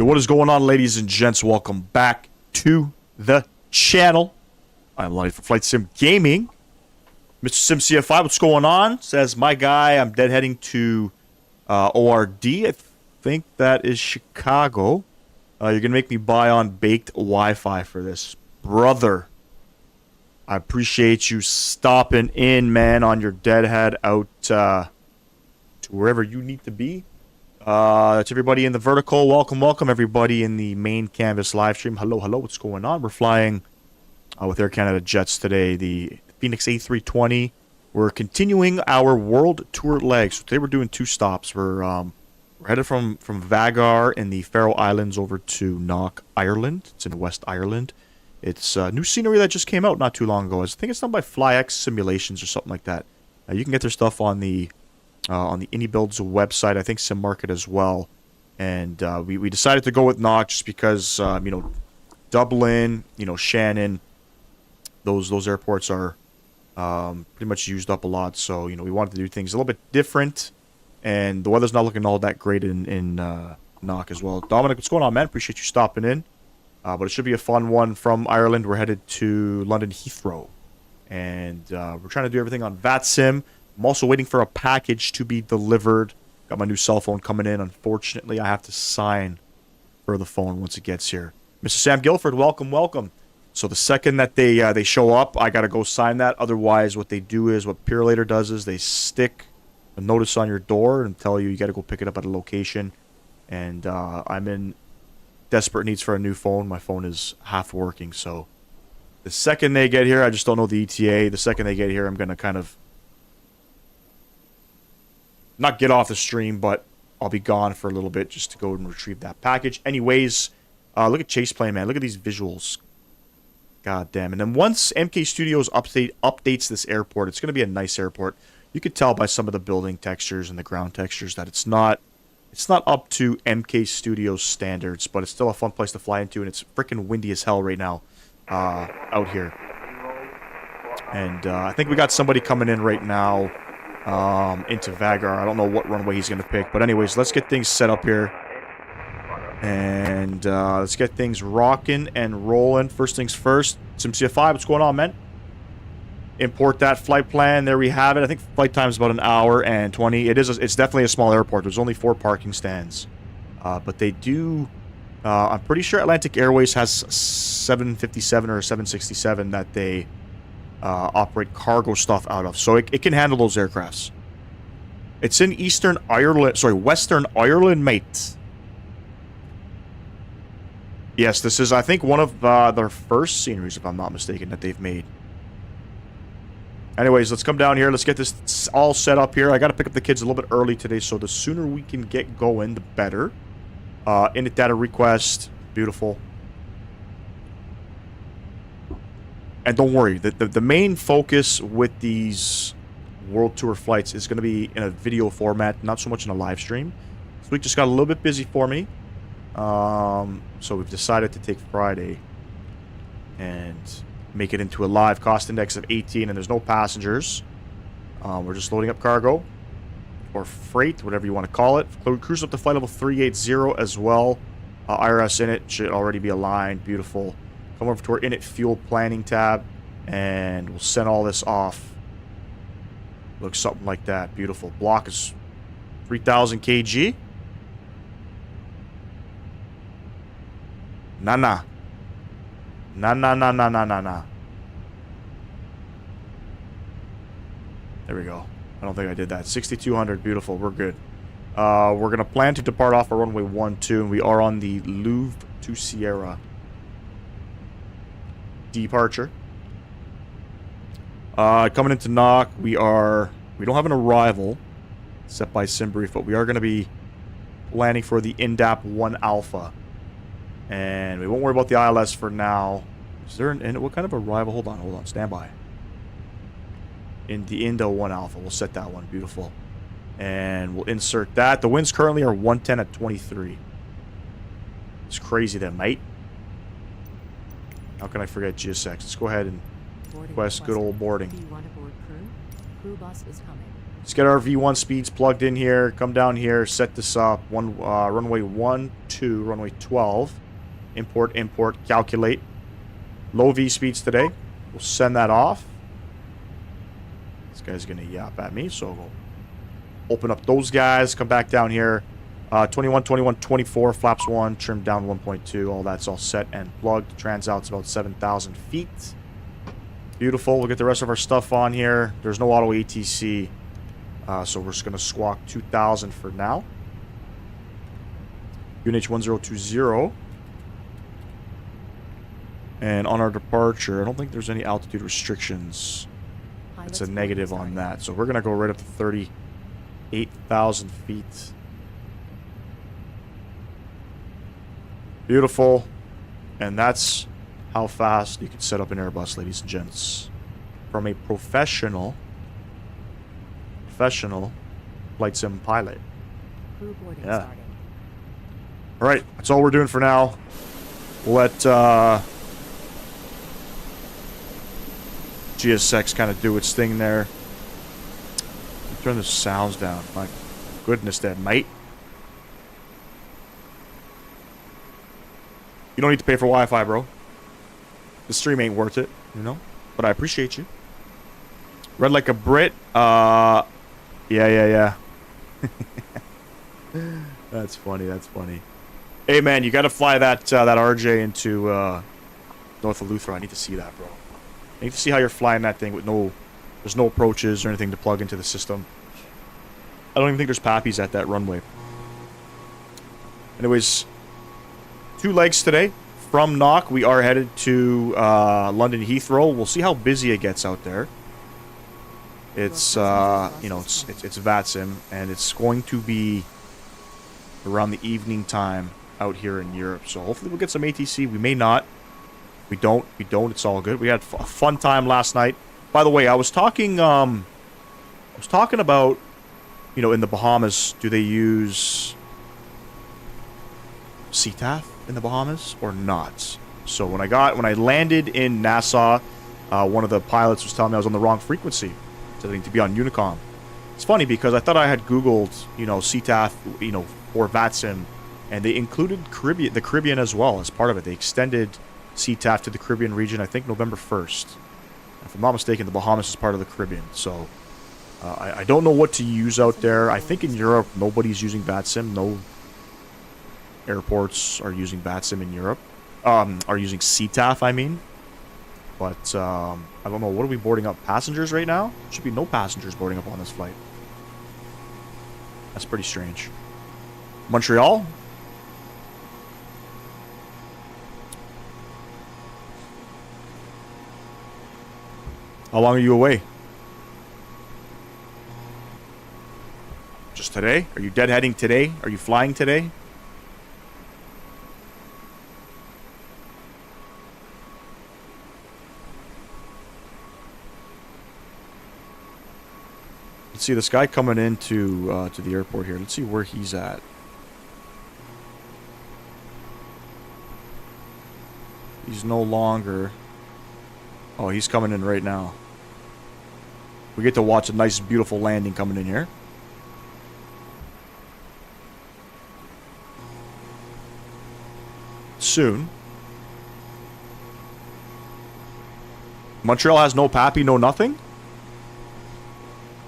What is going on, ladies and gents? Welcome back to the channel. I'm live for Flight Sim Gaming. Mr. Sim CF5, what's going on? Says, my guy, I'm deadheading to ORD. I think that is Chicago. You're going to make me buy on baked Wi-Fi for this. Brother, I appreciate you stopping in, man, on your deadhead out to wherever you need to be. To everybody in the vertical, welcome everybody in the main canvas live stream. Hello, what's going on? We're flying with Air Canada Jets today, the Fenix A320. We're continuing our world tour leg. So today we're doing two stops. We're headed from Vagar in the Faroe Islands over to Knock, Ireland. It's in West Ireland. It's new scenery that just came out not too long ago. I think it's done by FlyX Simulations or something like that. You can get their stuff on the Indie Builds website, I think Sim Market as well. And we decided to go with Knock just because, Dublin, Shannon, those airports are pretty much used up a lot. So, we wanted to do things a little bit different. And the weather's not looking all that great in Knock as well. Dominic, what's going on, man? Appreciate you stopping in. But it should be a fun one. From Ireland, we're headed to London Heathrow. And we're trying to do everything on Vatsim. I'm also waiting for a package to be delivered. Got my new cell phone coming in. Unfortunately, I have to sign for the phone once it gets here. Mr. Sam Guilford, welcome, welcome. So the second that they show up, I gotta go sign that. Otherwise, what they do is, what Purelator does is they stick a notice on your door and tell you gotta go pick it up at a location. And I'm in desperate needs for a new phone. My phone is half working, so the second they get here, I just don't know the ETA. The second they get here, I'm gonna kind of not get off the stream, but I'll be gone for a little bit just to go and retrieve that package. Anyways, look at Chaseplane, man. Look at these visuals. God damn. And then once MK Studios updates this airport, it's going to be a nice airport. You could tell by some of the building textures and the ground textures that it's not up to MK Studios standards, but it's still a fun place to fly into, and it's freaking windy as hell right now out here. And I think we got somebody coming in right now into Vagar. I don't know what runway he's going to pick, but anyways, let's get things set up here. And let's get things rocking and rolling. First things first, SimCF5, what's going on, man? Import that flight plan. There we have it. I think flight time is about 1 hour and 20. It's definitely a small airport. There's only 4 parking stands. But they do... I'm pretty sure Atlantic Airways has 757 or 767 that they operate cargo stuff out of. So it can handle those aircrafts. It's in Eastern Ireland... Sorry, Western Ireland, mate. Yes, this is, I think, one of their first sceneries, if I'm not mistaken, that they've made. Anyways, let's come down here. Let's get this all set up here. I got to pick up the kids a little bit early today, so the sooner we can get going, the better. Init data request. Beautiful. And don't worry, the main focus with these World Tour flights is going to be in a video format, not so much in a live stream. This week just got a little bit busy for me. So we've decided to take Friday and make it into a live cost index of 18, and there's no passengers. We're just loading up cargo or freight, whatever you want to call it. Cruise up to flight level 380 as well. IRS in it should already be aligned. Beautiful. Come over to our init fuel planning tab, and we'll send all this off. Looks something like that. Beautiful. Block is 3,000 kg. Nah. There we go. I don't think I did that. 6,200. Beautiful. We're good. We're going to plan to depart off our runway 12, and we are on the Louvre to Sierra departure. Coming into knock, we don't have an arrival set by SimBrief, but we are going to be planning for the INDAP 1 Alpha. And we won't worry about the ILS for now. Is there what kind of arrival? Hold on. Stand by. In the Indo 1 Alpha. We'll set that one. Beautiful. And we'll insert that. The winds currently are 110 at 23. It's crazy then, mate. How can I forget GSX? Let's go ahead and request good old boarding. Let's get our V1 speeds plugged in here. Come down here. Set this up. Runway 12, runway 12. Import, calculate. Low V speeds today. We'll send that off. This guy's going to yap at me, so we'll open up those guys. Come back down here. 21, 21, 24, flaps 1, trim down 1.2. All that's all set and plugged. Transout's about 7,000 feet. Beautiful. We'll get the rest of our stuff on here. There's no auto ATC, so we're just going to squawk 2,000 for now. UNH 1020. And on our departure, I don't think there's any altitude restrictions. It's a negative on that. So we're going to go right up to 38,000 feet. Beautiful. And that's how fast you can set up an Airbus, ladies and gents. From a professional flight sim pilot. Yeah. Alright, that's all we're doing for now. We'll let GSX kind of do its thing there. Turn the sounds down. My goodness, that mate. You don't need to pay for Wi-Fi, bro. The stream ain't worth it, you know? But I appreciate you. Read like a Brit. Yeah. That's funny. Hey man, you gotta fly that that RJ into north of Luthor. I need to see that, bro. I need to see how you're flying that thing with there's no approaches or anything to plug into the system. I don't even think there's pappies at that runway. Anyways, 2 legs today. From Knock, we are headed to London Heathrow. We'll see how busy it gets out there. It's you know, it's Vatsim, and it's going to be around the evening time out here in Europe. So hopefully we'll get some ATC. We may not. We don't. It's all good. We had a fun time last night. By the way, I was talking about, you know, in the Bahamas, do they use CTAF in the Bahamas or not? So when I landed in Nassau, one of the pilots was telling me I was on the wrong frequency, telling me to be on Unicom. It's funny because I thought I had Googled, you know, CTAF, you know, for Vatsim, and they included the Caribbean as well as part of it. They extended CTAF to the Caribbean region, I think November 1st. If I'm not mistaken, the Bahamas is part of the Caribbean. So I don't know what to use out there. I think in Europe, nobody's using Vatsim. No airports are using Vatsim in Europe. Are using CTAF, I mean. But I don't know. What are we boarding up? Passengers right now? Should be no passengers boarding up on this flight. That's pretty strange. Montreal? How long are you away? Just today? Are you deadheading today? Are you flying today? Let's see this guy coming into to the airport here. Let's see where he's at. He's no longer... Oh, he's coming in right now. We get to watch a nice, beautiful landing coming in here. Soon. Montreal has no pappy, no nothing?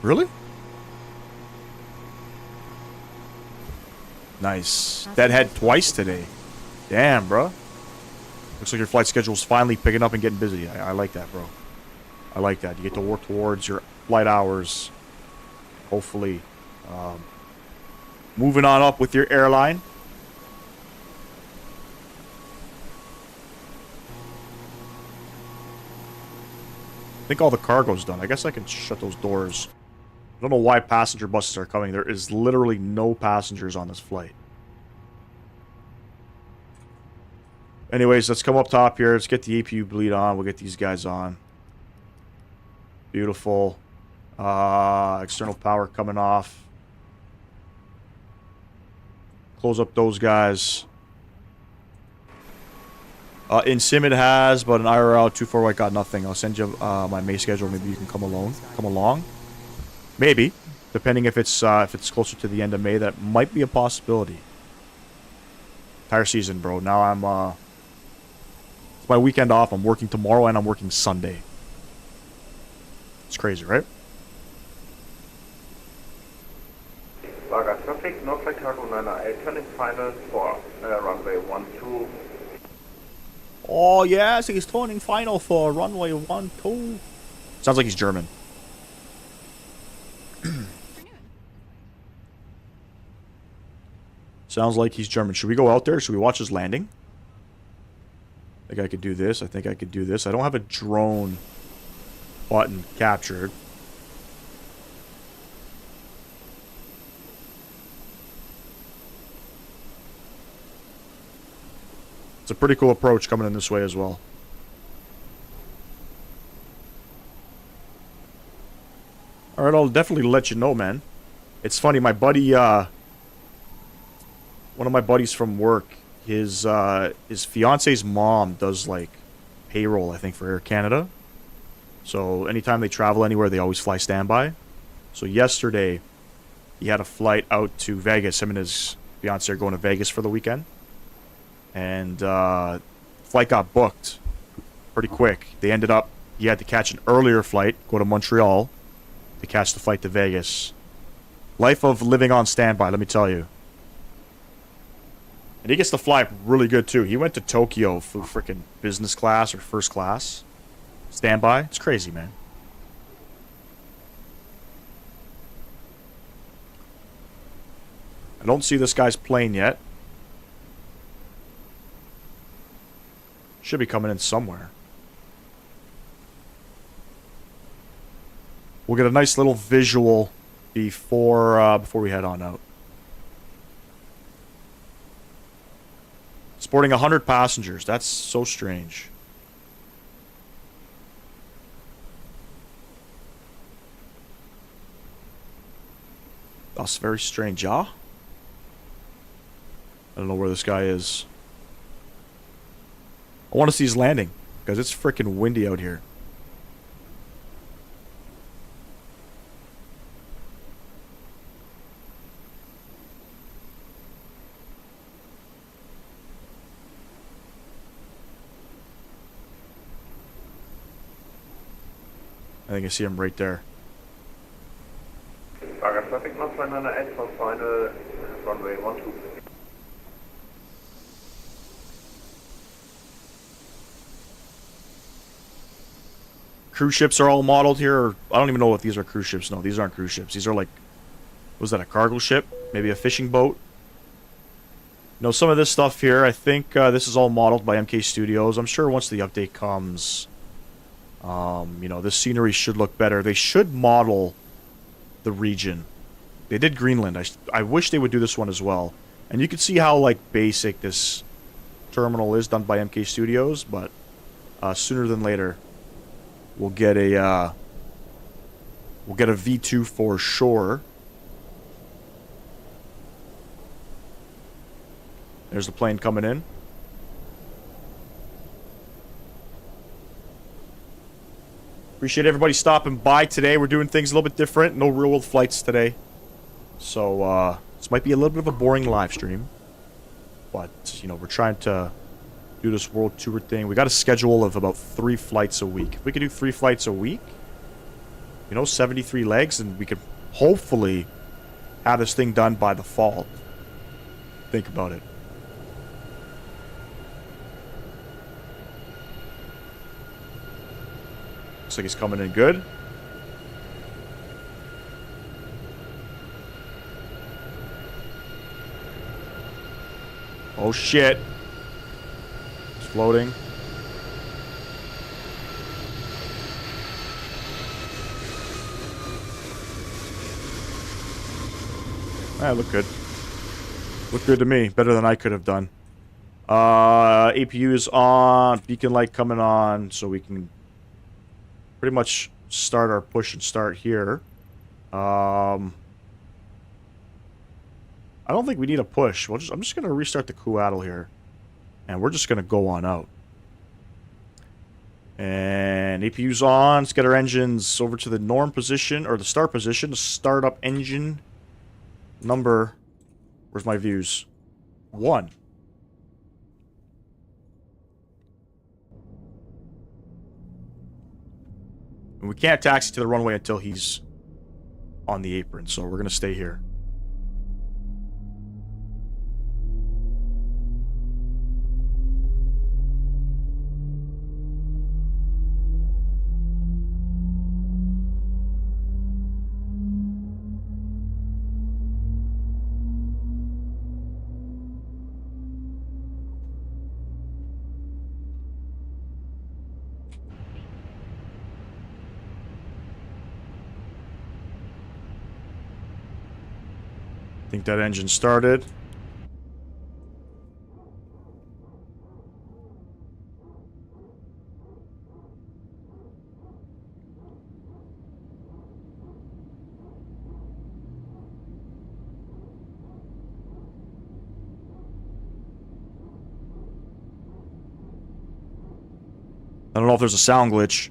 Really? Nice. Deadhead twice today. Damn, bro. Looks like your flight schedule's finally picking up and getting busy. I like that, bro. I like that. You get to work towards your flight hours. Hopefully. Moving on up with your airline. I think all the cargo's done. I guess I can shut those doors. I don't know why passenger buses are coming. There is literally no passengers on this flight. Anyways, let's come up top here. Let's get the APU bleed on. We'll get these guys on. Beautiful. External power coming off. Close up those guys. In sim it has, but an IRL 24 white got nothing. I'll send you my May schedule. Maybe you can come along. Maybe, depending if it's closer to the end of May. That might be a possibility. Entire season, bro. Now I'm it's my weekend off. I'm working tomorrow and I'm working Sunday. It's crazy, right? Vagar traffic, no flight cargo 998, turning final for runway 12. Oh yes, he's turning final for runway 12. Sounds like he's German. Sounds like he's German. Should we go out there? Should we watch his landing? I think I could do this. I think I could do this. I don't have a drone button captured. It's a pretty cool approach coming in this way as well. Alright, I'll definitely let you know, man. It's funny, my buddy, one of my buddies from work, his fiance's mom does, like, payroll, I think, for Air Canada. So anytime they travel anywhere, they always fly standby. So yesterday, he had a flight out to Vegas. Him and his fiance are going to Vegas for the weekend. And flight got booked pretty quick. He had to catch an earlier flight, go to Montreal, to catch the flight to Vegas. Life of living on standby, let me tell you. And he gets to fly really good, too. He went to Tokyo for freaking business class or first class. Standby. It's crazy, man. I don't see this guy's plane yet. Should be coming in somewhere. We'll get a nice little visual before we head on out. Sporting 100 passengers. That's so strange. That's very strange, yeah? I don't know where this guy is. I want to see his landing, because it's freaking windy out here. I think I see him right there. Vagar traffic, not 908 for final runway 12. Cruise ships are all modeled here. Or I don't even know if these are cruise ships. No, these aren't cruise ships. These are like, was that a cargo ship? Maybe a fishing boat? No, some of this stuff here, I think this is all modeled by MK Studios. I'm sure once the update comes, you know, this scenery should look better. They should model the region. They did Greenland. I wish they would do this one as well. And you can see how, like, basic this terminal is done by MK Studios, but sooner than later, we'll get a V2 for sure. There's the plane coming in. Appreciate everybody stopping by today. We're doing things a little bit different. No real-world flights today. So, this might be a little bit of a boring live stream. But, you know, we're trying to do this world tour thing. We got a schedule of about 3 flights a week. If we could do 3 flights a week, you know, 73 legs, and we could hopefully have this thing done by the fall. Think about it. Looks like he's coming in good. Oh shit. It's floating. Ah, look good. Look good to me. Better than I could have done. APU is on. Beacon light coming on, so we can pretty much start our push and start here. I don't think we need a push. I'm just going to restart the Quadrant here. And we're just going to go on out. And APU's on. Let's get our engines over to the norm position, or the start position. To start up engine number... Where's my views? 1. And we can't taxi to the runway until he's on the apron, so we're going to stay here. I think that engine started. I don't know if there's a sound glitch.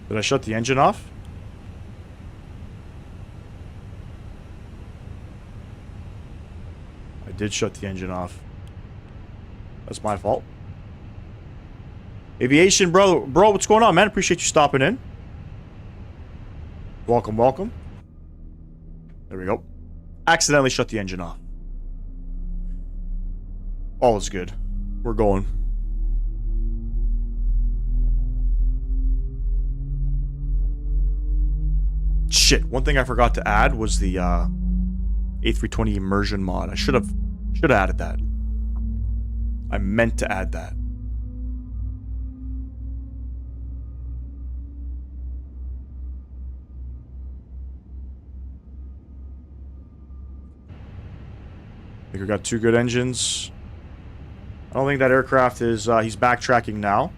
Did I shut the engine off? I did shut the engine off. That's my fault. Aviation, bro, what's going on, man? Appreciate you stopping in. Welcome, welcome. There we go. Accidentally shut the engine off. All is good. We're going. Shit, one thing I forgot to add was the A320 immersion mod. I should have added that. I meant to add that. I think we got 2 good engines. I don't think that aircraft is, he's backtracking now.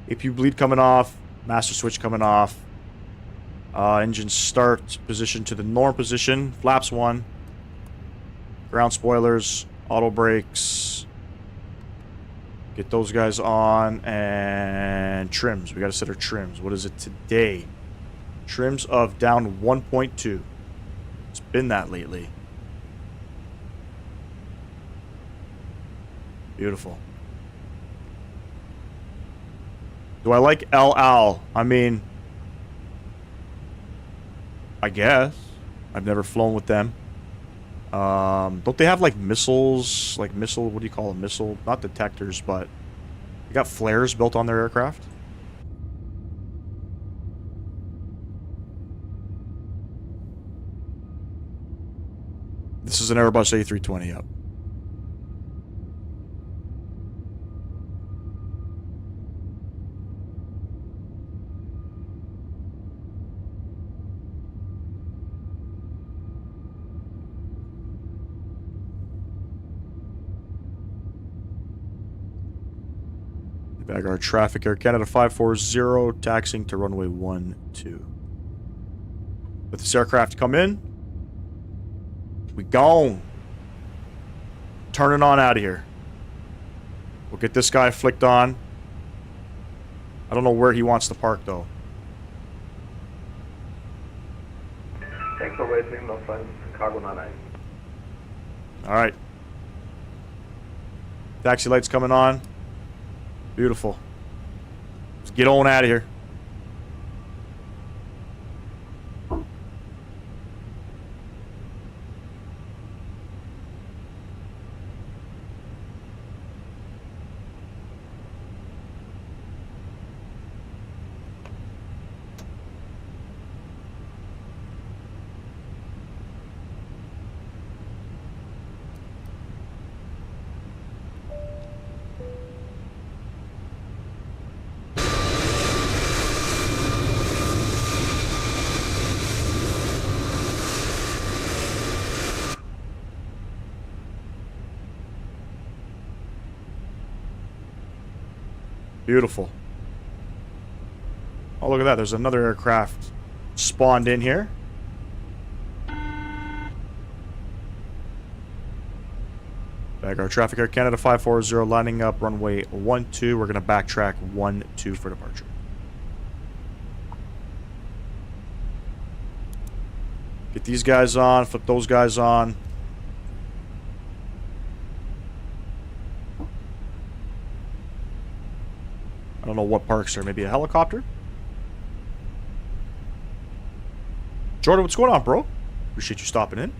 APU bleed coming off. Master switch coming off. Engine start position to the norm position. Flaps 1. Ground spoilers. Auto brakes. Get those guys on. And trims. We gotta set our trims. What is it today? Trims of down 1.2. It's been that lately. Beautiful. Do I like El Al? I mean, I guess. I've never flown with them. Don't they have like missiles? Like missile, what do you call them? Missile, not detectors, but they got flares built on their aircraft. This is an Airbus A320 up. Vagar traffic, Air Canada 540, taxiing to runway 12. Let this aircraft come in. We gone. Turning on out of here. We'll get this guy flicked on. I don't know where he wants to park though. Thanks for waiting, no flight, cargo 99. Alright. Taxi lights coming on. Beautiful. Let's get on out of here. Beautiful. Oh, look at that. There's another aircraft spawned in here. Vagar traffic, Air Canada 540, lining up runway 12. We're going to backtrack 12 for departure. Get these guys on, flip those guys on. I don't know what parks there. Maybe a helicopter? Jordan, what's going on, bro? Appreciate you stopping in.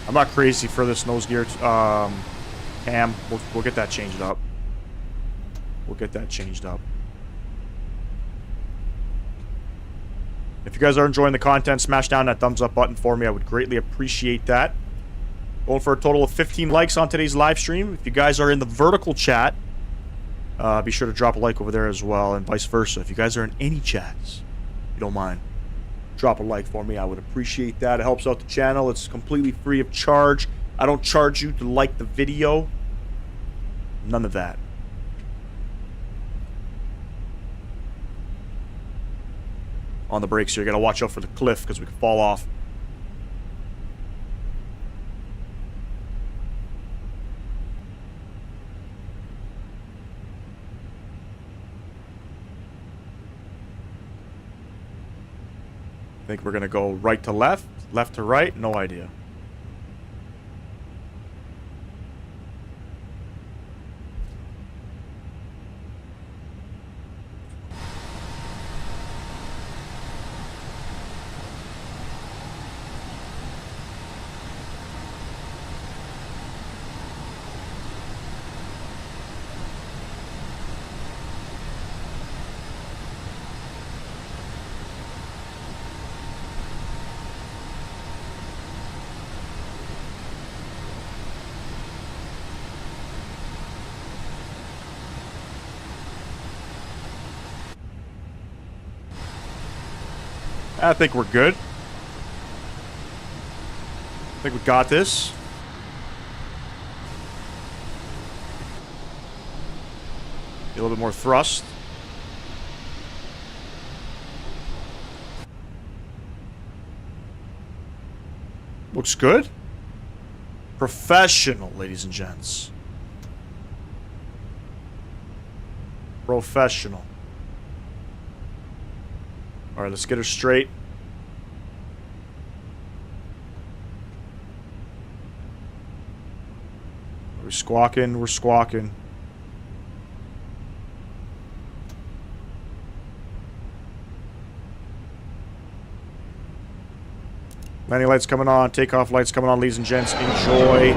I'm not crazy for this nose gear cam. We'll get that changed up. We'll get that changed up. If you guys are enjoying the content, smash down that thumbs up button for me. I would greatly appreciate that. Going for a total of 15 likes on today's live stream. If you guys are in the vertical chat, be sure to drop a like over there as well, and vice versa. If you guys are in any chats, if you don't mind, drop a like for me. I would appreciate that. It helps out the channel. It's completely free of charge. I don't charge you to like the video. None of that. on the brakes here. You gotta watch out for the cliff because we could fall off. I think we're gonna go right to left, left to right, no idea. I think we're good. I think we got this. A little bit more thrust. Looks good. Professional, ladies and gents. Professional. Alright, let's get her straight. We're squawking, we're squawking. Landing lights coming on, takeoff lights coming on, ladies and gents. Enjoy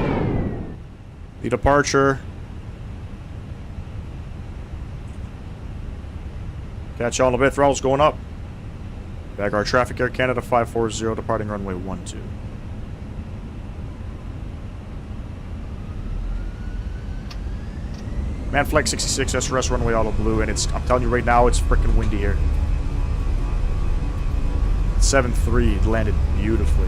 the departure. Catch y'all in a bit. Throttle's going up. Vagar Traffic Air Canada 540, departing runway 12. Man Flight 66 SRS runway auto blue, and I'm telling you right now, it's freaking windy here. 7-3, it landed beautifully.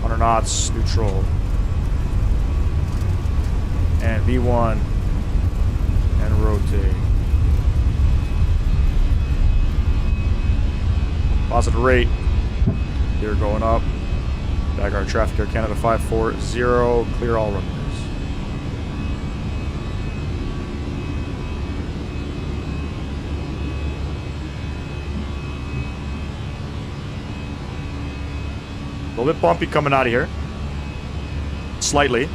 100 knots, neutral. And V1. And rotate. Positive rate. Gear going up. Vagar Traffic Air Canada 540. Clear all runways. A little bit bumpy coming out of here. Slightly.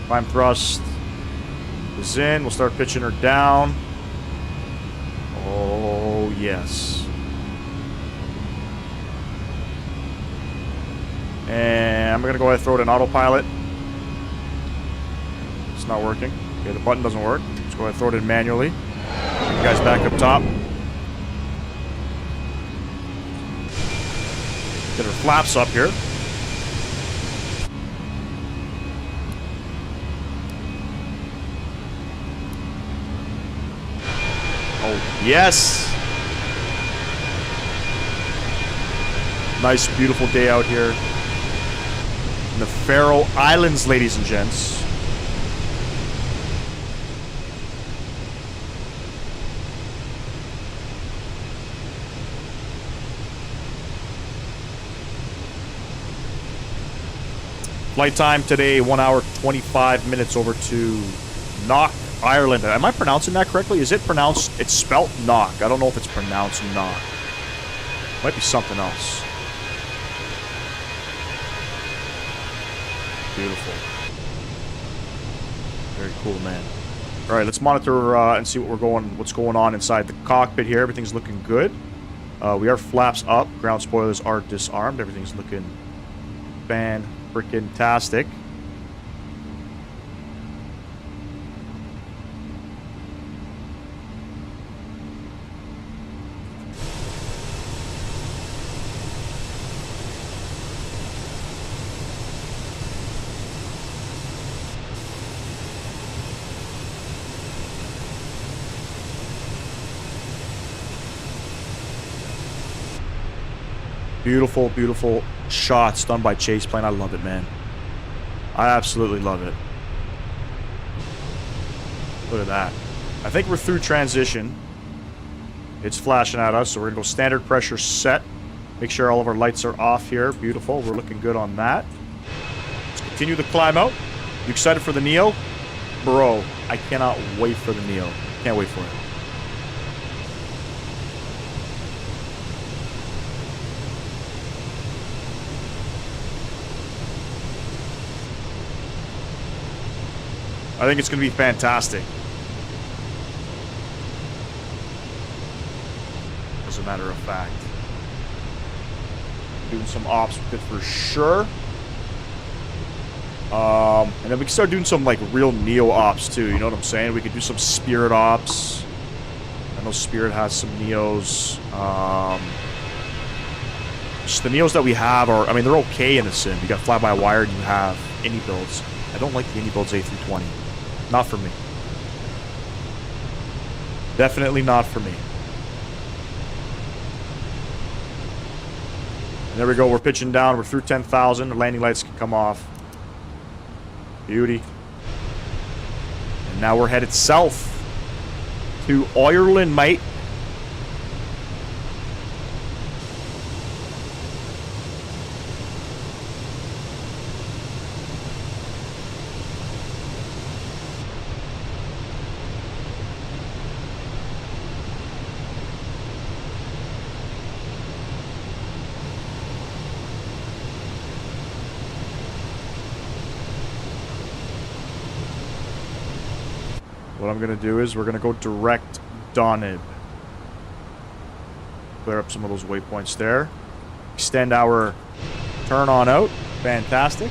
Prime thrust is in. We'll start pitching her down. Oh, yes. And I'm going to go ahead and throw it in autopilot. It's not working. Okay, the button doesn't work. Let's go ahead and throw it in manually. Get you guys back up top. Get her flaps up here. Oh, yes! Nice, beautiful day out here in the Faroe Islands, ladies and gents. Flight time today, 1 hour, 25 minutes over to Knock, Ireland. Am I pronouncing that correctly? Is it pronounced? It's spelt Knock. I don't know if it's pronounced Knock. Might be something else. Beautiful. Very cool, man. All right, let's monitor and see what's going on inside the cockpit here. Everything's looking good. We are flaps up. Ground spoilers are disarmed. Everything's looking fan-frickin-tastic. Beautiful, beautiful shots done by Chaseplane. I love it, man. I absolutely love it. Look at that. I think we're through transition. It's flashing at us, so we're going to go standard pressure set. Make sure all of our lights are off here. Beautiful. We're looking good on that. Let's continue the climb out. You excited for the Neo? Bro, I cannot wait for the Neo. Can't wait for it. I think it's going to be fantastic. As a matter of fact. Doing some ops with it for sure. And then we can start doing some like real Neo ops too, you know what I'm saying? We could do some Spirit ops. I know Spirit has some Neos. Just the Neos that we have are, I mean, they're okay in the sim. You got fly-by-wire and you have indie builds. I don't like the indie builds A320. Not for me. Definitely not for me. And there we go. We're pitching down. We're through 10,000. The landing lights can come off. Beauty. And now we're headed south to Ireland, mate. What I'm going to do is we're going to go direct Donib. Clear up some of those waypoints there. Extend our turn on out. Fantastic.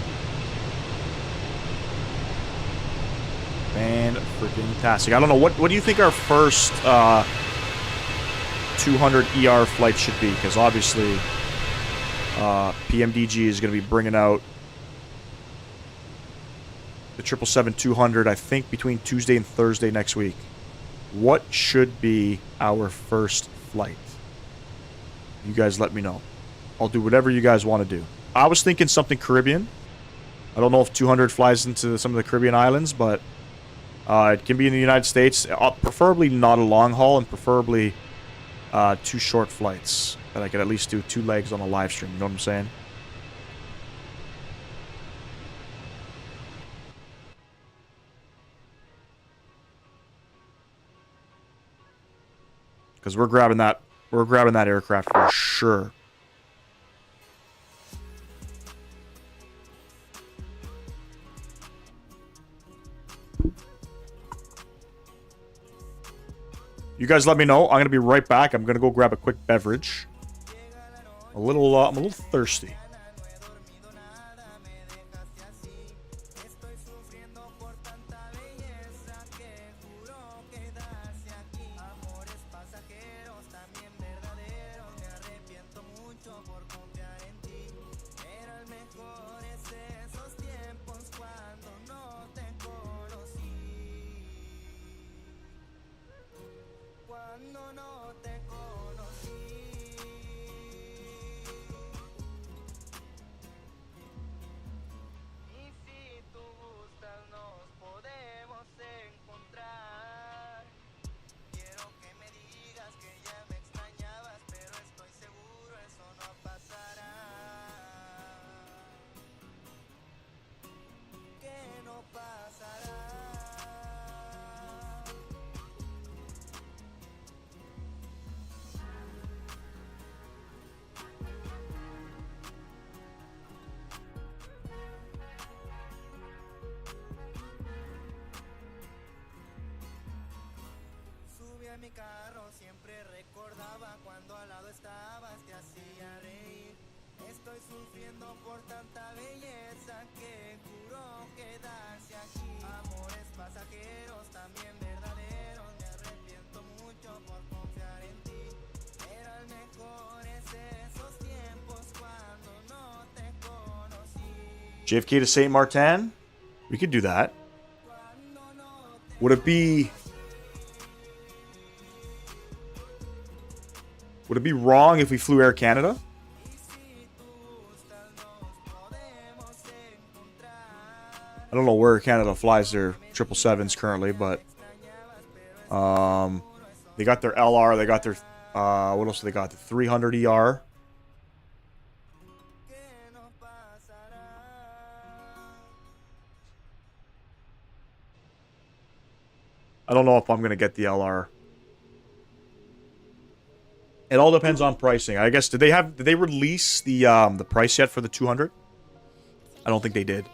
Fan-freaking-tastic. I don't know. What do you think our first 200 ER flight should be? Because obviously PMDG is going to be bringing out the 777-200, I think, between Tuesday and Thursday next week. What should be our first flight? You guys let me know. I'll do whatever you guys want to do. I was thinking something Caribbean. I don't know if 200 flies into some of the Caribbean islands, but it can be in the United States. Preferably not a long haul, and preferably 2 short flights that I could at least do 2 legs on a live stream. You know what I'm saying? Because we're grabbing that aircraft for sure. You guys let me know. I'm gonna be right back. I'm gonna go grab a quick beverage. I'm a little thirsty. mi carro siempre recordaba cuando al lado estabas, te hacía reír. Estoy sufriendo por tanta belleza que juro quedarse aquí. Amores pasajeros, también verdaderos, me arrepiento mucho por confiar en ti. Eran mejores esos tiempos cuando no te conocí. JFK to St. Martin? We could do that. Would it be wrong if we flew Air Canada? I don't know where Canada flies their 777s currently, but they got their LR, they got their what else do they got? The 300 ER. I don't know if I'm going to get the LR. It all depends on pricing. I guess did they release the price yet for the 200? I don't think they did.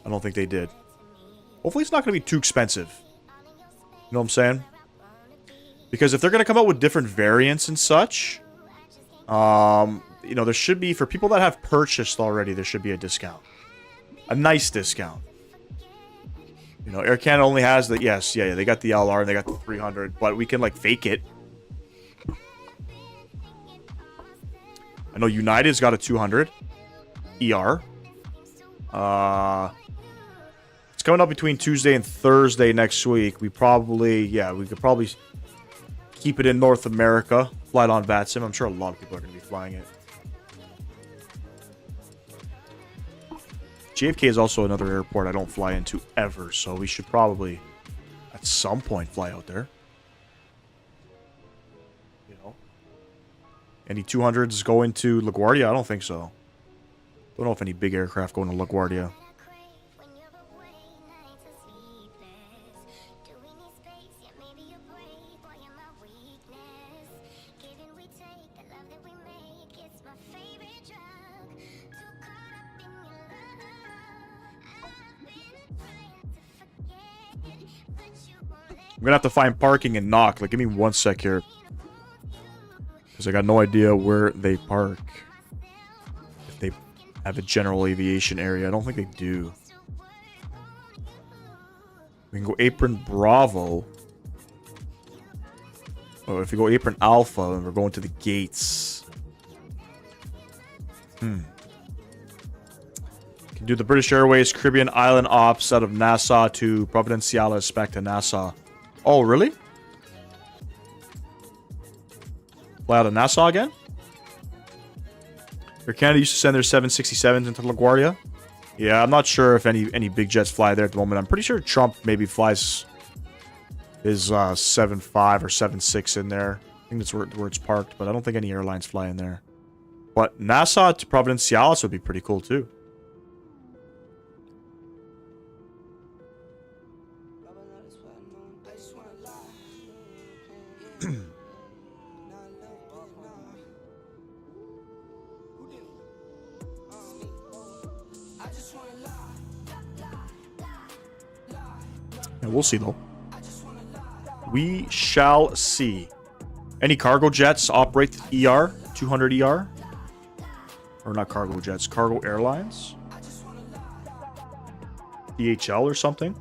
I don't think they did. Hopefully it's not going to be too expensive. You know what I'm saying? Because if they're going to come out with different variants and such, you know, there should be, for people that have purchased already, there should be a discount. A nice discount. You know, Air Canada only has the, yes, yeah, they got the LR and they got the 300, but we can, like, fake it. I know United's got a 200 ER. It's coming up between Tuesday and Thursday next week. We probably, yeah, we could probably keep it in North America. Fly it on Vatsim. I'm sure a lot of people are going to be flying it. JFK is also another airport I don't fly into ever, so we should probably, at some point, fly out there. You know? Any 200s going to LaGuardia? I don't think so. Don't know if any big aircraft going to LaGuardia. I'm gonna have to find parking and knock. Like, give me 1 sec here. Because I got no idea where they park. If they have a general aviation area. I don't think they do. We can go Apron Bravo. Oh, if we go Apron Alpha, and we're going to the gates. Can do the British Airways Caribbean Island Ops out of Nassau to Providenciales back to Nassau. Oh, really? Fly out of Nassau again? Air Canada used to send their 767s into LaGuardia. Yeah, I'm not sure if any big jets fly there at the moment. I'm pretty sure Trump maybe flies his 7.5 or 7.6 in there. I think that's where it's parked, but I don't think any airlines fly in there. But Nassau to Providenciales would be pretty cool too. Yeah, we'll see though. We shall see. Any cargo jets operate the ER? 200 ER? Or not cargo jets, cargo airlines? DHL or something?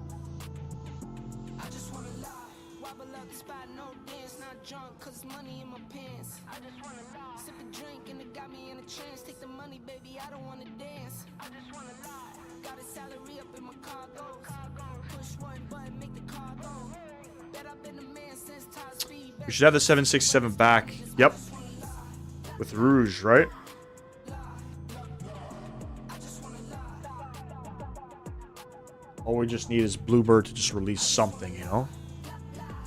We should have the 767 back. Yep. With Rouge, right? All we just need is Bluebird to just release something, you know?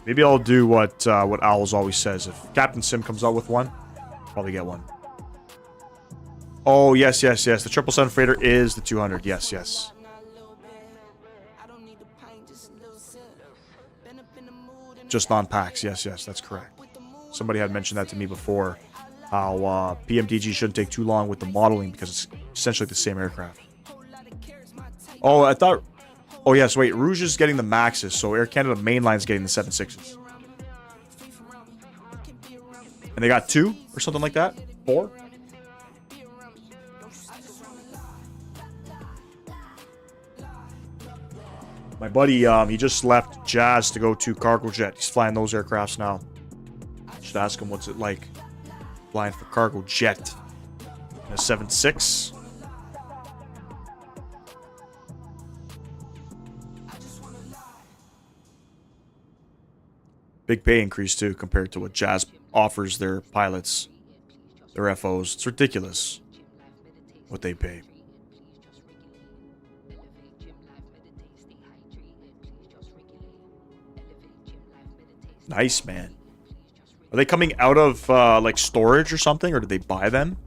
Maybe I'll do what Owls always says. If Captain Sim comes out with one, probably get one. Oh, yes, yes, yes. The 777 freighter is the 200. Yes, yes. Just non-packs. Yes, yes, that's correct. Somebody had mentioned that to me before. How PMDG shouldn't take too long with the modeling because it's essentially the same aircraft. Oh, I thought... Oh, yes, wait. Rouge is getting the Maxes, so Air Canada Mainline's getting the 7.6s. And they got 2 or something like that? 4? My buddy, he just left Jazz to go to Cargo Jet. He's flying those aircrafts now. Should ask him what's it like flying for Cargo Jet in a 7.6. Big pay increase too compared to what Jazz offers their pilots, their FOs. It's ridiculous what they pay. Nice, man. Are they coming out of, like, storage or something? Or did they buy them?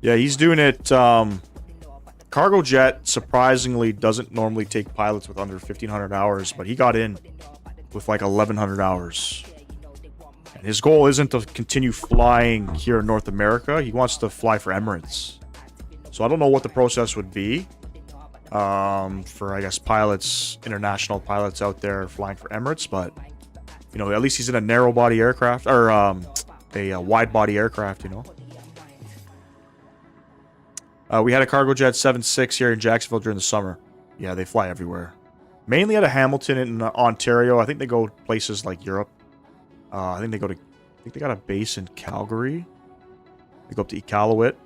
Yeah, he's doing it. Cargo jet surprisingly doesn't normally take pilots with under 1,500 hours, but he got in with like 1,100 hours. And his goal isn't to continue flying here in North America. He wants to fly for Emirates. So I don't know what the process would be for, I guess, pilots, international pilots out there flying for Emirates, but you know, at least he's in a narrow body aircraft or a wide body aircraft, you know. We had a cargo jet 7.6 here in Jacksonville during the summer. Yeah, they fly everywhere. Mainly out of Hamilton in Ontario. I think they go places like Europe. I think they got a base in Calgary. They go up to Iqaluit.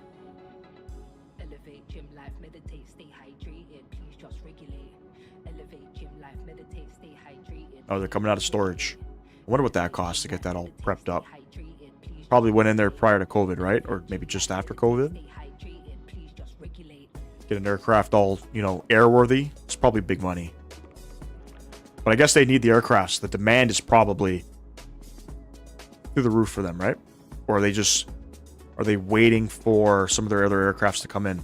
Oh, they're coming out of storage. I wonder what that costs to get that all prepped up. Probably went in there prior to COVID, right? Or maybe just after COVID. Get an aircraft all, you know, airworthy. It's probably big money. But I guess they need the aircrafts. The demand is probably through the roof for them, right? Or are they waiting for some of their other aircrafts to come in?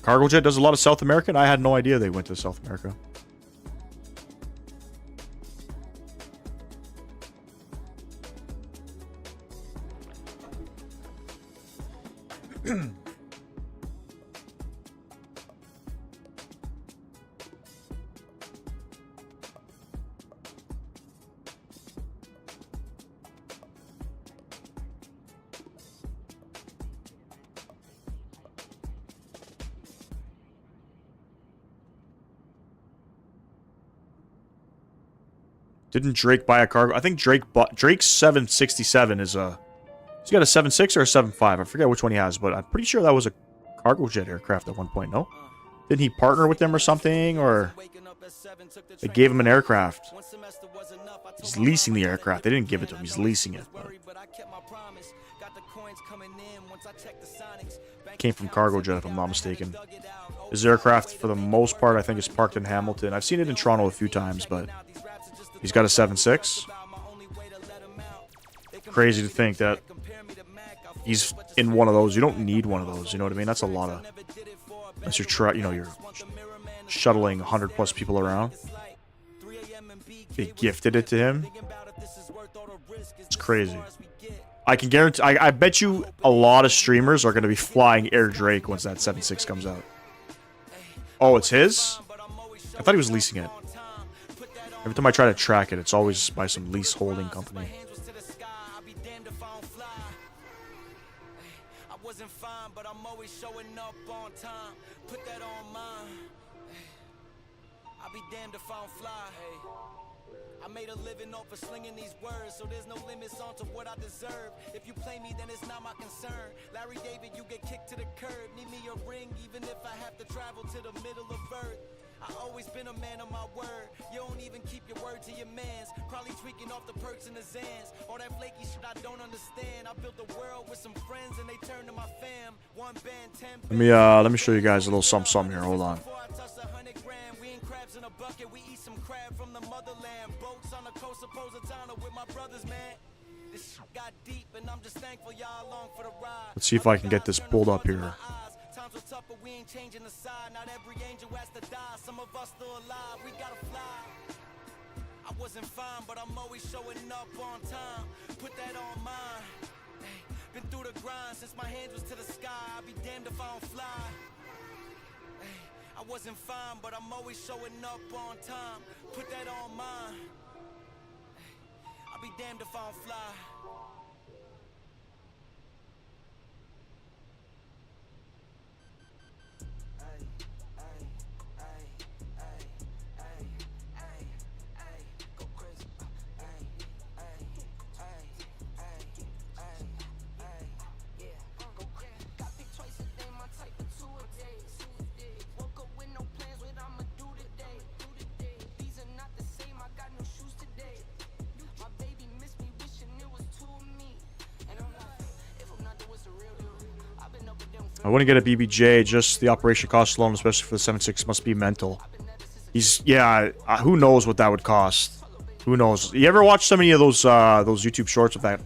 Cargo jet does a lot of South American. I had no idea they went to South America. Didn't Drake buy a cargo? I think Drake's 767 is a... He's got a 7.6 or a 7.5. I forget which one he has, but I'm pretty sure that was a cargo jet aircraft at one point, no? Didn't he partner with them or something? Or they gave him an aircraft. He's leasing the aircraft. They didn't give it to him. He's leasing it. Came from cargo jet, if I'm not mistaken. His aircraft, for the most part, I think is parked in Hamilton. I've seen it in Toronto a few times, but he's got a 7.6. Crazy to think that he's in one of those. You don't need one of those. You know what I mean? That's a lot of... Unless you're, you're shuttling 100 plus people around. They gifted it to him. It's crazy. I can guarantee... I bet you a lot of streamers are going to be flying Air Drake once that 7.6 comes out. Oh, it's his? I thought he was leasing it. Every time I try to track it, it's always by some lease holding company. I made a living off of slinging these words, so there's no limits on to what I deserve. If you play me, then it's not my concern. Larry David, you get kicked to the curb. Need me a ring, even if I have to travel to the middle of Earth. I always been a man of my word. You don't even keep your word to your mans. Probably tweaking off the perks and the Zans. All that flaky shit I don't understand. I built a world with some friends and they turned to my fam. One band, 10 Let me show you guys a little something here. Hold on. we ain't crabs in a bucket. We eat some crab from the motherland. Boats on the coast of Positano with my brothers, man. This shit got deep and I'm just thankful y'all along for the ride. Let's see if I can get this pulled up here. Times are tough, but we ain't changing the side. Not every angel has to die. Some of us still alive. We gotta fly. I wasn't fine, but I'm always showing up on time. Put that on mine. Hey, been through the grind since my hands was to the sky. I'll be damned if I don't fly. Hey, I wasn't fine, but I'm always showing up on time. Put that on mine. Hey, I'll be damned if I don't fly. I wouldn't get a BBJ. Just the operation cost alone, especially for the 7.6, must be mental. Yeah. Who knows what that would cost? Who knows? You ever watch so many of those YouTube shorts of that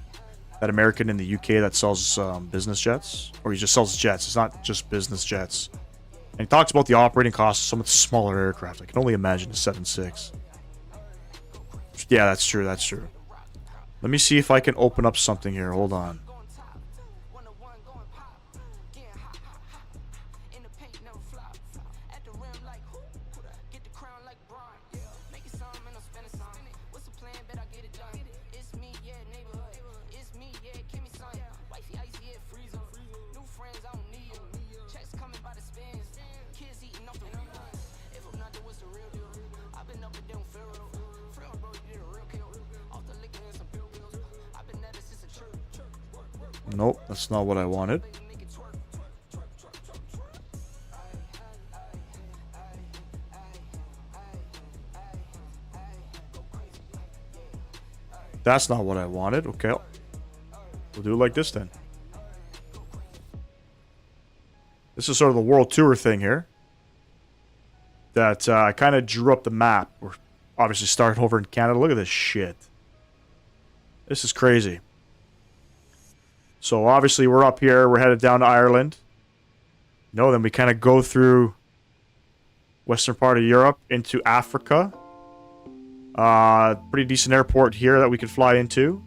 American in the UK that sells business jets, or he just sells jets? It's not just business jets. And he talks about the operating costs of some of the smaller aircraft. I can only imagine the 7.6. Yeah, that's true. That's true. Let me see if I can open up something here. Hold on. Nope, that's not what I wanted. That's not what I wanted. Okay. We'll do it like this then. This is sort of the world tour thing here. That I kind of drew up the map. We're obviously starting over in Canada. Look at this shit. This is crazy. So obviously we're up here. We're headed down to Ireland. No, then we kind of go through western part of Europe into Africa. Pretty decent airport here that we could fly into.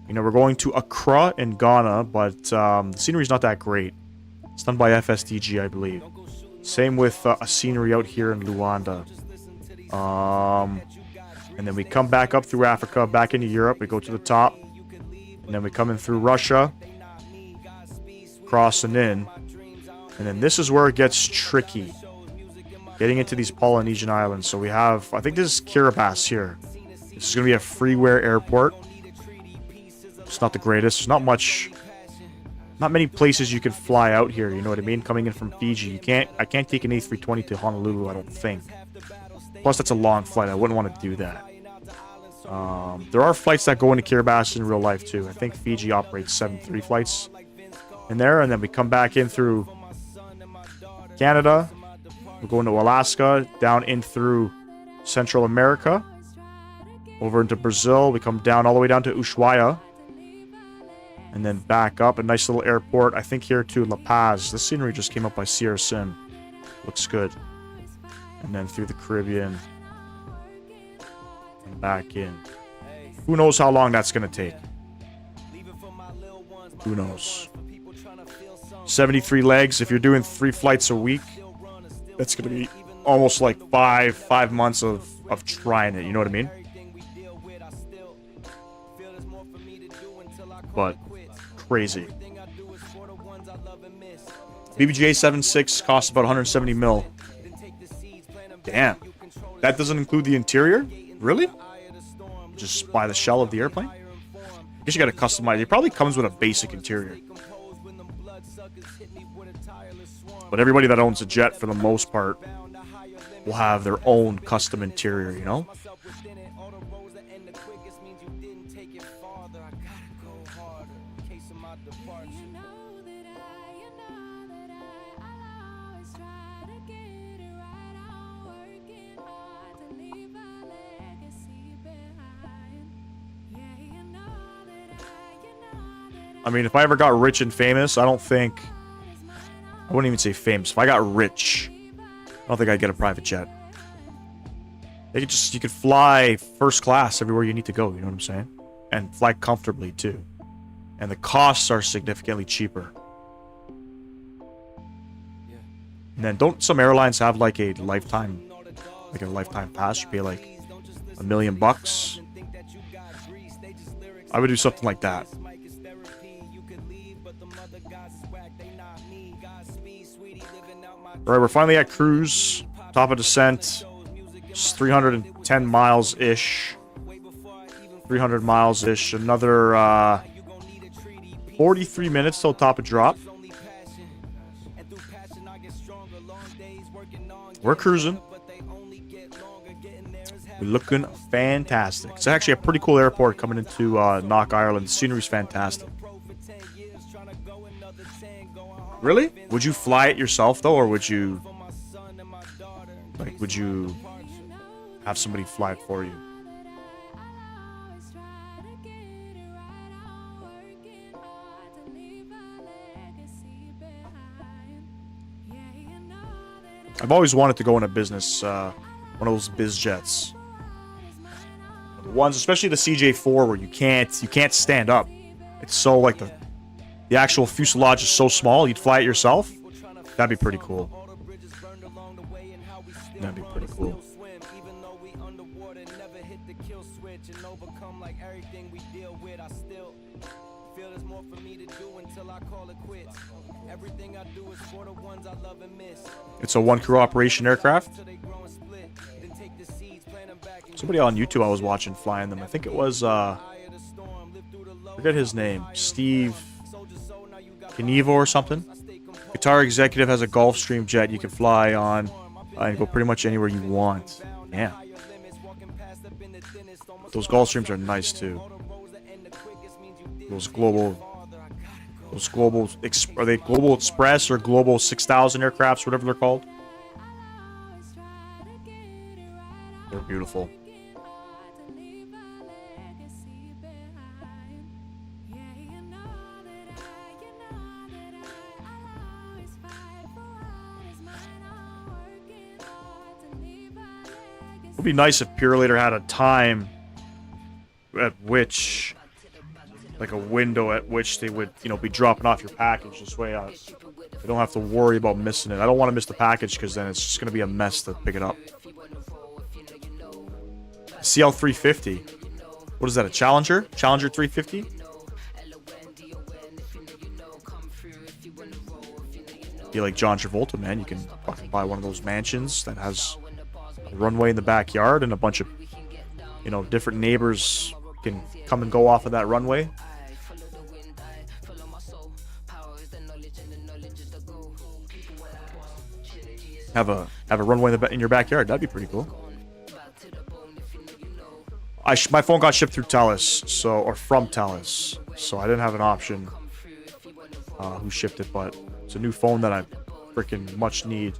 You know, we're going to Accra in Ghana, but the scenery's not that great. It's done by FSDG, I believe. Same with a scenery out here in Luanda. And then we come back up through Africa, back into Europe. We go to the top. And then we come in through Russia. Crossing in. And then this is where it gets tricky. Getting into these Polynesian islands. So we have, I think this is Kiribati here. This is going to be a freeware airport. It's not the greatest. There's not many places you can fly out here, you know what I mean? Coming in from Fiji. I can't take an A320 to Honolulu, I don't think. Plus, that's a long flight. I wouldn't want to do that. There are flights that go into Kiribati in real life, too. I think Fiji operates 7-3 flights in there. And then we come back in through Canada. We're going to Alaska, down in through Central America. Over into Brazil. We come down all the way down to Ushuaia. And then back up. A nice little airport. I think here to La Paz. The scenery just came up by Sierra Sim. Looks good. And then through the Caribbean. And back in. Who knows how long that's going to take? Who knows? 73 legs. If you're doing 3 flights a week, that's going to be almost like five months of trying it. You know what I mean? But crazy. BBJ 7.6 costs about 170 mil. Damn. That doesn't include the interior? Really? Just buy the shell of the airplane? I guess you gotta customize. It probably comes with a basic interior. But everybody that owns a jet, for the most part, will have their own custom interior, you know? I mean, if I ever got rich and famous, I wouldn't even say famous. If I got rich, I don't think I'd get a private jet. You could fly first class everywhere you need to go, you know what I'm saying? And fly comfortably, too. And the costs are significantly cheaper. And then don't some airlines have like a lifetime pass? You pay like $1 million bucks. I would do something like that. Alright, we're finally at cruise. Top of descent. It's 310 miles-ish. 300 miles-ish. Another 43 minutes till top of drop. We're cruising. We're looking fantastic. It's actually a pretty cool airport coming into Knock, Ireland. The scenery's fantastic. Really? Would you fly it yourself though, or would you would you have somebody fly it for you? I've always wanted to go in a business, one of those biz jets. The ones, especially the CJ4, where you can't stand up. It's so like the actual fuselage is so small. You'd fly it yourself. That'd be pretty cool. That'd be pretty cool. It's a one crew operation aircraft. Somebody on YouTube I was watching flying them. I think it was forget his name. Steve Knievo or something. Guitar executive has a Gulfstream jet you can fly on and go pretty much anywhere you want. Yeah. Those Gulfstreams are nice too. Those global are they Global Express or Global 6000 aircrafts, whatever they're called? They're beautiful. It would be nice if Purelator had a time at which, like a window at which they would, you know, be dropping off your package. This way I don't have to worry about missing it. I don't want to miss the package because then it's just going to be a mess to pick it up. CL350. What is that, a Challenger? Challenger 350? Be like John Travolta, man. You can fucking buy one of those mansions that has a runway in the backyard and a bunch of, you know, different neighbors can come and go off of that runway. Have a runway in your backyard. That'd be pretty cool. My phone got shipped through Telus, or from Telus, so I didn't have an option who shipped it, but it's a new phone that I freaking much need.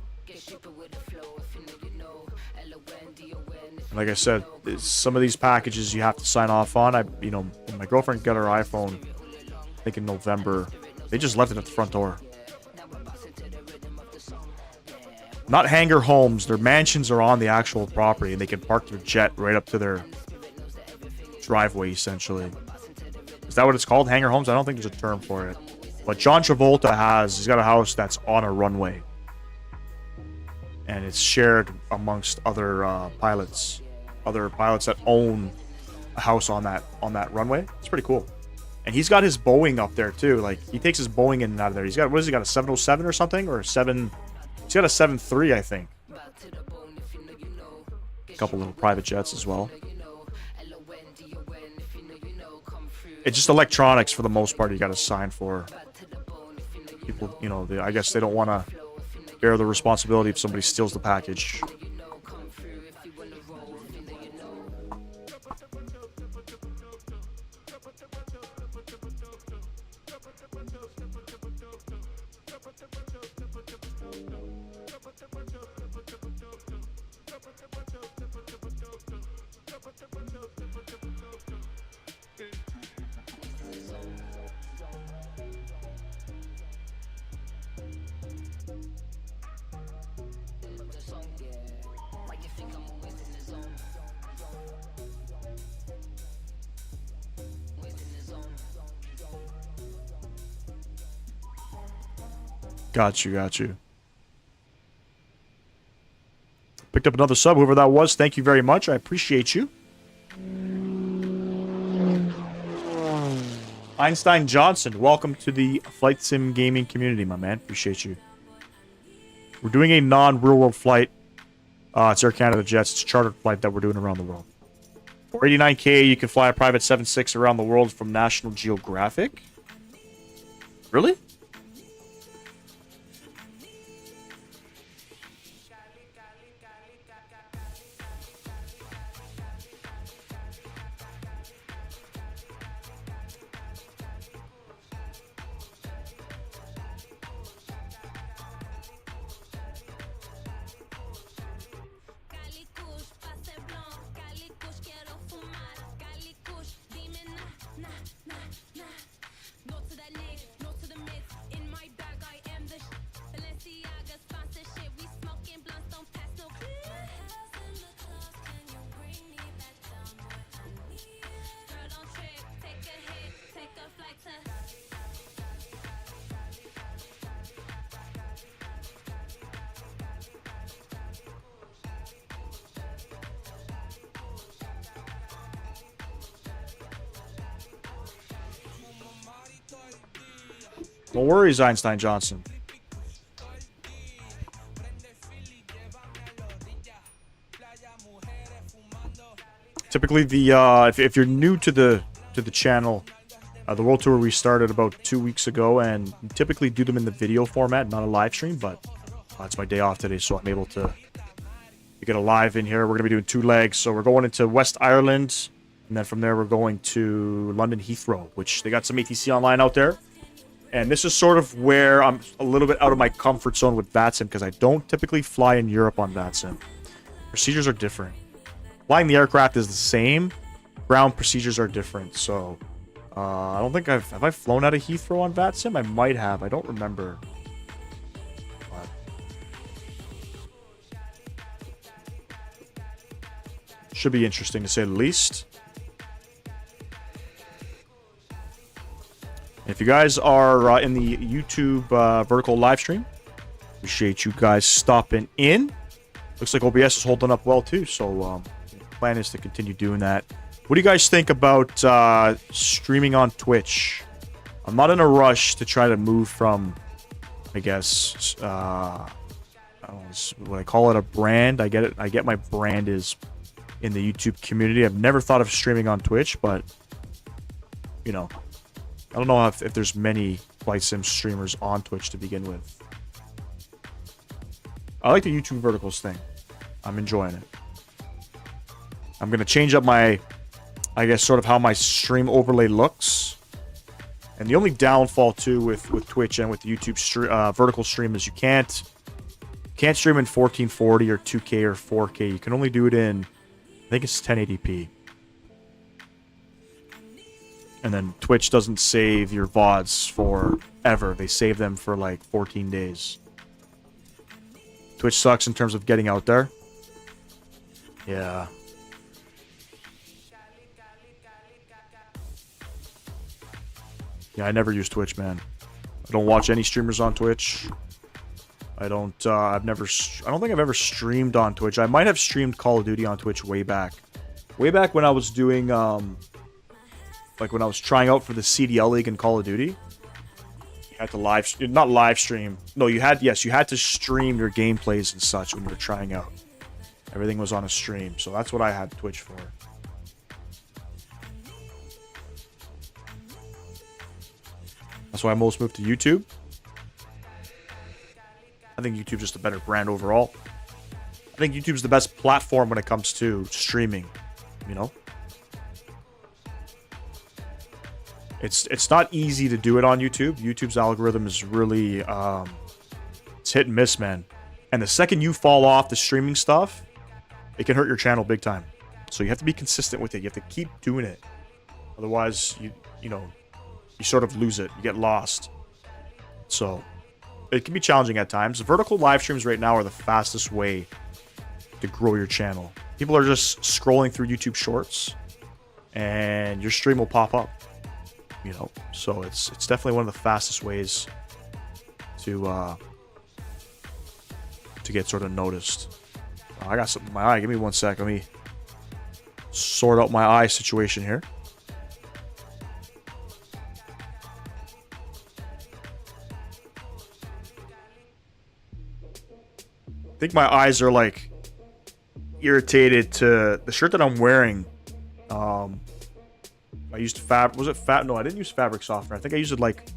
And like I said, some of these packages you have to sign off on. When my girlfriend got her iPhone, I think in November, they just left it at the front door. Not hangar homes, their mansions are on the actual property, and they can park their jet right up to their driveway, essentially. Is that what it's called? Hangar homes? I don't think there's a term for it. But John Travolta he's got a house that's on a runway. And it's shared amongst other pilots that own a house on that runway. It's pretty cool. And he's got his Boeing up there too. Like, he takes his Boeing in and out of there. He's got, what has he got, a 707 or something? Or he's got a 7.3, I think. A couple little private jets as well. It's just electronics for the most part you got to sign for. People, you know, I guess they don't want to bear the responsibility if somebody steals the package. Got you. Picked up another sub, whoever that was. Thank you very much. I appreciate you. Einstein Johnson, welcome to the Flight Sim gaming community, my man. Appreciate you. We're doing a non-real world flight. It's Air Canada Jets. It's a chartered flight that we're doing around the world. For $89K, you can fly a private 7.6 around the world from National Geographic. Really? No worries, Einstein Johnson. Typically, if you're new to the channel, the World Tour we started about 2 weeks ago, and typically do them in the video format, not a live stream. But it's my day off today, so I'm able to get a live in here. We're gonna be doing 2 legs, so we're going into West Ireland, and then from there we're going to London Heathrow, which they got some ATC online out there. And this is sort of where I'm a little bit out of my comfort zone with Vatsim, because I don't typically fly in Europe on Vatsim. Procedures are different. Flying the aircraft is the same. Ground procedures are different. So, I don't think have I flown out of Heathrow on Vatsim? I might have. I don't remember. But should be interesting to say the least. If you guys are in the YouTube vertical live stream, appreciate you guys stopping in. Looks like OBS is holding up well too, so the plan is to continue doing that. What do you guys think about streaming on Twitch? I'm not in a rush to try to move from, I guess, I don't know, what I call it, a brand. I get it. I get my brand is in the YouTube community. I've never thought of streaming on Twitch, but you know, I don't know if there's many flight sim streamers on Twitch to begin with. I like the YouTube verticals thing. I'm enjoying it. I'm going to change up my, I guess, sort of how my stream overlay looks. And the only downfall, too, with Twitch and with the YouTube vertical stream is you can't stream in 1440 or 2K or 4K. You can only do it in, I think it's 1080p. And then Twitch doesn't save your VODs forever. They save them for like 14 days. Twitch sucks in terms of getting out there. Yeah. Yeah, I never use Twitch, man. I don't watch any streamers on Twitch. I don't think I've ever streamed on Twitch. I might have streamed Call of Duty on Twitch way back. Way back when I was doing, like when I was trying out for the CDL League in Call of Duty. You had to not live stream. No, you had to stream your gameplays and such when you were trying out. Everything was on a stream, so that's what I had Twitch for. That's why I most moved to YouTube. I think YouTube's just a better brand overall. I think YouTube's the best platform when it comes to streaming, you know? It's not easy to do it on YouTube. YouTube's algorithm is really, it's hit and miss, man. And the second you fall off the streaming stuff, it can hurt your channel big time. So you have to be consistent with it. You have to keep doing it. Otherwise, you know, you sort of lose it. You get lost. So it can be challenging at times. Vertical live streams right now are the fastest way to grow your channel. People are just scrolling through YouTube Shorts, and your stream will pop up. You know, so it's definitely one of the fastest ways to get sort of noticed. I got something in my eye. Give me 1 sec. Let me sort out my eye situation here. I think my eyes are like irritated to the shirt that I'm wearing. I used no, I didn't use fabric softener. I think I used it like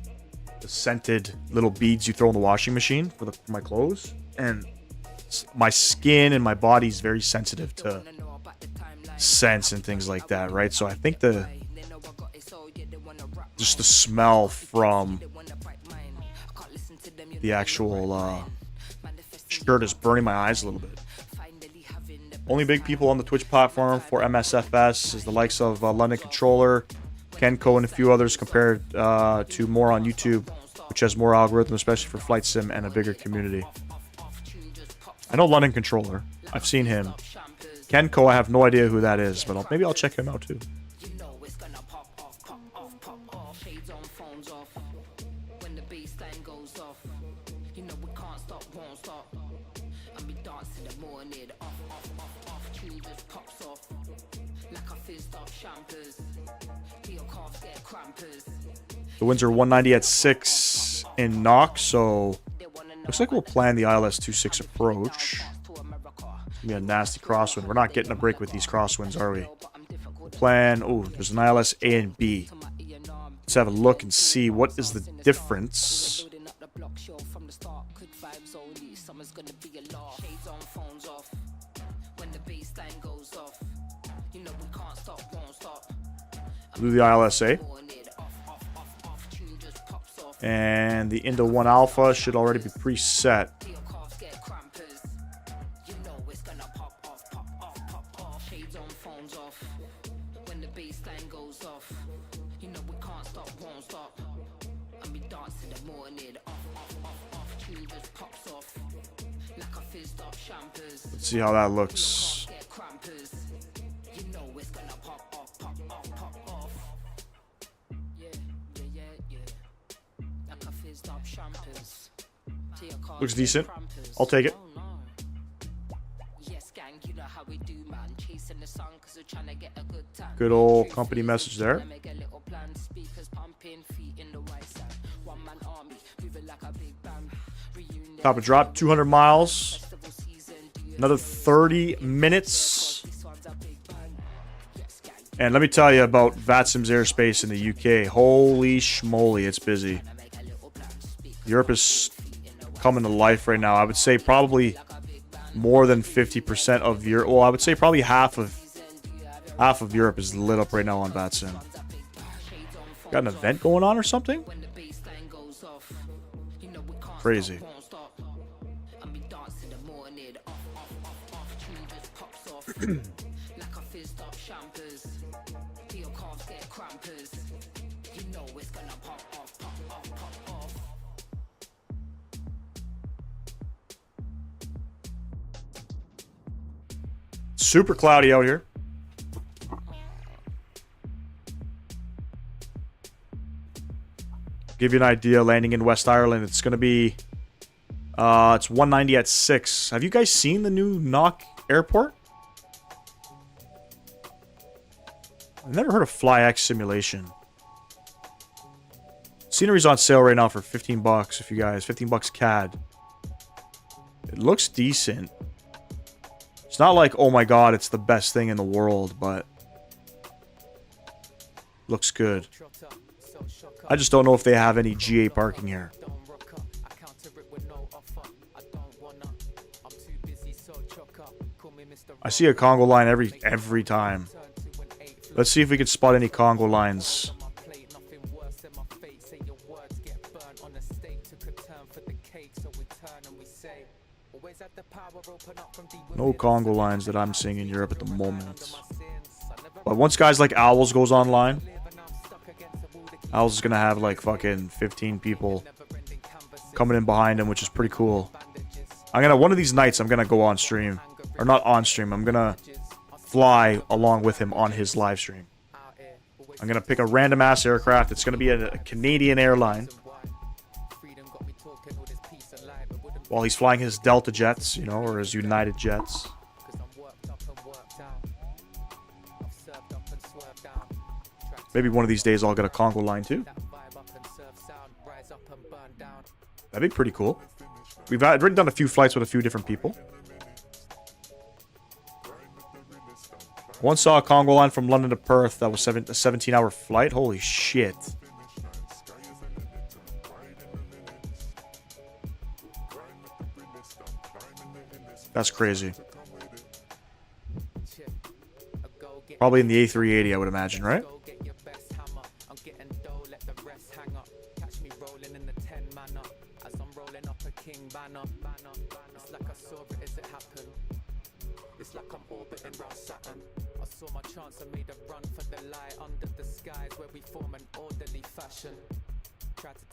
the scented little beads you throw in the washing machine for my clothes. And my skin and my body's very sensitive to scents and things like that, right? So I think just the smell from the actual shirt is burning my eyes a little bit. Only big people on the Twitch platform for MSFS is the likes of London Controller, Kenko, and a few others, compared to more on YouTube, which has more algorithm, especially for flight sim and a bigger community. I know London Controller. I've seen him. Kenko, I have no idea who that is, but maybe I'll check him out too. The winds are 190 at 6 in knock, so looks like we'll plan the ILS 26 approach. Be a nasty crosswind. We're not getting a break with these crosswinds, are we? Plan. Oh, there's an ILS A and B. Let's have a look and see what is the difference. Do the ILS A. And the Indo 1 Alpha should already be preset. Let's see how that looks. Looks decent. I'll take it. Good old company message there. Top of drop, 200 miles. Another 30 minutes. And let me tell you about Vatsim's airspace in the UK. Holy schmoly, it's busy. Europe is coming to life right now. I would say probably more than 50% of Europe. Well, I would say probably half of Europe is lit up right now on Vatsim. Got an event going on or something? Crazy. Super cloudy out here. Give you an idea, landing in West Ireland, it's going to be it's 190 at 6. Have you guys seen the new Knock Airport? I've never heard of FlyX Simulation. Scenery's on sale right now for 15 bucks if you guys, 15 bucks CAD. It looks decent. It's not like, oh my god, it's the best thing in the world, but looks good. I just don't know if they have any GA parking here. I see a Congo line every time. Let's see if we can spot any Congo lines. No Congo lines that I'm seeing in Europe at the moment. But once guys like Owls goes online, Owls is going to have like fucking 15 people coming in behind him, which is pretty cool. One of these nights, I'm going to go on stream. Or not on stream, I'm going to fly along with him on his live stream. I'm going to pick a random ass aircraft. It's going to be a Canadian airline. While he's flying his Delta jets, you know, or his United jets. Maybe one of these days I'll get a Congo line too. That'd be pretty cool. We've already done a few flights with a few different people. Once saw a Congo line from London to Perth that was a 17-hour flight. Holy shit. That's crazy. Probably in the A380, I would imagine, right?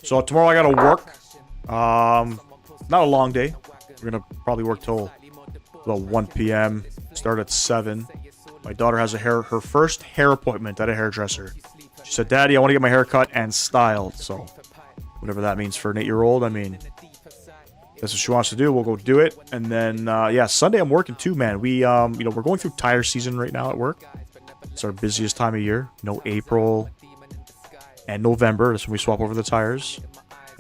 So tomorrow I gotta work. Not a long day. We're gonna probably work till about 1 p.m. Start at 7. My daughter has her first hair appointment at a hairdresser. She said, "Daddy, I want to get my hair cut and styled." So whatever that means for an 8-year-old, I mean, that's what she wants to do. We'll go do it. And then yeah, Sunday I'm working too, man. We we're going through tire season right now at work. It's our busiest time of year. April and November. That's when we swap over the tires.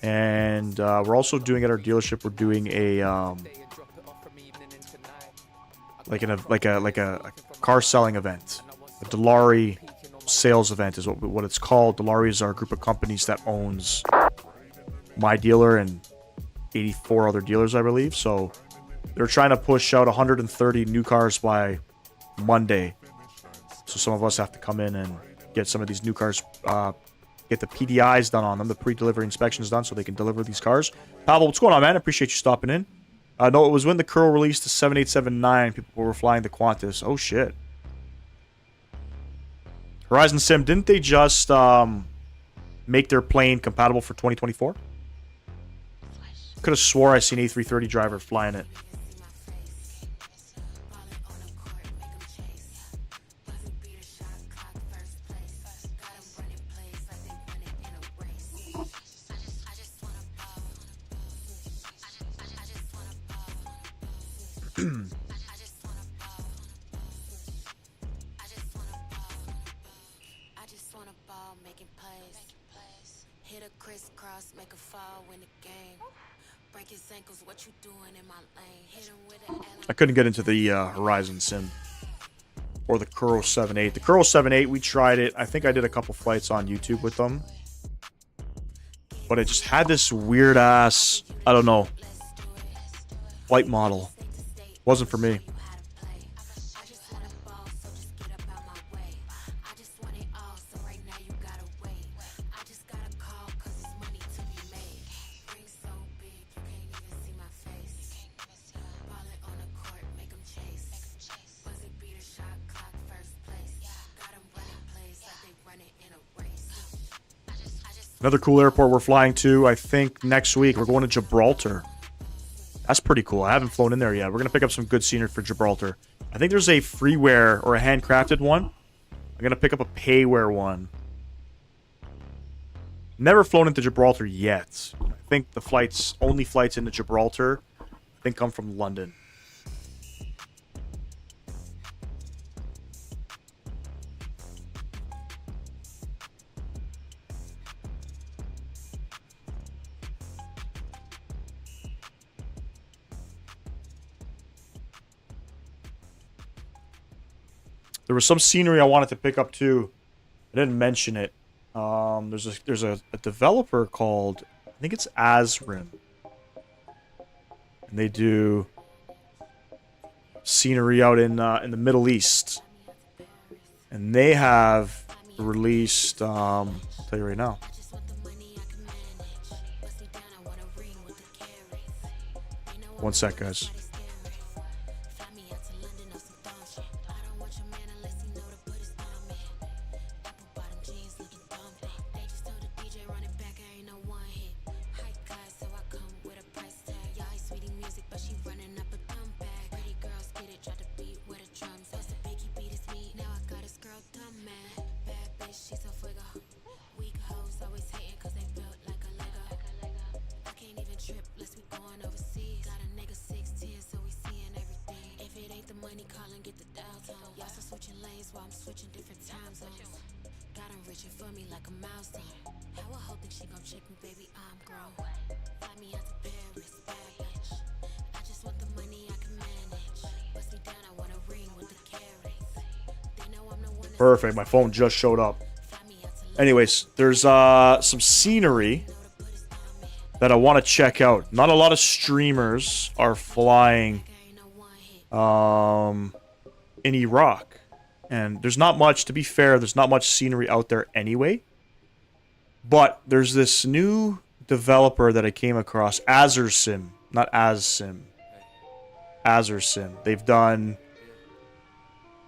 And we're also doing at our dealership. We're doing a like a car selling event, a Dilawri sales event is what it's called. Dilawri is our group of companies that owns my dealer and 84 other dealers, I believe. So they're trying to push out 130 new cars by Monday. So some of us have to come in and get some of these new cars, get the PDIs done on them, the pre-delivery inspections done, so they can deliver these cars. Pavel, what's going on, man? I appreciate you stopping in. No, it was when the Curl released the 7879, people were flying the Qantas. Oh, shit. Horizon Sim, didn't they just make their plane compatible for 2024? Could have swore I seen an A330 driver flying it. I couldn't get into the Horizon Sim or the Kuro 7.8. The Kuro 7.8, we tried it. I think I did a couple flights on YouTube with them. But it just had this weird ass, I don't know, flight model. Wasn't for me. Another cool airport we're flying to, I think, next week. We're going to Gibraltar. That's pretty cool. I haven't flown in there yet. We're going to pick up some good scenery for Gibraltar. I think there's a freeware or a handcrafted one. I'm going to pick up a payware one. Never flown into Gibraltar yet. I think the only flights into Gibraltar, I think, come from London. There was some scenery I wanted to pick up too. I didn't mention it. There's a developer called, I think it's Asrim, and they do scenery out in the Middle East, and they have released. I'll tell you right now. One sec, guys. Perfect. My phone just showed up. Anyways, there's some scenery that I want to check out. Not a lot of streamers are flying in Iraq. And there's not much, to be fair, there's not much scenery out there anyway. But there's this new developer that I came across, Azersim. Not AzSim. Azersim. They've done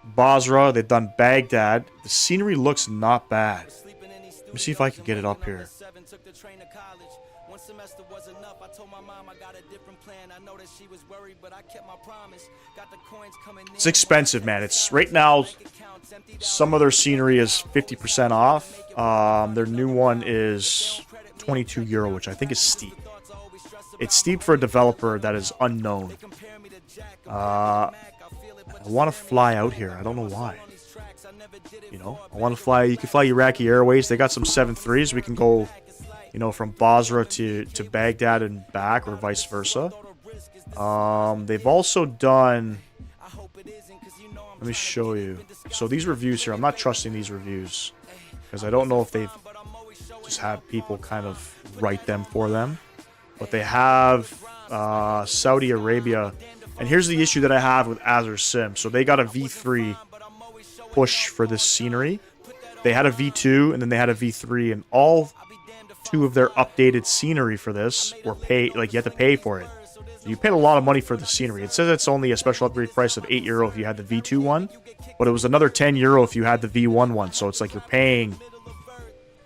Basra, they've done Baghdad. The scenery looks not bad. Let me see if I can get it up here. It's expensive, man. It's right now, some of their scenery is 50% off. Their new one is €22, which I think is steep. It's steep for a developer that is unknown. I want to fly out here. I don't know why. You know, I want to fly. You can fly Iraqi Airways. They got some 7.3s. We can go you know, from Basra to Baghdad and back, or vice versa. They've also done... Let me show you. So these reviews here, I'm not trusting these reviews, because I don't know if they've just had people kind of write them for them. But they have Saudi Arabia. And here's the issue that I have with Azure Sim. So they got a V3 push for this scenery. They had a V2 and then they had a V3, and all 2 of their updated scenery for this were paid. Like, you had to pay for it. You paid a lot of money for the scenery. It says it's only a special upgrade price of €8 if you had the V2 one, but it was another €10 if you had the V1 one. So it's like you're paying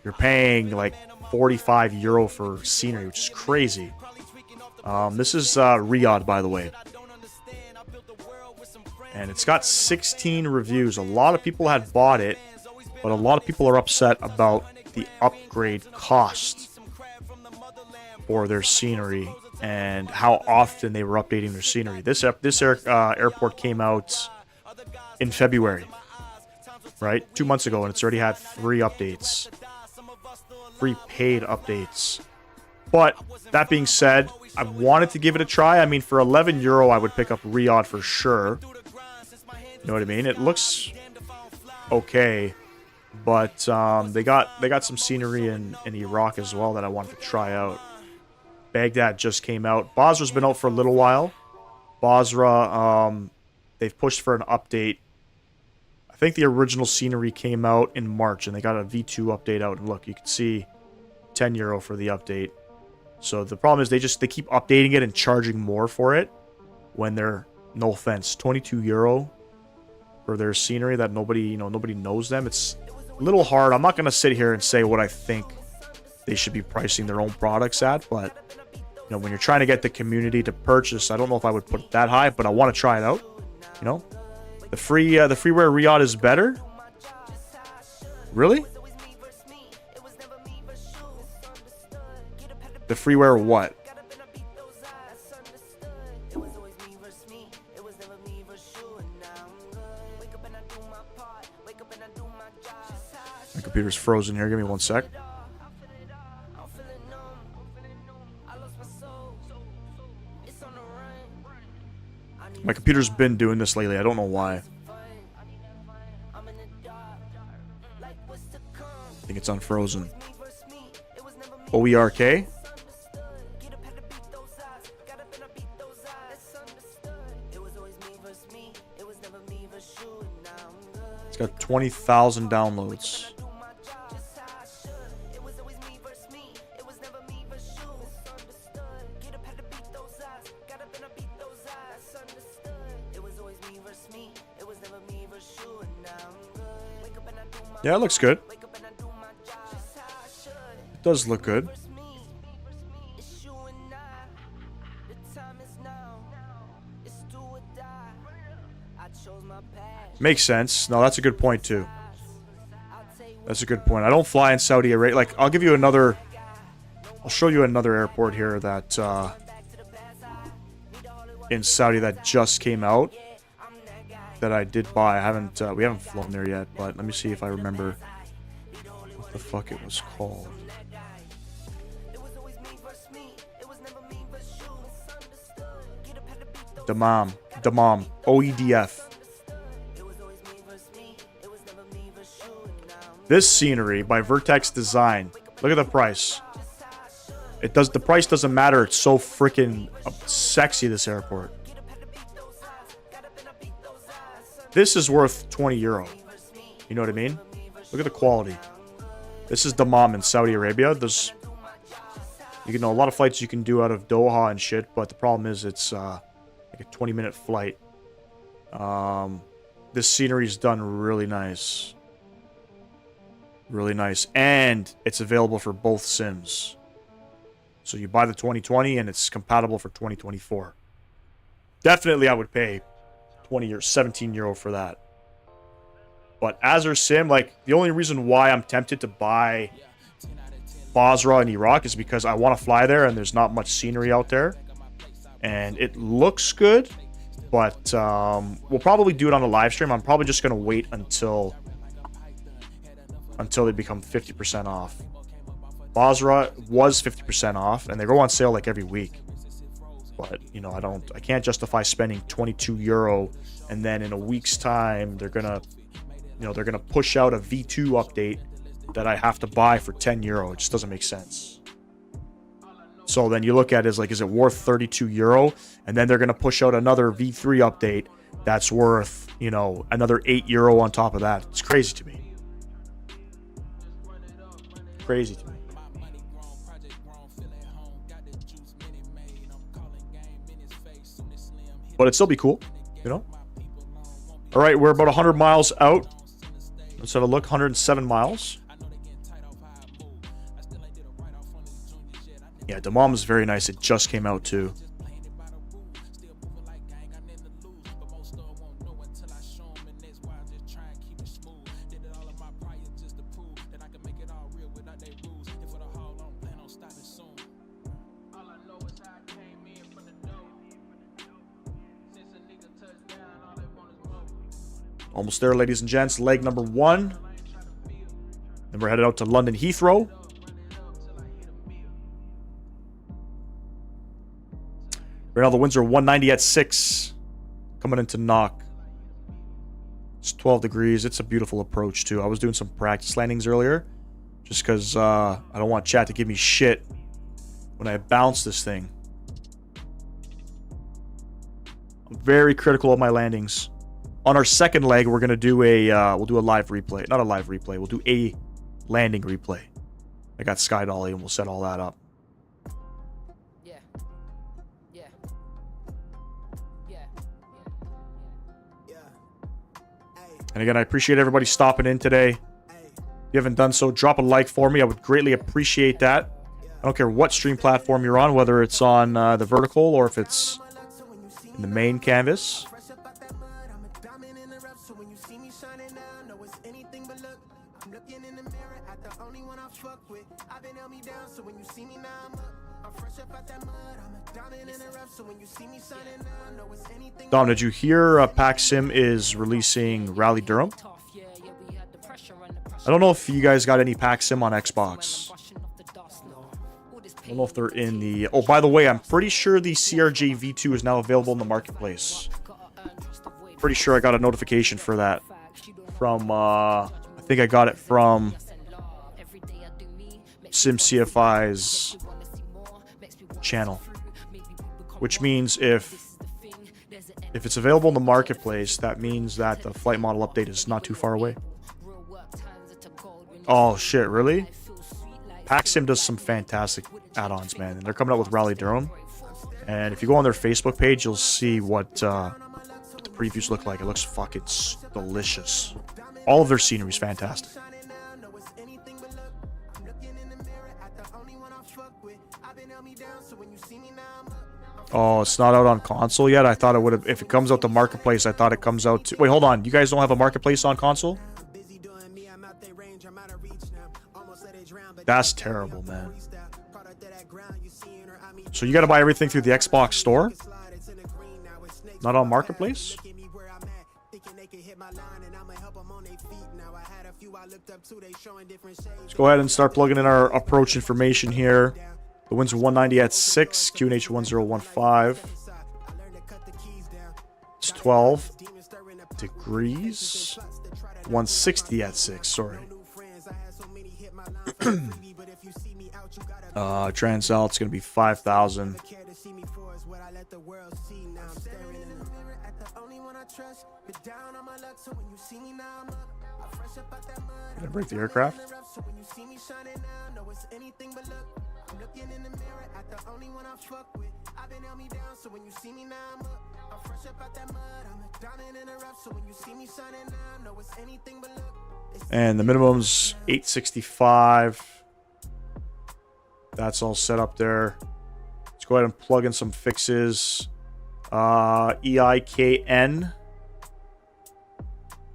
like €45 for scenery, which is crazy. This is Riyadh, by the way, and it's got 16 reviews. A lot of people had bought it, but a lot of people are upset about the upgrade cost for their scenery and how often they were updating their scenery. This airport came out in February, right? 2 months ago, and it's already had 3 updates. 3 paid updates. But that being said, I wanted to give it a try. I mean, for €11, I would pick up Riyadh for sure. You know what I mean? It looks okay, but they got some scenery in Iraq as well that I wanted to try out. Baghdad just came out. Basra's been out for a little while. Basra, they've pushed for an update. I think the original scenery came out in March, and they got a V2 update out. And look, you can see €10 for the update. So the problem is they keep updating it and charging more for it when they're, no offense, €22 for their scenery that nobody knows them. It's a little hard. I'm not going to sit here and say what I think they should be pricing their own products at, but you know, when you're trying to get the community to purchase, I don't know if I would put it that high, but I want to try it out. You know, the freeware Riyadh is better. Really? The freeware what? My computer's frozen here. Give me 1 sec. My computer's been doing this lately. I don't know why. I think it's unfrozen. OERK? It's got 20,000 downloads. Yeah, it looks good. It does look good. Makes sense. No, that's a good point too. That's a good point. I don't fly in Saudi Arabia. Like, I'll give you another... I'll show you another airport here that... in Saudi that just came out. That I did buy. I haven't... we haven't flown there yet, but let me see if I remember what the fuck it was called. Dammam. OEDF. This scenery by Vertex Design. Look at the price. The price doesn't matter. It's so freaking sexy, this airport. This is worth €20. You know what I mean? Look at the quality. This is Dammam in Saudi Arabia. There's, you know, a lot of flights you can do out of Doha and shit, but the problem is it's like a 20-minute flight. This scenery is done really nice. Really nice. And it's available for both sims. So you buy the 2020 and it's compatible for 2024. Definitely I would pay €17 for that. But Azure Sim, like, the only reason why I'm tempted to buy Basra in Iraq is because I want to fly there and there's not much scenery out there. And it looks good, but we'll probably do it on a live stream. I'm probably just going to wait until they become 50% off. Basra was 50% off, and they go on sale like every week. But, you know, I can't justify spending 22 euro, and then in a week's time, they're gonna push out a V2 update that I have to buy for 10 euro. It just doesn't make sense. So then you look at it as like, is it worth 32 euro? And then they're gonna push out another V3 update that's worth, you know, another 8 euro on top of that. It's crazy to me. Crazy to me. But it'd still be cool, you know? All right, we're about 100 miles out. Let's have a look. 107 miles. Yeah, Damam is very nice. It just came out too. Almost there, ladies and gents. Leg number 1. Then we're headed out to London Heathrow. Right now the winds are 190 at 6. Coming into knock. It's 12 degrees. It's a beautiful approach too. I was doing some practice landings earlier. Just because I don't want chat to give me shit when I bounce this thing. I'm very critical of my landings. On our second leg, we're gonna do we'll do a live replay. Not a live replay. We'll do a landing replay. I got Sky Dolly, and we'll set all that up. Yeah. Yeah. Yeah. Yeah. And again, I appreciate everybody stopping in today. If you haven't done so, drop a like for me. I would greatly appreciate that. I don't care what stream platform you're on, whether it's on the vertical or if it's in the main canvas. Dom, did you hear Paxim is releasing Rally Durham? I don't know if you guys got any Paxim on Xbox. I don't know if they're in the... Oh, by the way, I'm pretty sure the CRJ V2 is now available in the marketplace. Pretty sure I got a notification for that from... I think I got it from SimCFI's channel. Which means if it's available in the marketplace, that means that the flight model update is not too far away. Oh shit, really? Paxim does some fantastic add-ons, man. And they're coming out with Rally Durham. And if you go on their Facebook page, you'll see what the previews look like. It looks fucking delicious. All of their scenery is fantastic. Oh, it's not out on console yet? I thought it would have... If it comes out to marketplace, I thought it comes out to... Wait, hold on. You guys don't have a marketplace on console? That's terrible, man. So you gotta buy everything through the Xbox store? Not on marketplace? Let's go ahead and start plugging in our approach information here. The winds are 190 at 6, QNH 1015. It's 12 degrees. 160 at 6, sorry. Transal, it's going to be 5,000. Gonna break the aircraft. And the minimum's 865. That's all set up there. Let's go ahead and plug in some fixes. EIKN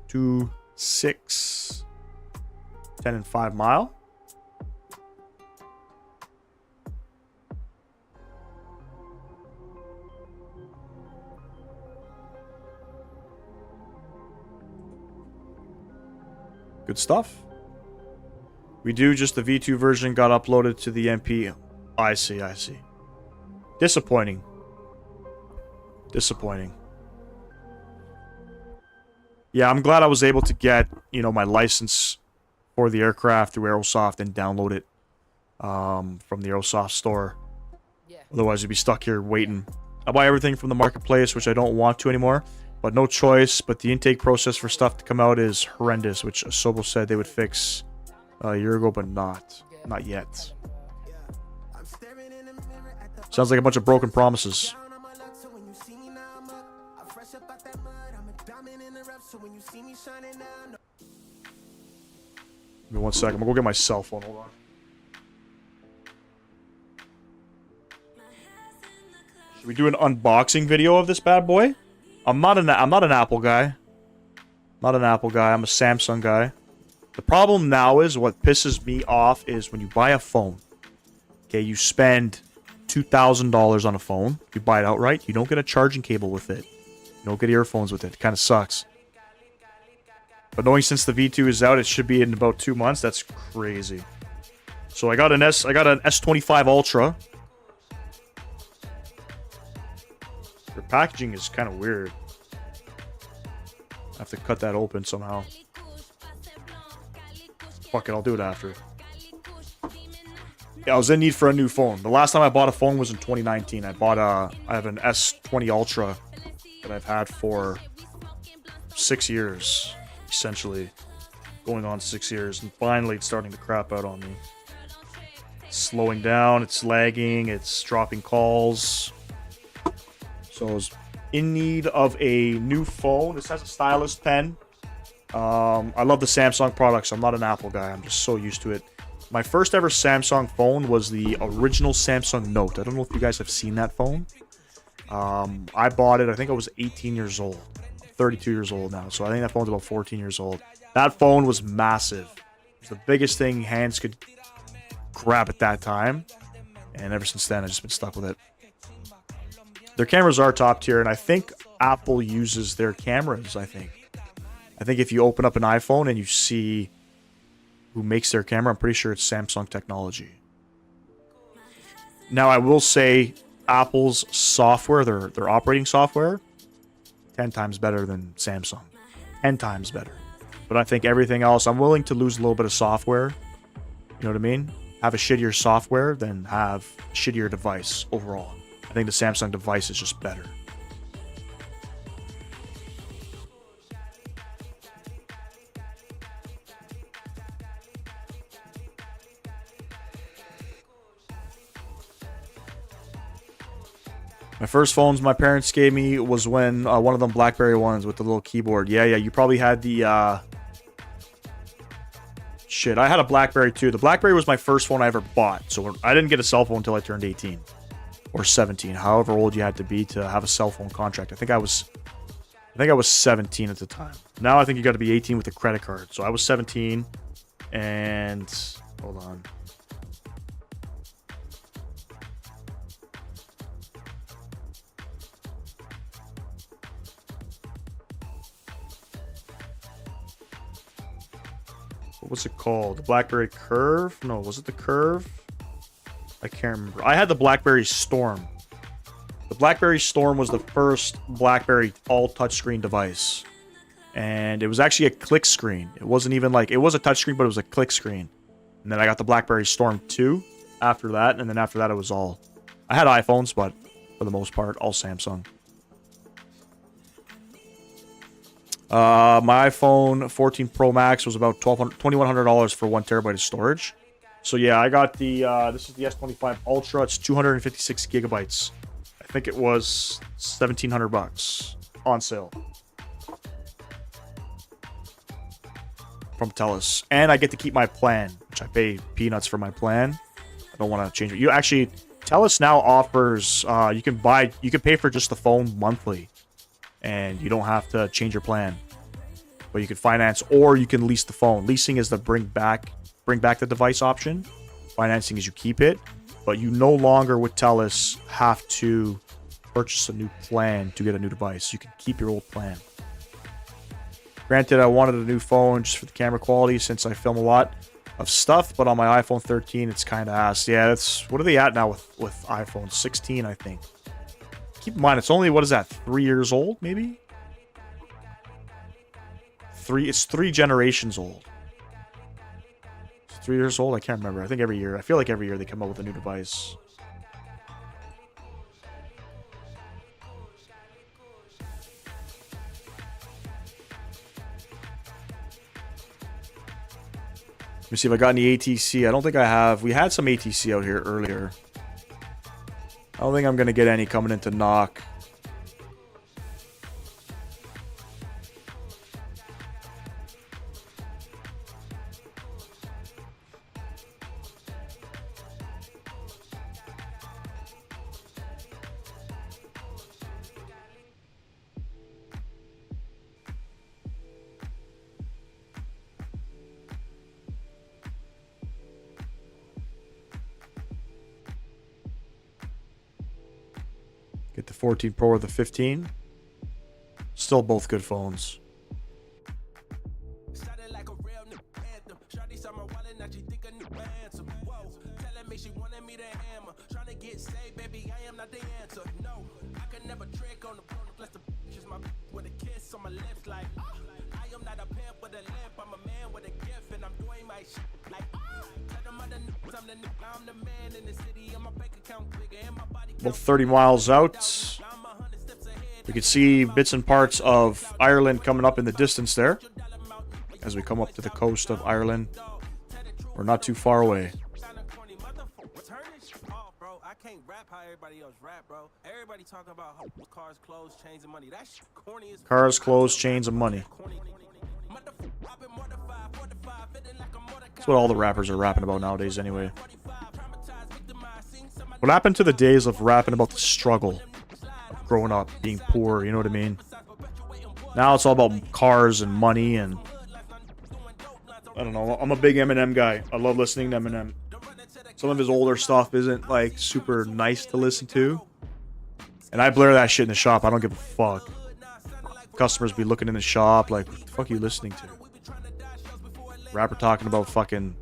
26 10 and 5 mile. Good stuff. We do, just the V2 version got uploaded to the MP. I see, I see. Disappointing. Disappointing. Yeah, I'm glad I was able to get, you know, my license for the aircraft through Aerosoft and download it from the Aerosoft store. Otherwise, you'd be stuck here waiting. I buy everything from the marketplace, which I don't want to anymore, but no choice. But the intake process for stuff to come out is horrendous, which Asobo said they would fix a year ago, but not yet. Sounds like a bunch of broken promises. Give me 1 second. I'm gonna go get my cell phone. Hold on. Should we do an unboxing video of this bad boy? I'm not an Apple guy. Not an Apple guy. I'm a Samsung guy. The problem now is, what pisses me off is when you buy a phone. Okay, you spend $2,000 on a phone. You buy it outright. You don't get a charging cable with it. You don't get earphones with it. It kind of sucks. But knowing since the V2 is out, it should be in about 2 months. That's crazy. So I got an S25 Ultra. Their packaging is kind of weird. I have to cut that open somehow. Fuck it, I'll do it after. Yeah, I was in need for a new phone. The last time I bought a phone was in 2019. I have an S20 Ultra that I've had for 6 years, essentially. Going on 6 years, and finally it's starting to crap out on me. It's slowing down, it's lagging, it's dropping calls. So I was in need of a new phone. This has a stylus pen. I love the Samsung products. I'm not an Apple guy. I'm just so used to it. My first ever Samsung phone was the original Samsung Note. I don't know if you guys have seen that phone. I bought it, I think I was 18 years old. I'm 32 years old now, so I think that phone's about 14 years old. That phone was massive. It was the biggest thing hands could grab at that time. And ever since then, I've just been stuck with it. Their cameras are top tier, and I think Apple uses their cameras, I think if you open up an iPhone and you see who makes their camera, I'm pretty sure it's Samsung technology. Now, I will say Apple's software, their operating software, 10 times better than Samsung. 10 times better. But I think everything else, I'm willing to lose a little bit of software. You know what I mean? Have a shittier software than have a shittier device overall. I think the Samsung device is just better. My first phones my parents gave me was when one of them BlackBerry ones with the little keyboard. Yeah, you probably had the shit. I had a BlackBerry too. The BlackBerry was my first phone I ever bought, so I didn't get a cell phone until I turned 18 or 17, however old you had to be to have a cell phone contract. I think I was 17 at the time. Now I think you got to be 18 with a credit card. So I was 17, and hold on. What was it called? The BlackBerry Curve? No, was it the Curve? I can't remember. I had the BlackBerry Storm. The BlackBerry Storm was the first BlackBerry all touchscreen device. And it was actually a click screen. It wasn't even like, it was a touchscreen, but it was a click screen. And then I got the BlackBerry Storm 2 after that. And then after that, it was all... I had iPhones, but for the most part, all Samsung. My iPhone 14 Pro Max was about $2,100 for 1 terabyte of storage. So yeah, I got the, this is the S25 Ultra. It's 256 gigabytes. I think it was $1,700 on sale. From TELUS. And I get to keep my plan, which I pay peanuts for my plan. I don't want to change it. You actually, TELUS now offers, you can pay for just the phone monthly. And you don't have to change your plan. But you can finance, or you can lease the phone. Leasing is the bring back the device option. Financing is you keep it. But you no longer with TELUS have to purchase a new plan to get a new device. You can keep your old plan. Granted, I wanted a new phone just for the camera quality since I film a lot. of stuff, but on my iPhone 13, it's kind of ass. Yeah, that's... What are they at now with iPhone 16, I think? Keep in mind, it's only, what is that, 3 years old, maybe? It's 3 generations old. It's 3 years old? I can't remember. I think every year. I feel like every year they come out with a new device. Let me see if I got any ATC. I don't think I have. We had some ATC out here earlier. I don't think I'm going to get any coming into knock. Get the 14 Pro or the 15. Still both good phones. About 30 miles out. We can see bits and parts of Ireland coming up in the distance there. As we come up to the coast of Ireland. We're not too far away. Cars, clothes, chains, and money. That's what all the rappers are rapping about nowadays anyway. What happened to the days of rapping about the struggle of growing up, being poor, you know what I mean? Now it's all about cars and money and... I don't know, I'm a big Eminem guy. I love listening to Eminem. Some of his older stuff isn't, like, super nice to listen to. And I blare that shit in the shop. I don't give a fuck. Customers be looking in the shop like, what the fuck are you listening to? Rapper talking about fucking...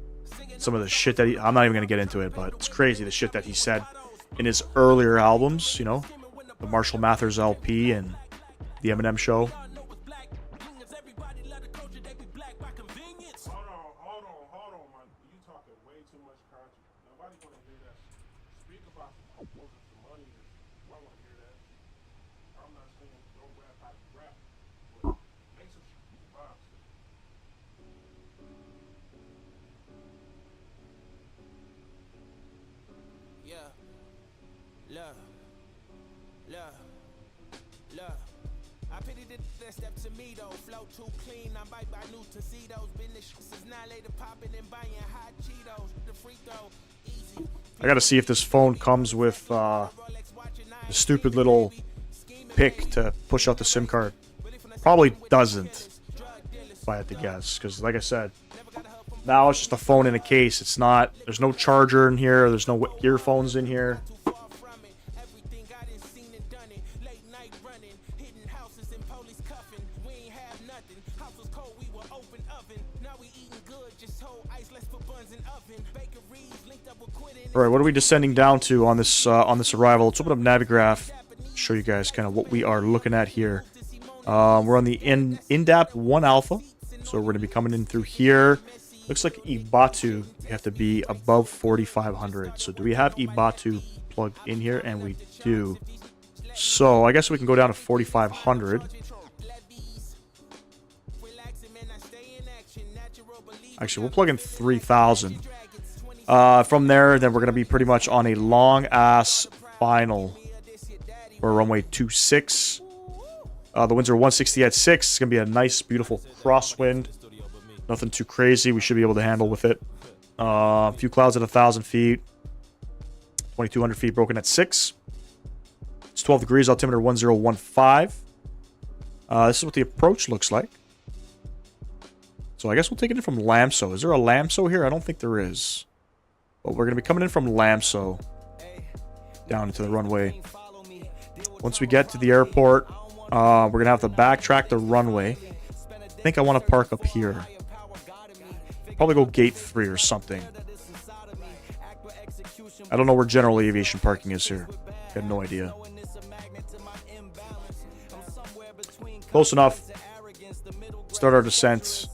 some of the shit that he... I'm not even going to get into it, but it's crazy the shit that he said in his earlier albums, you know? The Marshall Mathers LP and the Eminem Show. I gotta see if this phone comes with the stupid little pick to push out the SIM card. Probably doesn't, if I had to guess, because like I said, now it's just a phone in a case. It's not, there's no charger in here, there's no earphones in here. All right, what are we descending down to on this arrival? Let's open up Navigraph. Show you guys kind of what we are looking at here. We're on the INDAP 1 Alpha, so we're going to be coming in through here. Looks like Ibatu, we have to be above 4,500. So do we have Ibatu plugged in here? And we do. So I guess we can go down to 4,500. Actually, we'll plug in 3,000. From there, then we're going to be pretty much on a long-ass final for runway 26. The winds are 160 at 6. It's going to be a nice, beautiful crosswind. Nothing too crazy. We should be able to handle with it. A few clouds at 1,000 feet. 2,200 feet broken at 6. It's 12 degrees, altimeter 1015. This is what the approach looks like. So I guess we'll take it in from Lamso. Is there a Lamso here? I don't think there is. But we're going to be coming in from Lamso down into the runway. Once we get to the airport, we're going to have to backtrack the runway. I think I want to park up here. Probably go gate 3 or something. I don't know where general aviation parking is here. I have no idea. Close enough. Start our descent.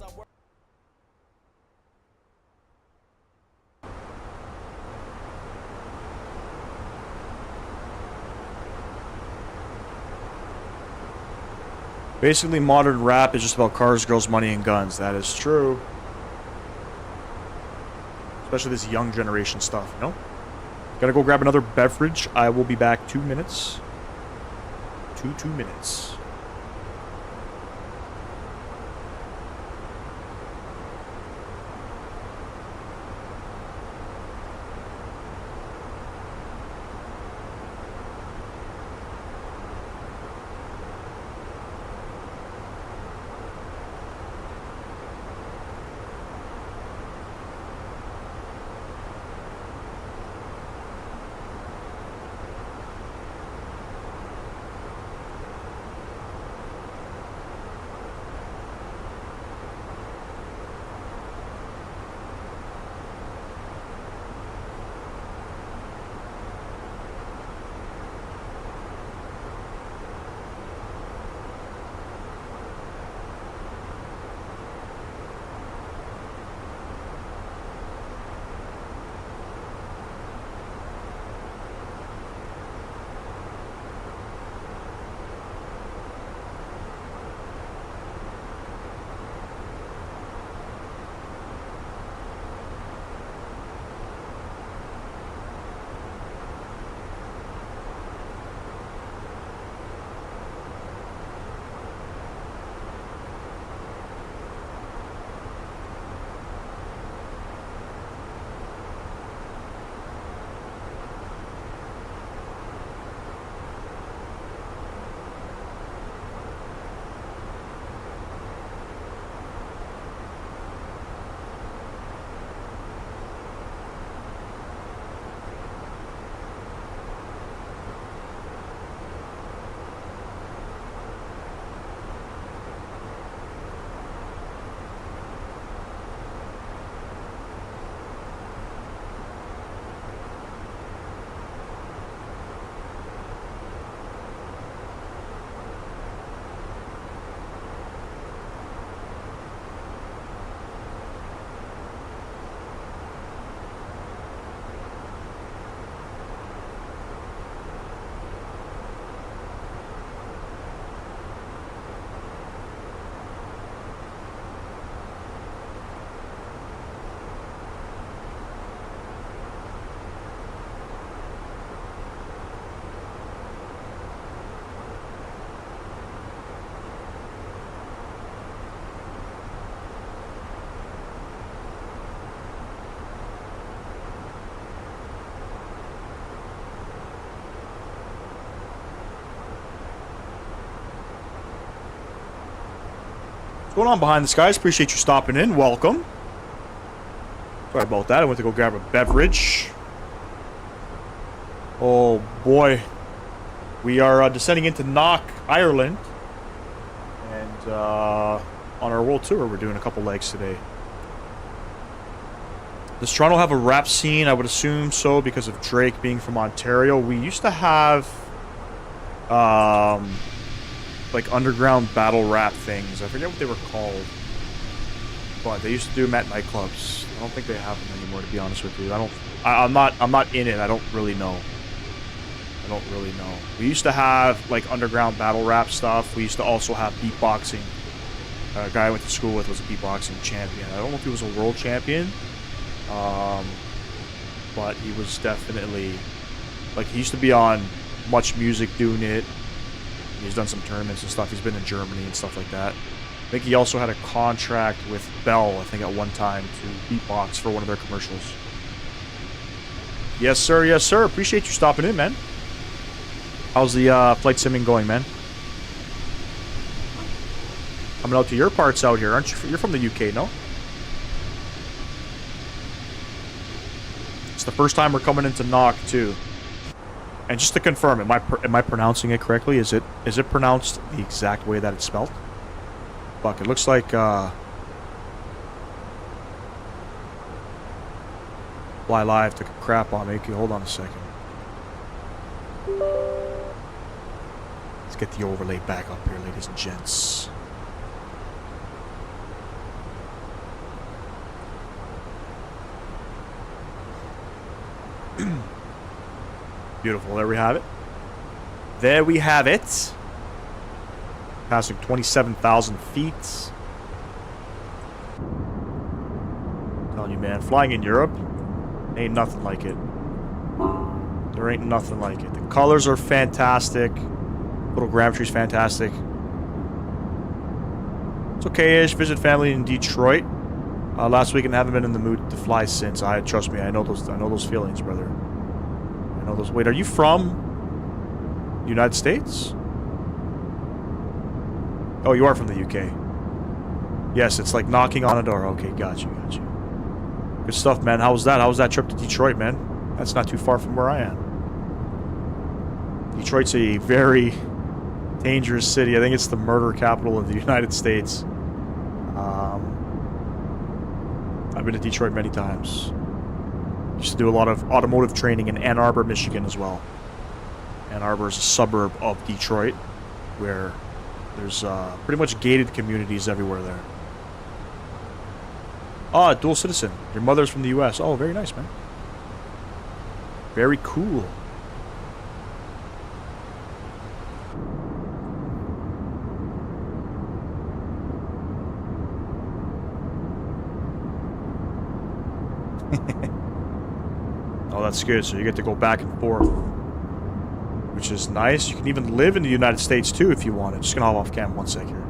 Basically, modern rap is just about cars, girls, money, and guns. That is true. Especially this young generation stuff, you know? Gotta go grab another beverage. I will be back 2 minutes. 2 minutes. What's going on behind this, guys? Appreciate you stopping in. Welcome. Sorry about that. I went to go grab a beverage. Oh, boy. We are descending into Knock, Ireland. And on our world tour, we're doing a couple legs today. Does Toronto have a rap scene? I would assume so because of Drake being from Ontario. We used to have like underground battle rap things. I forget what they were called, but they used to do them at nightclubs. I don't think they have them anymore, to be honest with you. I'm not in it. I don't really know. We used to have like underground battle rap stuff. We used to also have beatboxing. A guy I went to school with was a beatboxing champion. I don't know if he was a world champion, but he was definitely, like, he used to be on Much Music doing it. He's done some tournaments and stuff. He's been in Germany and stuff like that. I think he also had a contract with Bell, I think, at one time to beatbox for one of their commercials. Yes, sir. Yes, sir. Appreciate you stopping in, man. How's the flight simming going, man? Coming out to your parts out here, aren't you? You're from the UK, no? It's the first time we're coming into Knock, too. And just to confirm, am I pronouncing it correctly? Is it pronounced the exact way that it's spelled? Fuck, it looks like Fly Live took a crap on me. Okay, hold on a second. Let's get the overlay back up here, ladies and gents. Beautiful. There we have it. There we have it. Passing 27,000 feet. Telling you, man, flying in Europe ain't nothing like it. There ain't nothing like it. The colors are fantastic. Photogrammetry's fantastic. It's okay-ish. Visit family in Detroit last week and haven't been in the mood to fly since. Trust me, I know those feelings, brother. I know those. Wait, are you from the United States? Oh, you are from the UK. Yes, it's like knocking on a door. Okay, got you. Good stuff, man. How was that? How was that trip to Detroit, man? That's not too far from where I am. Detroit's a very dangerous city. I think it's the murder capital of the United States. I've been to Detroit many times. Used to do a lot of automotive training in Ann Arbor, Michigan as well. Ann Arbor is a suburb of Detroit where there's pretty much gated communities everywhere there. Ah, dual citizen. Your mother's from the U.S. Oh, very nice, man. Very cool. Oh, that's good. So you get to go back and forth, which is nice. You can even live in the United States too if you want it. Just gonna hop off cam 1 sec here.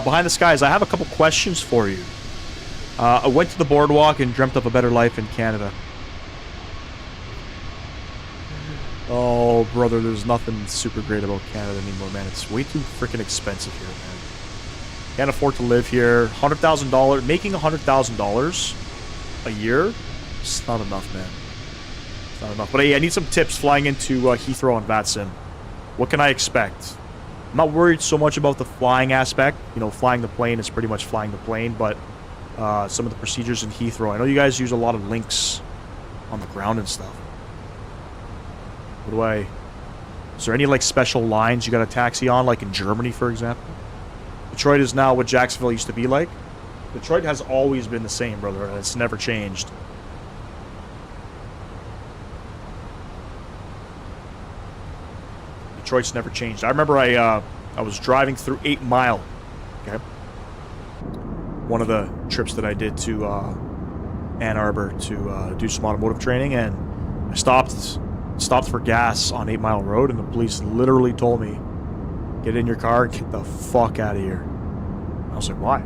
Behind the skies, I have a couple questions for you. I went to the boardwalk and dreamt of a better life in Canada. Oh, brother, there's nothing super great about Canada anymore, man. It's way too freaking expensive here, man. Can't afford to live here. $100,000, making $100,000 a year, it's not enough, man. It's not enough. But hey, I need some tips flying into Heathrow and Vatsim. What can I expect? I'm not worried so much about the flying aspect. You know, flying the plane is pretty much flying the plane, but some of the procedures in Heathrow. I know you guys use a lot of links on the ground and stuff. Is there any, like, special lines you got a taxi on, like in Germany, for example? Detroit is now what Jacksonville used to be like. Detroit has always been the same, brother, and it's never changed. Detroit's never changed. I remember I was driving through 8 Mile, okay? One of the trips that I did to Ann Arbor to do some automotive training, and I stopped for gas on 8 Mile Road, and the police literally told me, get in your car and get the fuck out of here. I was like, why?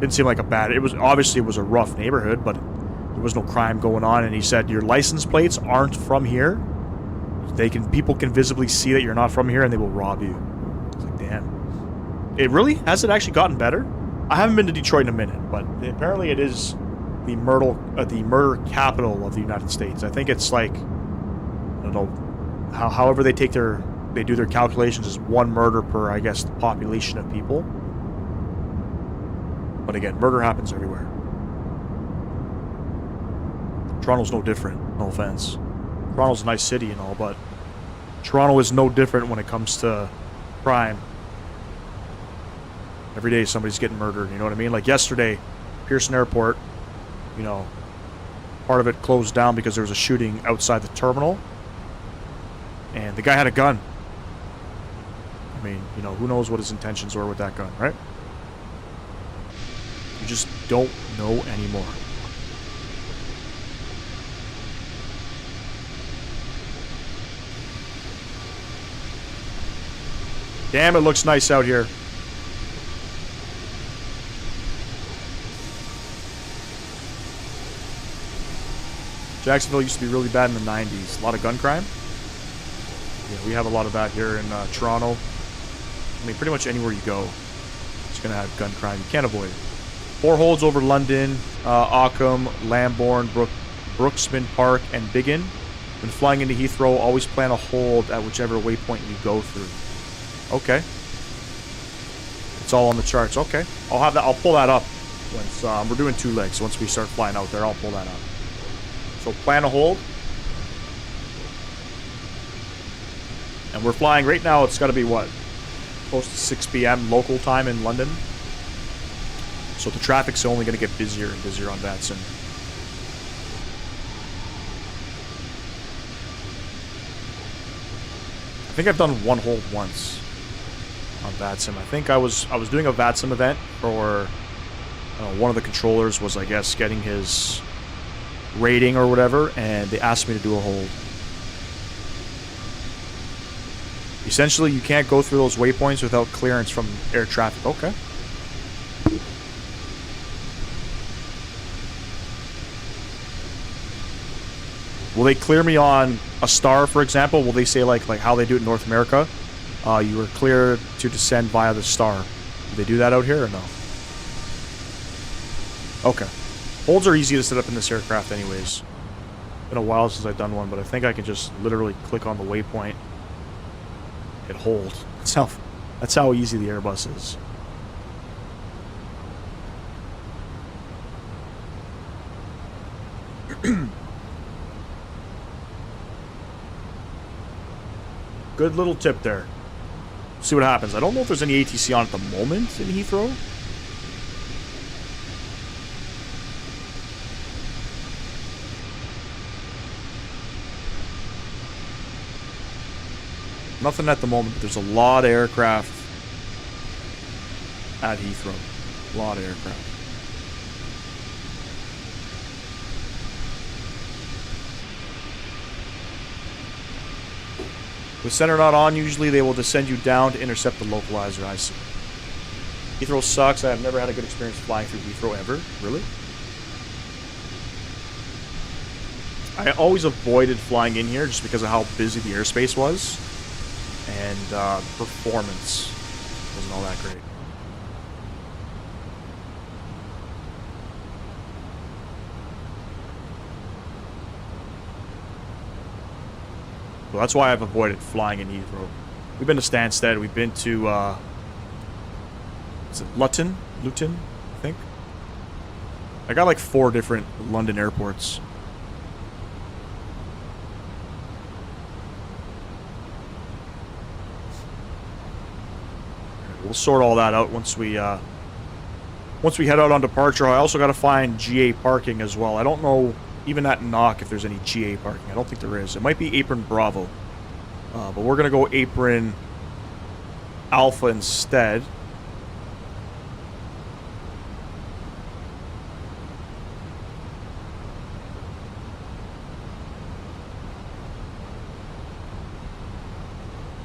Didn't seem like a bad... It was a rough neighborhood, but there was no crime going on, and he said, your license plates aren't from here. People can visibly see that you're not from here, and they will rob you. I was like, damn. Has it actually gotten better? I haven't been to Detroit in a minute, but apparently it is the murder capital of the United States. I think it's like, I don't know, however they do their calculations is 1 murder per, I guess, the population of people. But again, murder happens everywhere. Toronto's no different, no offense. Toronto's a nice city and all, but Toronto is no different when it comes to crime. Every day somebody's getting murdered, you know what I mean? Like yesterday, Pearson Airport, you know, part of it closed down because there was a shooting outside the terminal. And the guy had a gun. I mean, you know, who knows what his intentions were with that gun, right? You just don't know anymore. Damn, it looks nice out here. Jacksonville used to be really bad in the 90s. A lot of gun crime. Yeah, we have a lot of that here in Toronto. I mean, pretty much anywhere you go, it's going to have gun crime. You can't avoid it. 4 holds over London, Occam, Lambourne, Brooksman Park, and Biggin. When flying into Heathrow, always plan a hold at whichever waypoint you go through. Okay. It's all on the charts. Okay. I'll have that. I'll pull that up once we're doing 2 legs. Once we start flying out there, I'll pull that up. So plan a hold. And we're flying right now. It's got to be what? Close to 6 p.m. local time in London. So the traffic's only going to get busier and busier on Vatsim. I think I've done 1 hold once on Vatsim. I think I was doing a Vatsim event for one of the controllers was, I guess, getting his rating or whatever, and they asked me to do a hold. Essentially, you can't go through those waypoints without clearance from air traffic. Okay. Will they clear me on a star, for example? Will they say, like how they do it in North America? You were cleared to descend via the star. Do they do that out here or no? Okay. Holds are easy to set up in this aircraft anyways. Been a while since I've done one, but I think I can just literally click on the waypoint. Hit hold. That's how easy the Airbus is. Good little tip there. See what happens. I don't know if there's any ATC on at the moment in Heathrow. Nothing at the moment, but there's a lot of aircraft at Heathrow. A lot of aircraft. With center not on, usually they will descend you down to intercept the localizer. I see. Heathrow sucks. I have never had a good experience flying through Heathrow ever. Really? I always avoided flying in here just because of how busy the airspace was. And performance wasn't all that great. So that's why I've avoided flying in Heathrow. We've been to Stansted. We've been to, is it Luton? Luton, I think. I got like 4 different London airports. We'll sort all that out once we head out on departure. I also got to find GA parking as well. I don't know even at Knock if there's any GA parking. I don't think there is. It might be Apron Bravo, but we're gonna go Apron Alpha instead.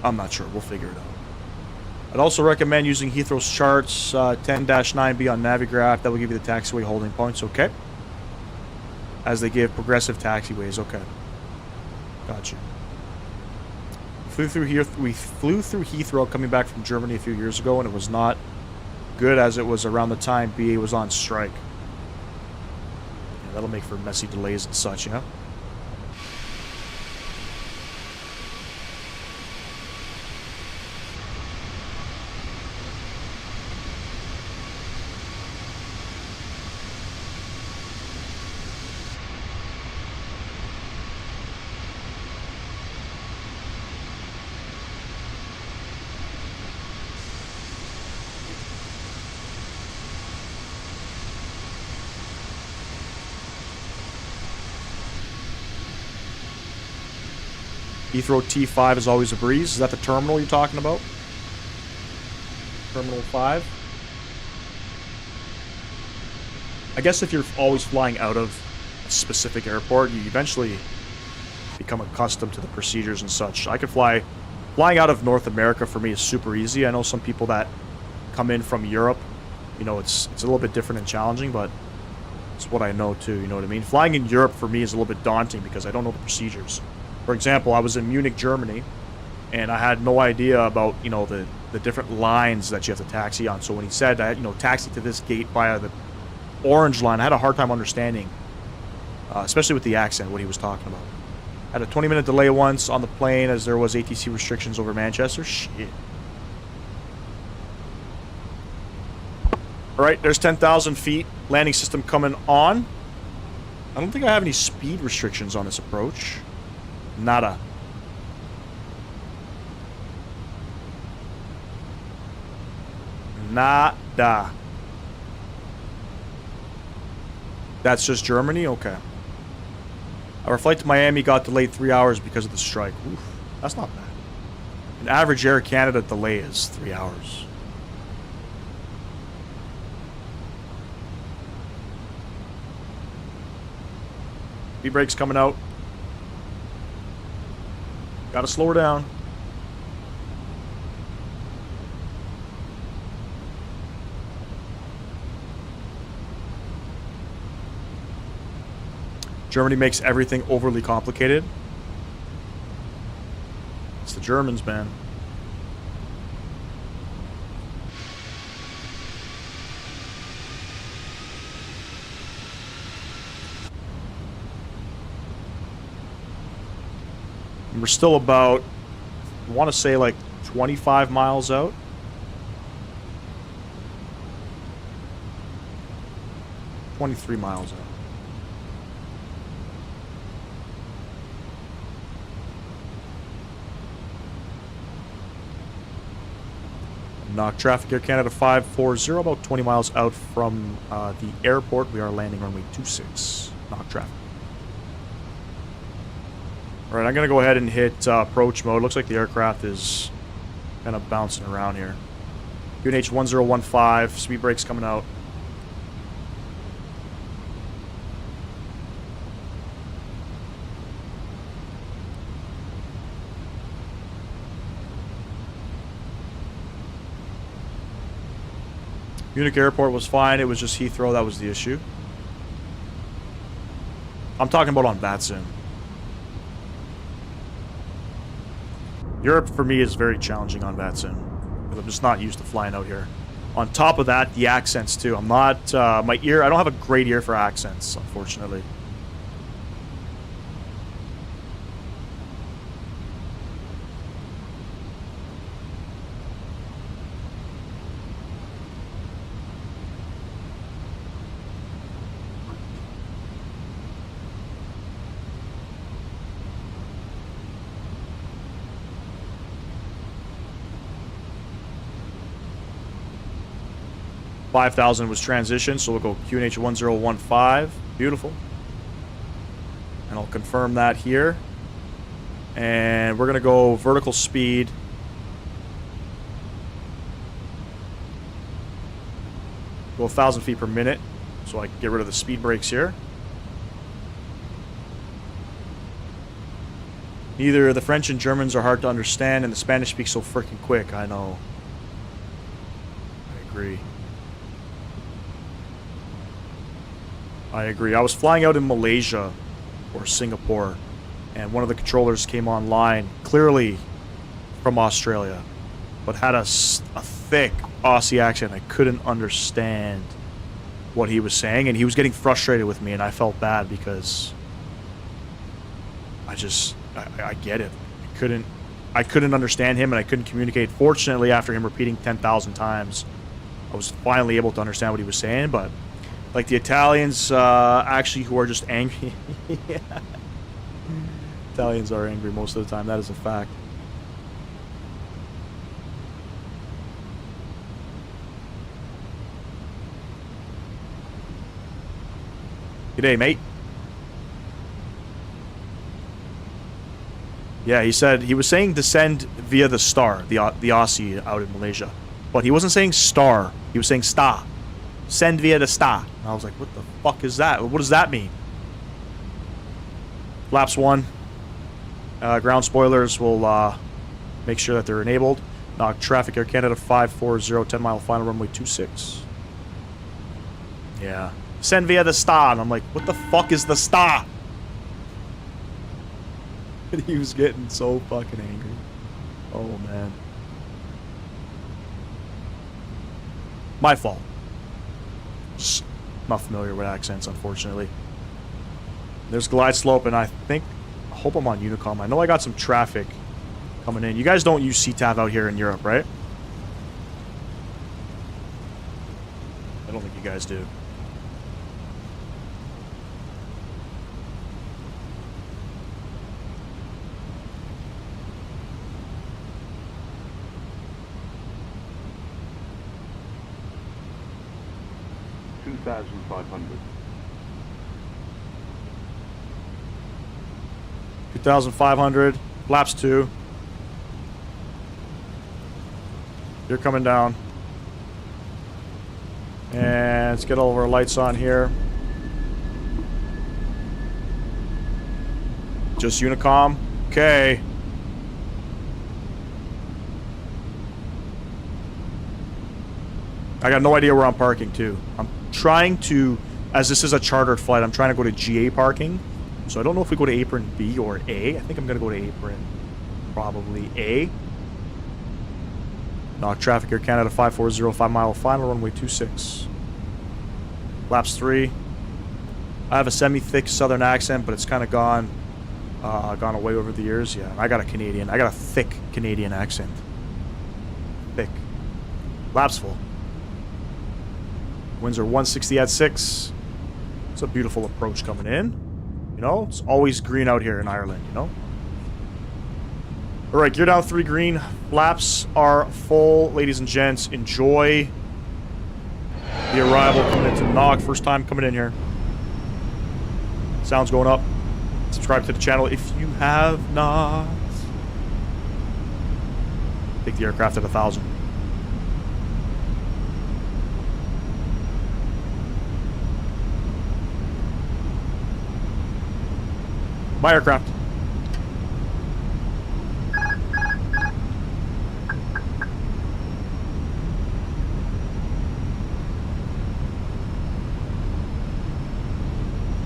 I'm not sure. We'll figure it out. I'd also recommend using Heathrow's charts, 10-9B on Navigraph. That will give you the taxiway holding points, okay? As they give progressive taxiways, okay. Gotcha. We flew through Heathrow coming back from Germany a few years ago, and it was not good as it was around the time BA was on strike. Yeah, that'll make for messy delays and such, yeah? Heathrow T5 is always a breeze. Is that the terminal you're talking about? Terminal 5? I guess if you're always flying out of a specific airport, you eventually become accustomed to the procedures and such. I could flying out of North America for me is super easy. I know some people that come in from Europe, you know, it's a little bit different and challenging, but it's what I know too, you know what I mean? Flying in Europe for me is a little bit daunting because I don't know the procedures. For example, I was in Munich, Germany, and I had no idea about, you know, the different lines that you have to taxi on. So when he said, you know, taxi to this gate via the orange line, I had a hard time understanding especially with the accent, what he was talking about. Had a 20-minute delay once on the plane as there was ATC restrictions over Manchester. Shit. Alright, there's 10,000 feet. Landing system coming on. I don't think I have any speed restrictions on this approach. Nada. Nada. That's just Germany? Okay. Our flight to Miami got delayed 3 hours because of the strike. Oof, that's not bad. An average Air Canada delay is 3 hours. Speed brake's coming out. Gotta slow her down. Germany makes everything overly complicated. It's the Germans, man. And we're still about, I want to say like 25 miles out. $23 miles out. Knock traffic, Air Canada 540, about 20 miles out from the airport. We are landing runway 26. Knock traffic. Alright, I'm going to go ahead and hit approach mode. Looks like the aircraft is kind of bouncing around here. QNH 1015, speed brake's coming out. Munich Airport was fine. It was just Heathrow that was the issue. I'm talking about on Vatsim. Europe for me is very challenging on Vatsim. I'm just not used to flying out here. On top of that, the accents too. I'm not my ear. I don't have a great ear for accents, unfortunately. $5,000 was transitioned, so we'll go QNH 1015. Beautiful. And I'll confirm that here. And we're going to go vertical speed. Go 1,000 feet per minute, so I can get rid of the speed brakes here. Neither the French and Germans are hard to understand, and the Spanish speak so freaking quick. I know. I agree. I agree. I was flying out in Malaysia or Singapore, and one of the controllers came online, clearly from Australia, but had a thick Aussie accent. I couldn't understand what he was saying, and he was getting frustrated with me, and I felt bad because I get it. I couldn't understand him, and I couldn't communicate. Fortunately, after him repeating 10,000 times, I was finally able to understand what he was saying, but like the Italians, actually, who are just angry. Yeah. Italians are angry most of the time. That is a fact. G'day, mate. Yeah, he said he was saying descend via the star, the Aussie out in Malaysia, but he wasn't saying star. He was saying star. Send via the star. And I was like, what the fuck is that? What does that mean? Flaps 1. Ground spoilers will make sure that they're enabled. Knock traffic, Air Canada 540, 10 mile final runway 26. Yeah. Send via the star. And I'm like, what the fuck is the star? And he was getting so fucking angry. Oh, man. My fault. Not familiar with accents, unfortunately. There's glide slope, and I hope I'm on Unicom. I know I got some traffic coming in. You guys don't use CTAV out here in Europe, right? I don't think you guys do. $2,500. 2,500. Flaps 2. You're coming down. And let's get all of our lights on here. Just Unicom. Okay. I got no idea where I'm parking too. I'm trying to, as this is a chartered flight, I'm trying to go to GA parking. So I don't know if we go to apron B or A. I think I'm going to go to apron probably A. Knock traffic Air Canada 540, 5 mile final, runway 26. Laps 3. I have a semi-thick southern accent, but it's kind of gone away over the years. Yeah, I got a thick Canadian accent. Thick. Laps full. Winds are 160 at 6. It's a beautiful approach coming in. You know, it's always green out here in Ireland, you know? Alright, gear down 3 green. Flaps are full. Ladies and gents, enjoy the arrival coming into Nog. First time coming in here. Sounds going up. Subscribe to the channel if you have not. Take the aircraft at 1,000. My aircraft.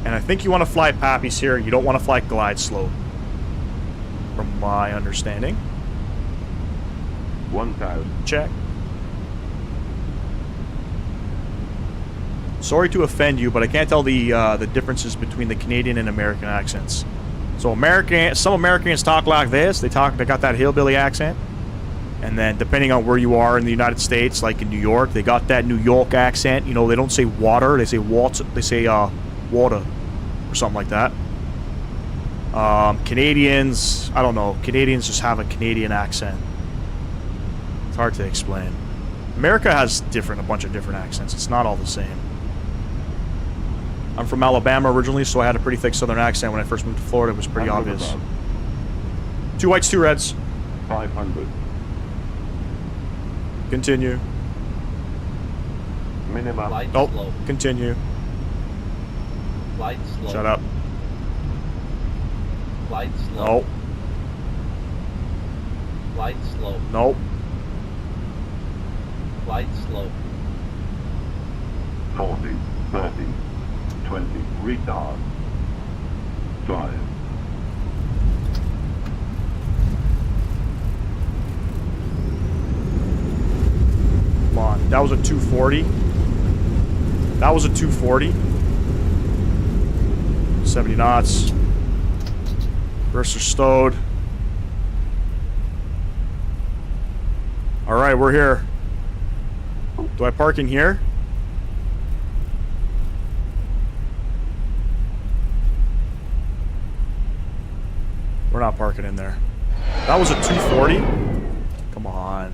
And I think you want to fly Pappies here. You don't want to fly glide slope. From my understanding. 1,000. Check. Sorry to offend you, but I can't tell the differences between the Canadian and American accents. So some Americans talk like this. They got that hillbilly accent. And then depending on where you are in the United States, like in New York, they got that New York accent. You know, they don't say water, they say water. They say water or something like that. Canadians, I don't know. Canadians just have a Canadian accent. It's hard to explain. America has a bunch of different accents. It's not all the same. I'm from Alabama originally, so I had a pretty thick southern accent when I first moved to Florida. It was pretty obvious. 2 whites, 2 reds. 500. Continue. Minimum. Light Nope. slope. Continue. Light slope. Shut up. Light slope. Nope. Light slope. Nope. Light slope. 40, 30, 20. Retard. 5. Come on. That was a 240. That was a 240. 70 knots. Reverser stowed. Alright, we're here. Do I park in here? We're not parking in there. That was a 240? Come on.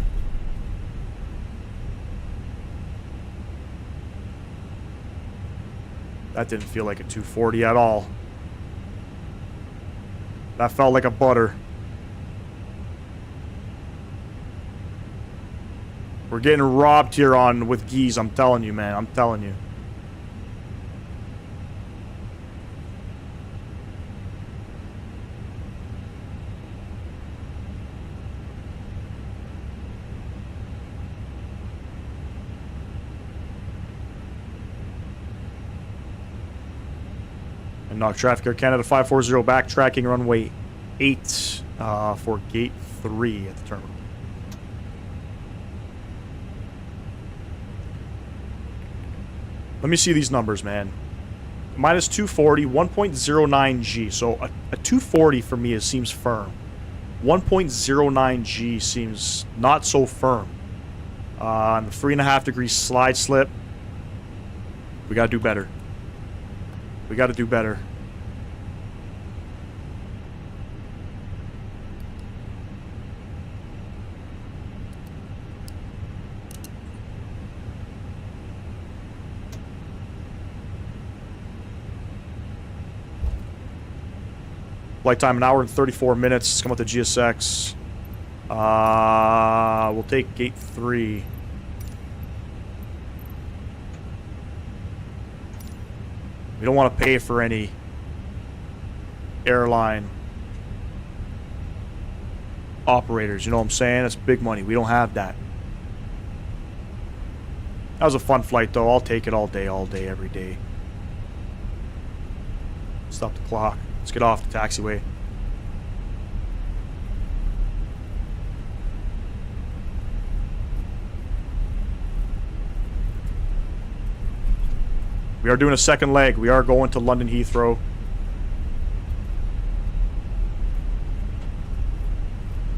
That didn't feel like a 240 at all. That felt like a butter. We're getting robbed here with geese, I'm telling you, man. I'm telling you. And knock traffic Air Canada 540 backtracking runway 8 for gate 3 at the terminal. Let me see these numbers, man. minus 240, 1.09 G. So a 240 for me seems firm. 1.09 G seems not so firm. On the 3.5 degree slide slip, we gotta do better. We gotta do better. Flight time 1 hour and 34 minutes. Let's come with the GSX. We'll take gate 3. We don't want to pay for any airline operators. You know what I'm saying? That's big money. We don't have that. That was a fun flight, though. I'll take it all day, every day. Stop the clock. Let's get off the taxiway. We are doing a second leg. We are going to London Heathrow.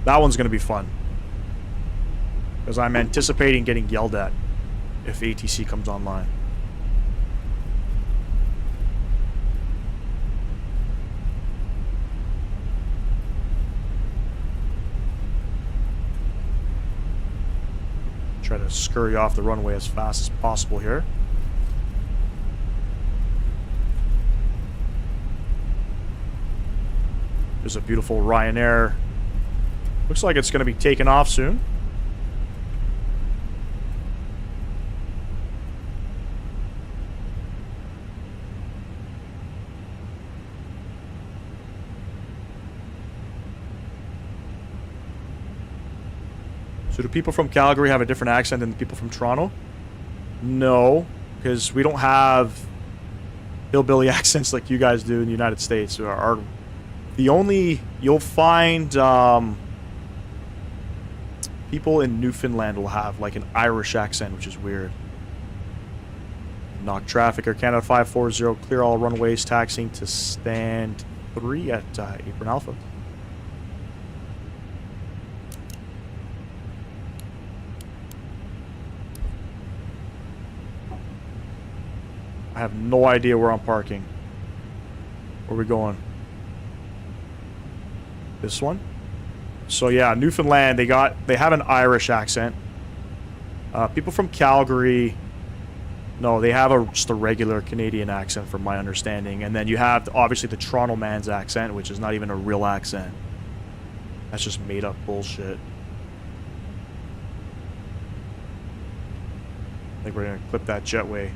That one's going to be fun. Because I'm anticipating getting yelled at if ATC comes online. Try to scurry off the runway as fast as possible here. There's a beautiful Ryanair. Looks like it's going to be taking off soon. So do people from Calgary have a different accent than the people from Toronto? No, because we don't have hillbilly accents like you guys do in the United States. The only... You'll find people in Newfoundland will have like an Irish accent, which is weird. Knock traffic, Air Canada 540, clear all runways, taxiing to stand 3 at Apron Alpha. I have no idea where I'm parking. Where are we going? This one? So yeah, Newfoundland, they have an Irish accent. People from Calgary, no, they have just a regular Canadian accent from my understanding. And then you have obviously the Toronto man's accent, which is not even a real accent. That's just made up bullshit. I think we're gonna clip that jetway.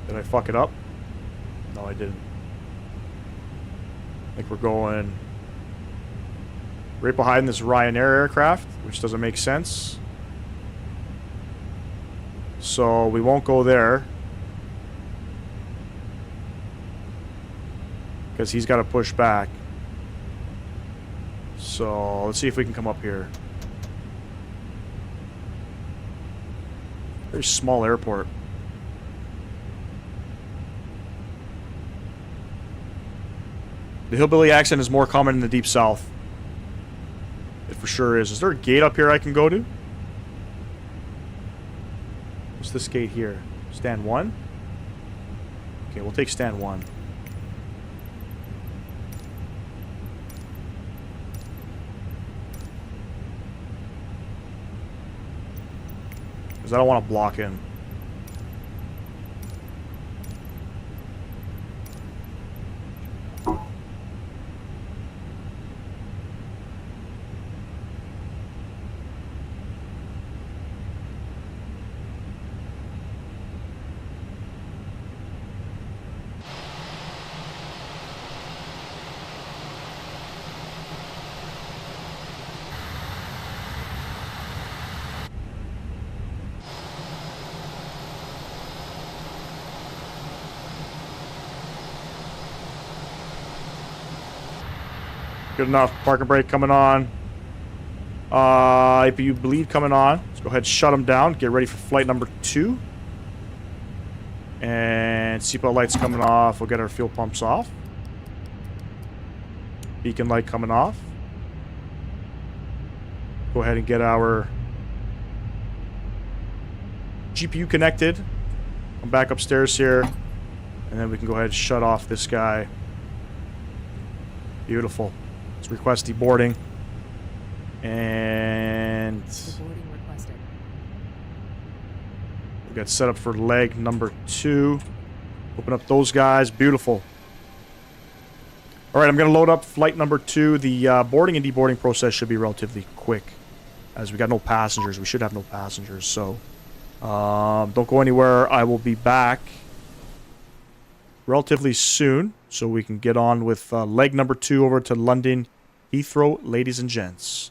Did I fuck it up? No, I didn't. I think we're going right behind this Ryanair aircraft, which doesn't make sense. So we won't go there. Because he's got to push back. So let's see if we can come up here. Very small airport. The hillbilly accent is more common in the deep south. It for sure is. Is there a gate up here I can go to? What's this gate here? Stand 1? Okay, we'll take stand 1. Because I don't want to block in. Good enough. Parking brake coming on. APU bleed coming on. Let's go ahead and shut them down. Get ready for flight number 2. And seatbelt lights coming off. We'll get our fuel pumps off. Beacon light coming off. Go ahead and get our GPU connected. Come back upstairs here. And then we can go ahead and shut off this guy. Beautiful. Let's request deboarding. And Deboarding requested. we got set up for leg number 2. Open up those guys. Beautiful. All right, I'm going to load up flight number 2. The boarding and deboarding process should be relatively quick, as we got no passengers. We should have no passengers, so don't go anywhere. I will be back relatively soon, so we can get on with leg number 2 over to London Heathrow, ladies and gents.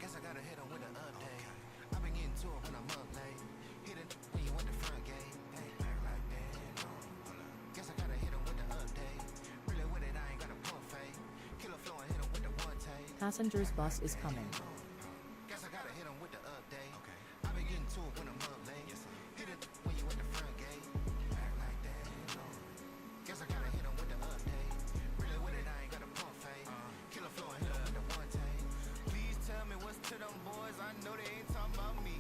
Guess I gotta hit 'em with an update. I've been getting to it when I'm up late. Hit it when you at the front gate. Hey, act like that. Guess I gotta hit 'em with the update. Really with it, I ain't got a pump fake. Killer flow and hit 'em with the one take. Passengers bus is coming. Guess I gotta hit 'em with the update. I've been getting to it when I'm up late. Hit it when you at the front gate. Act like that. Guess I gotta hit 'em with the update. Really with it, I ain't got a pump fake. Killer flow and hit 'em with the one take. Please tell me what's to them boys. I know they ain't talking about me.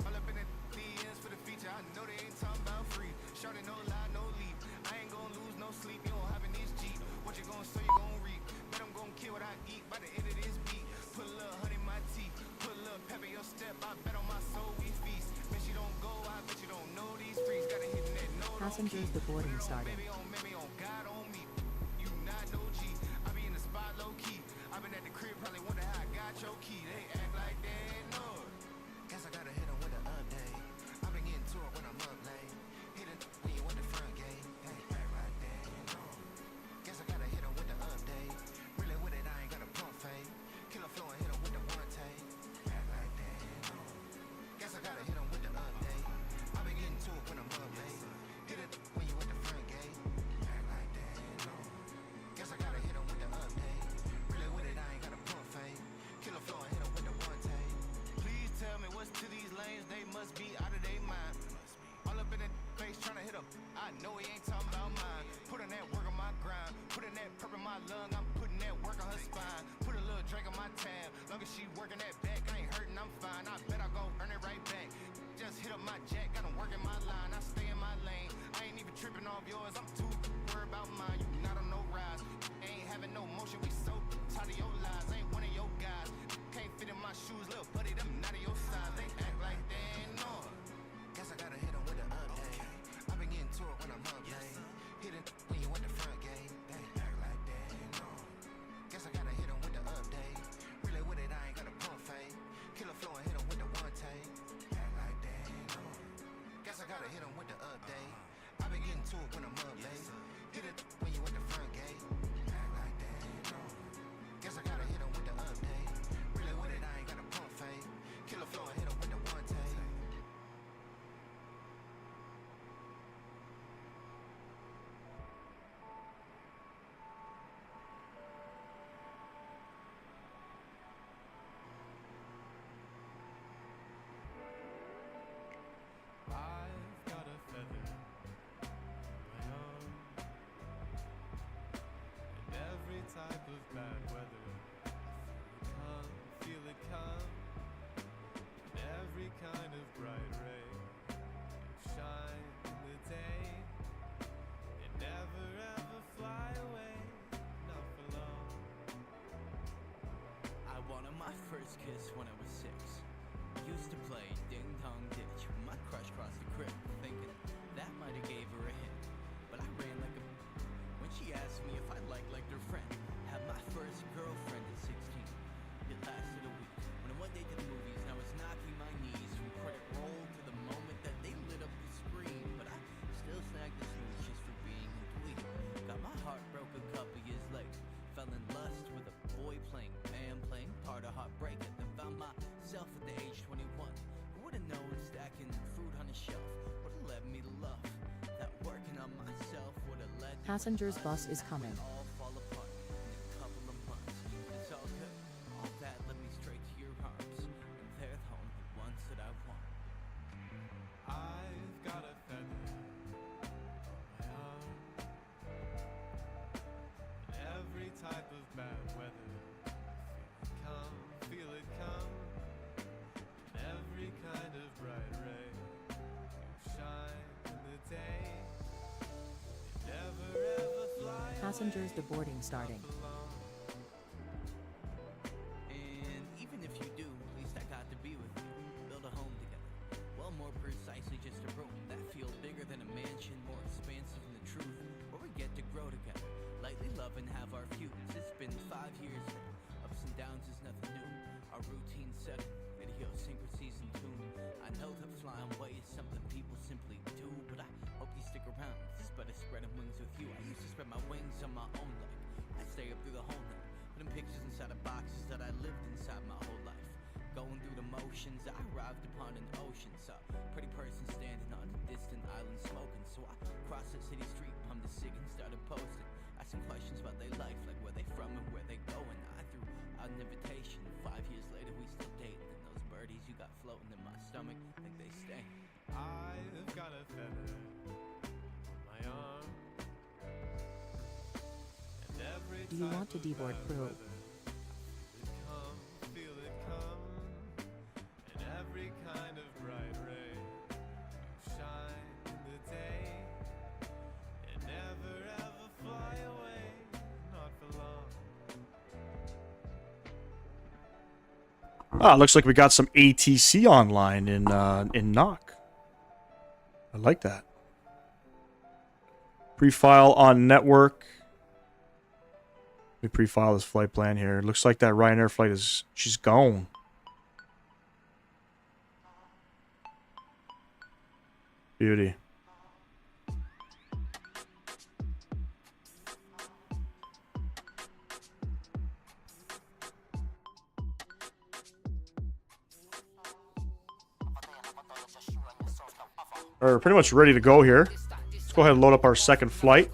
All up in the DMs for the feature. I know they ain't talking about free. Shorty, no lie, no leap. I ain't gonna lose no sleep. You don't have in this Jeep. What you gonna sow, you gonna reap. Bet I'm gonna kill what I eat by the end of this beat. Put a little honey in my teeth. Put a little pepper in your step. I bet on my soul we feast. Bet you don't go. I bet you don't know these freaks. Gotta hit that no. Passengers deboarding started. Maybe on God on me. You not no G. I be in the spot low key. I been at the crib, probably wonder how I got your key. They act like they know. Guess I gotta hit 'em with an update. I been getting to it when I'm up late. Hit it when you at the front gate. Hey, act like they know. Guess I gotta hit 'em with the update. Really with it, I ain't got a pump fake. Killer flow and hit 'em with the one take. Act like they know. Guess I gotta hit 'em with the update. I been getting to it when I'm up late. Hit it when you at the front gate. Act like they know. Guess I gotta hit 'em with the update. Really with it, I ain't got a pump fake. Killer flow and hit 'em with the one take. Please tell me what's to these lanes. They must be out of their mind. All up in the face trying to hit 'em. I know he ain't talking about mine. Put in that work on my grind. Put in that perp in my lung. I'm putting that work on her spine. Put a little drink on my tab. Long as she working that back, I ain't hurting, I'm fine. I bet I go earn it right back. Just hit up my jack, got 'em working my line. I stay in my lane. I ain't even tripping off yours. I'm too worried about mine. You not on no rise. Ain't having no motion. We so tired of your lies. Ain't one of your guys. Can't fit in my shoes, little buddy. Them not of your size. They act like they ain't know. Guess I gotta hit 'em with an update. I been getting to it when I'm up late. Hit it when you at the front gate. They act like they ain't know. Guess I gotta hit 'em with the update. Really with it, I ain't got a pump fake. Killer flow and hit 'em with the one take. Act like they ain't know. Guess I gotta hit 'em with the update. I been getting to it when I'm up late. Hit it when you at the front gate. Act like they ain't know. Guess I gotta hit 'em with the update. Really with it, I ain't got a pump fake. Killer flow and hit 'em with the one take. I've got a feather in my arm. Passengers bus is coming. all fall apart in a couple of months. It's all good. All that led me straight to your arms, and they're the only ones that I want. I've got a feather on my arm. In every type of bad weather, feel it come. In every kind of bright ray, you shine in the day. Never ever fly Passengers deboarding starting. alone. And even if you do, at least I got to be with you. Build a home together. Well, more precisely, just a room that feels bigger than a mansion, more expansive than the truth, where we get to grow together. Lightly love and have our feuds. It's been 5 years now. Ups and downs is nothing new. Our routine set, idiosyncrasies in tune. I know that flying away is something people simply do, but I hope you stick around. It's better spreading wings with you. I used to spread my wings on my own leg. I stay up through the whole night, putting pictures inside of boxes that I lived inside my whole life. Going through the motions, I arrived upon an ocean. Saw a pretty person standing on a distant island smoking. So I crossed the city street, pumped a cig and started posting. Asking questions about their life, like where they from and where they going. I threw out an invitation. 5 years later, we still dating. And those birdies you got floating in my stomach, think they stay. I've got a feather on my arm. And every Do you want to type of deboard bad crew? weather, feel it come. In every kind of bright ray, you shine in the day. And never ever fly away, not for long. Ah, looks like we got some ATC online in knock. I like that. Pre-file on network. We pre-file this flight plan here. Looks like that Ryanair flight is... she's gone. Beauty. We're pretty much ready to go here. Let's go ahead and load up our second flight.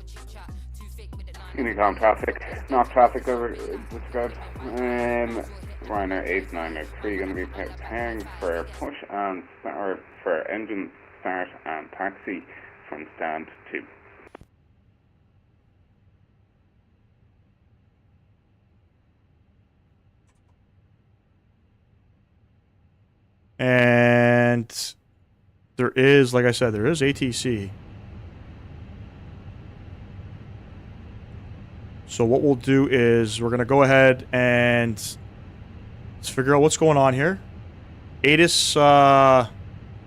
Honeycomb traffic, not traffic over described. Ryanair 8903 going to be preparing for push and start for engine start and taxi from stand 2. And there is, like I said, there is ATC. So what we'll do is we're going to go ahead and let's figure out what's going on here. ATIS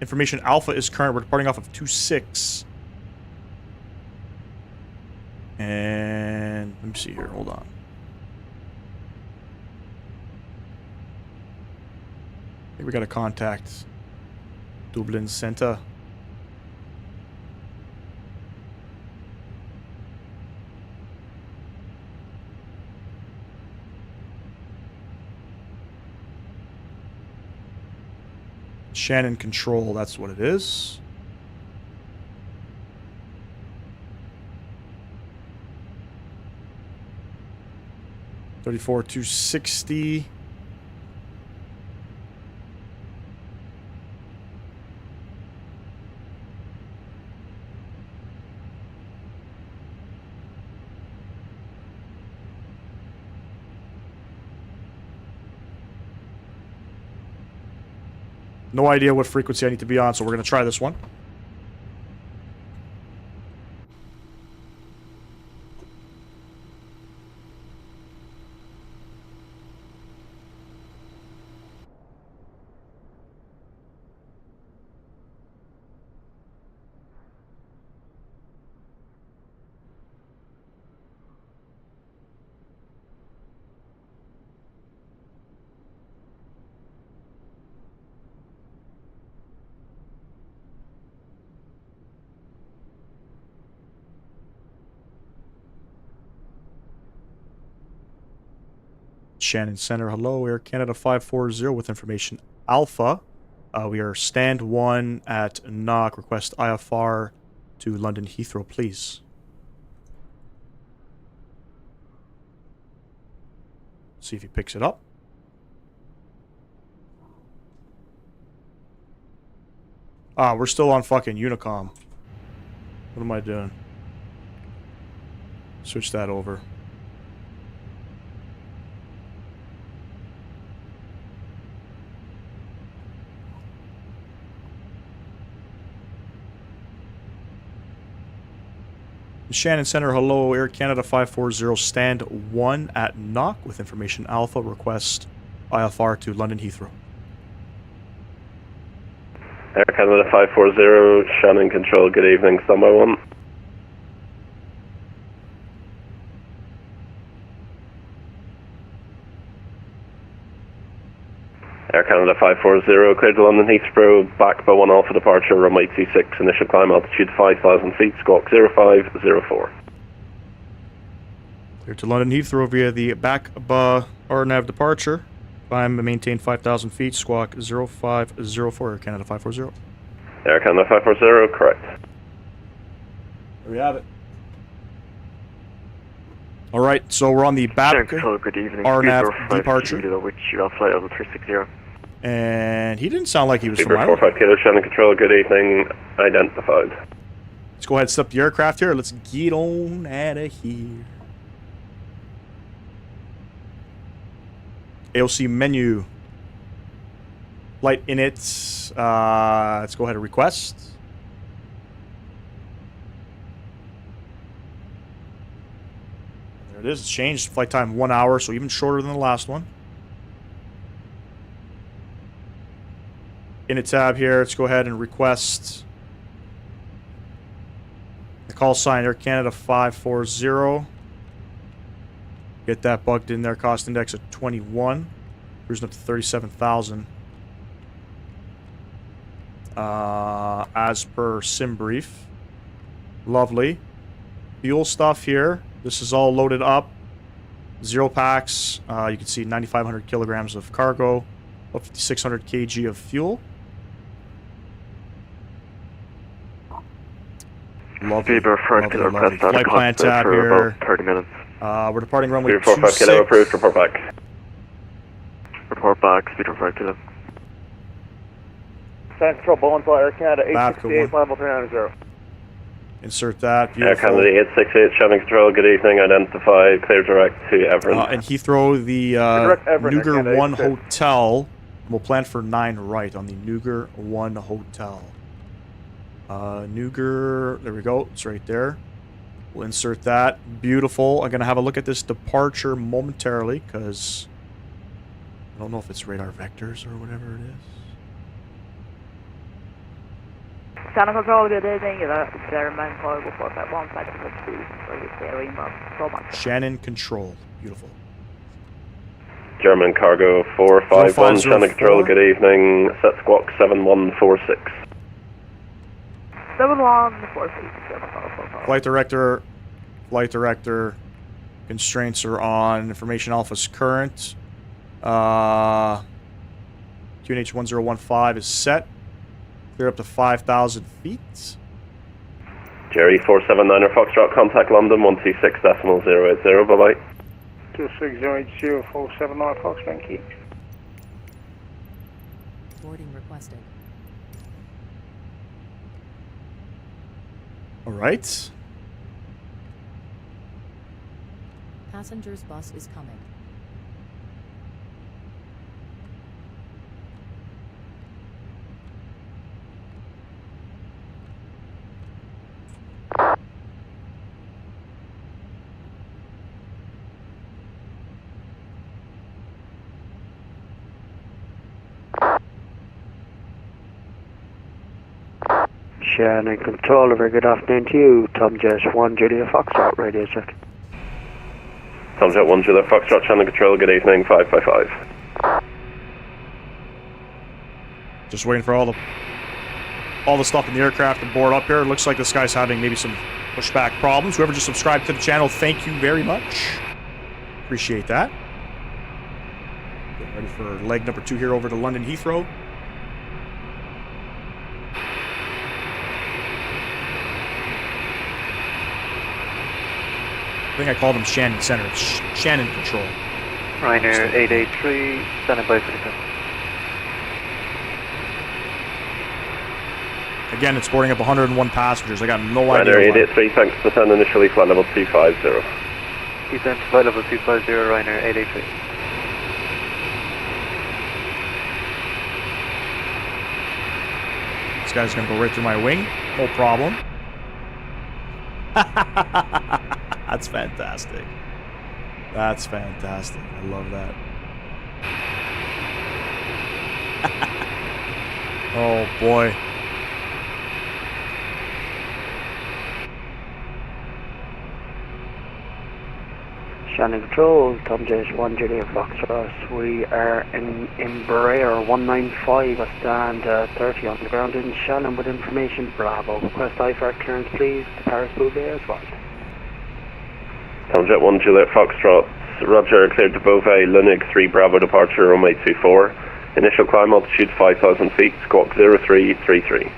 information alpha is current. We're departing off of 26. And let me see here. Hold on. I think we got to contact Dublin Center. Shannon Control, that's what it is. $34,260. No idea what frequency I need to be on, so we're going to try this one. Shannon Center, hello, Air Canada 540 with information Alpha. We are stand 1 at knock. Request IFR to London Heathrow, please. See if he picks it up. Ah, we're still on fucking Unicom. What am I doing? Switch that over. Shannon Center, hello, Air Canada 540, stand 1 at knock with information Alpha, request IFR to London Heathrow. Air Canada 540, Shannon Control, good evening, standby 1. Air Canada 540, cleared to London Heathrow, back by 1 Alpha departure, runway 26, initial climb altitude 5,000 feet, squawk 0504. Cleared to London Heathrow via the back RNAV departure. Climb and maintain 5,000 feet, squawk 0504, Air Canada 540. Air Canada 540, correct. There we have it. Alright, so we're on the back good evening. RNAV departure. Which you are flight level 360. And he didn't sound like he was from Super Ireland. 45 Kilo, Shannon Control, good evening, identified. Let's go ahead and step the aircraft here. Let's get on out of here. AOC menu. Flight init. Let's go ahead and request. There it is. It's changed. Flight time 1 hour, so even shorter than the last one. In a tab here, let's go ahead and request the call sign Air Canada 540. Get that bugged in there. Cost index of 21. Cruising up to 37,000. As per sim brief. Lovely. Fuel stuff here. This is all loaded up. 0 packs. You can see 9,500 kilograms of cargo. About 5,600 kg of fuel. Lovely. Flight plan tab here. About 30 minutes. We're departing runway 45 Kilo, approved, report back. Report back, speed of 5 Kilo. Central Bowen Flight Air Canada Back 868, climb up 390. Insert that. Air Beautiful. Canada 868, Shannon Control, good evening, identified, clear direct to Everett. And Heathrow, the Direct Everett, Nuger Canada 1 86. Hotel. We'll plan for 9 right on the Nuger 1 Hotel. Nuger, there we go. It's right there. We'll insert that. Beautiful. I'm going to have a look at this departure momentarily because I don't know if it's radar vectors or whatever it is. Shannon Control, good evening. German cargo 451, flight level 2, service area inbound. So much. Shannon Control. Beautiful. German Cargo 451, Shannon 4504. Control, good evening, set squawk 7146. 7146. Flight director, constraints are on. Information alpha's current. QNH 1015 is set. Clear up to 5,000 feet. Jerry 479er Foxtrot, contact London 126.080, bye bye. 26080 Fox, thank you. Boarding requested. All right. Passengers bus is coming. Shannon Control, a very good afternoon to you. Tom Jess 1 Julia Foxtrot, radio check. Tom Jet 1 Julia Foxtrot, Shannon Control, good evening, 555. Just waiting for all the stuff in the aircraft to board up here. It looks like this guy's having maybe some pushback problems. Whoever just subscribed to the channel, thank you very much. Appreciate that. Getting ready for leg number 2 here over to London Heathrow. I think I called him Shannon Center. It's Shannon Control. Ryanair 883, standing by for the Again, it's boarding up 101 passengers. I got no Ryanair idea why. 883, thanks to descend initially flight level 250. Descent to flight level 250, Ryanair 883. This guy's gonna go right through my wing. No problem. That's fantastic. That's fantastic. I love that. Oh boy. Shannon Control, Tom J. 1 Juliet Foxtrot. We are in Embraer 195, a stand 30 on the ground in Shannon with information. Bravo. Request IFAR clearance, please. To Paris Bouvet as well. Tomjet 1 Juliet Foxtrot, Roger, cleared to Beauvais, Lunig 3 Bravo departure, runway 24. Initial climb altitude 5,000 feet, squawk 0333.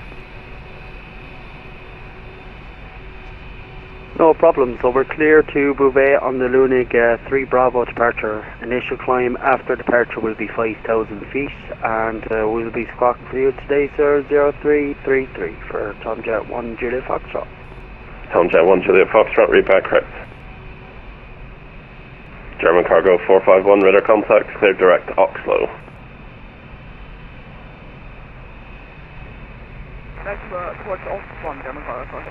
No problem, so we're clear to Bouvet on the Lunig 3 Bravo departure. Initial climb after departure will be 5,000 feet, and we'll be squawking for you today, sir, 0333 for Tomjet 1 Juliet Foxtrot. Tomjet 1 Juliet Foxtrot, read back correct. German cargo 451, radar contact, cleared direct, Oxlow. Next towards Oxford, German cargo.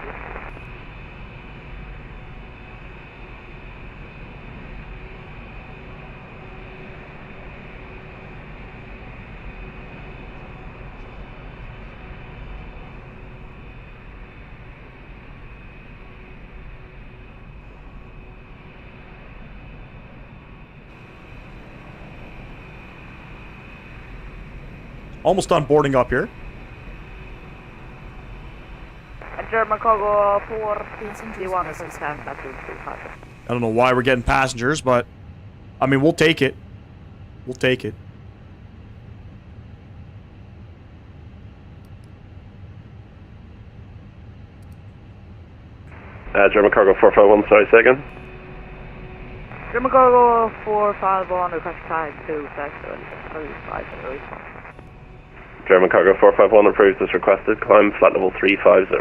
Almost done boarding up here. German cargo 4 Passengers D1 bus is percent. coming. I don't know why we're getting passengers, but I mean, we'll take it. We'll take it. German cargo 451, sorry, say again. German cargo 451, request time 2 seconds. 35 German cargo 451 approved as requested, climb flight level 350.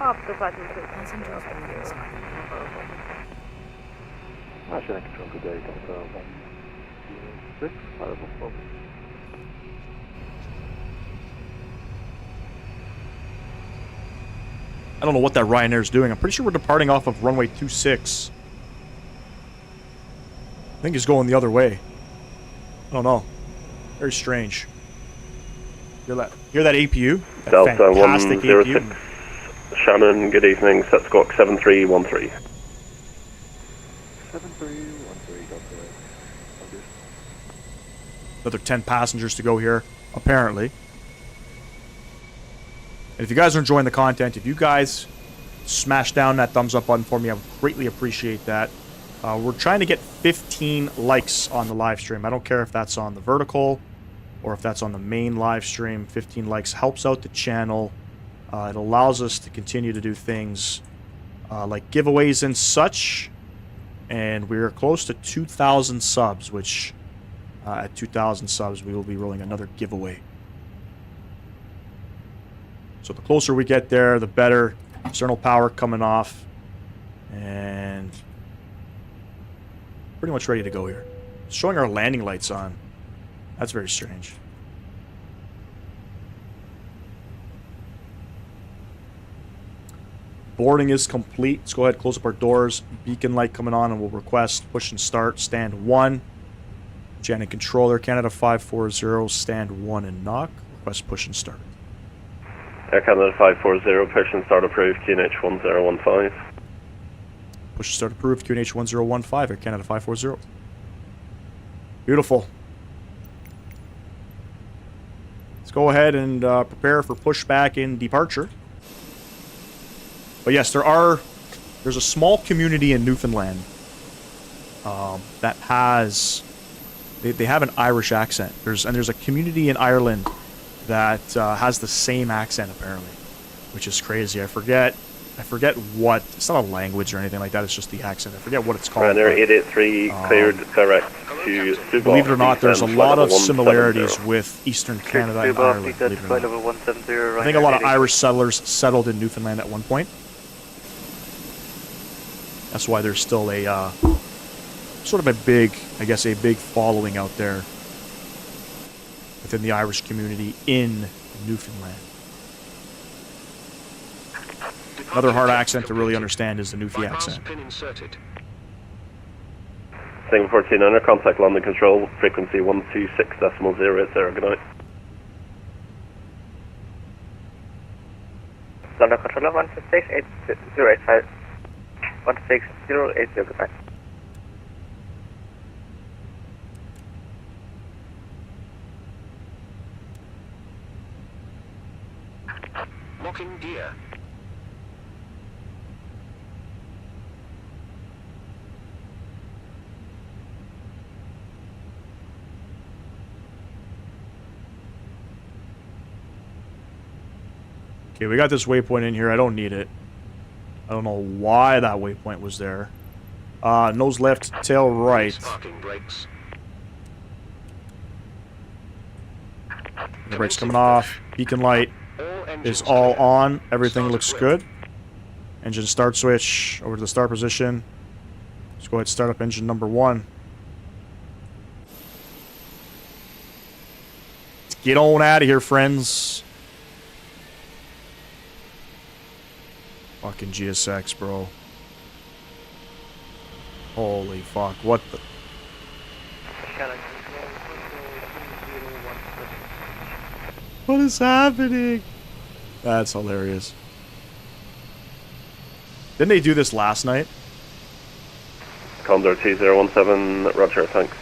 Up to flight level 2. Passengers boarding is coming. Shannon Control, good day. Confirm 6, flight level 4. I don't know what that Ryanair is doing. I'm pretty sure we're departing off of runway 26. I think he's going the other way. I don't know. Very strange. Hear that APU? That Delta fantastic 106, APU. Shannon, good evening, set squawk 7313. 7313, Delta. Another 10 passengers to go here, apparently. And if you guys are enjoying the content, if you guys smash down that thumbs up button for me, I would greatly appreciate that. We're trying to get 15 likes on the live stream. I don't care if that's on the vertical or if that's on the main live stream. 15 likes helps out the channel. It allows us to continue to do things like giveaways and such. And we're close to 2,000 subs, which at 2,000 subs, we will be rolling another giveaway. So the closer we get there, the better. External power coming off. And pretty much ready to go here. It's showing our landing lights on. That's very strange. Boarding is complete. Let's go ahead and close up our doors. Beacon light coming on, and we'll request push and start. Stand 1. Janet Controller, Canada 540. Stand 1 and knock. Request push and start. Air Canada 540, push and start approved, QNH 1015. Push and start approved, QNH 1015, Air Canada 540. Beautiful. Let's go ahead and prepare for pushback and departure. But yes, there's a small community in Newfoundland that has, they have an Irish accent. There's a community in Ireland that has the same accent apparently, which is crazy. I forget I forget what, it's not a language or anything like that, it's just the accent. I forget what it's called. Ryanair 883 cleared direct to Subok. Believe it or not, there's a lot of 170. similarities with Eastern Canada and Ireland. Believe it or not. level 170, I think a lot of Irish settlers settled in Newfoundland at one point. That's why there's still a sort of a big, I guess, a big following out there within the Irish community in Newfoundland. Another hard accent to really understand is the Newfie accent. Single 14 under contact London control, frequency 126.080. Good night. London controller 126.085. 126.080, goodbye. Locking gear. Okay, we got this waypoint in here. I don't need it. I don't know why that waypoint was there. Nose left, tail right. Parking brakes. The brakes coming off. Beacon light is all on. Everything looks good. Engine start switch over to the start position. Let's go ahead and start up engine number 1. Let's get on out of here, friends. Fucking GSX, bro. Holy fuck. What the... What is happening? That's hilarious. Didn't they do this last night? Condor 2017, roger, thanks.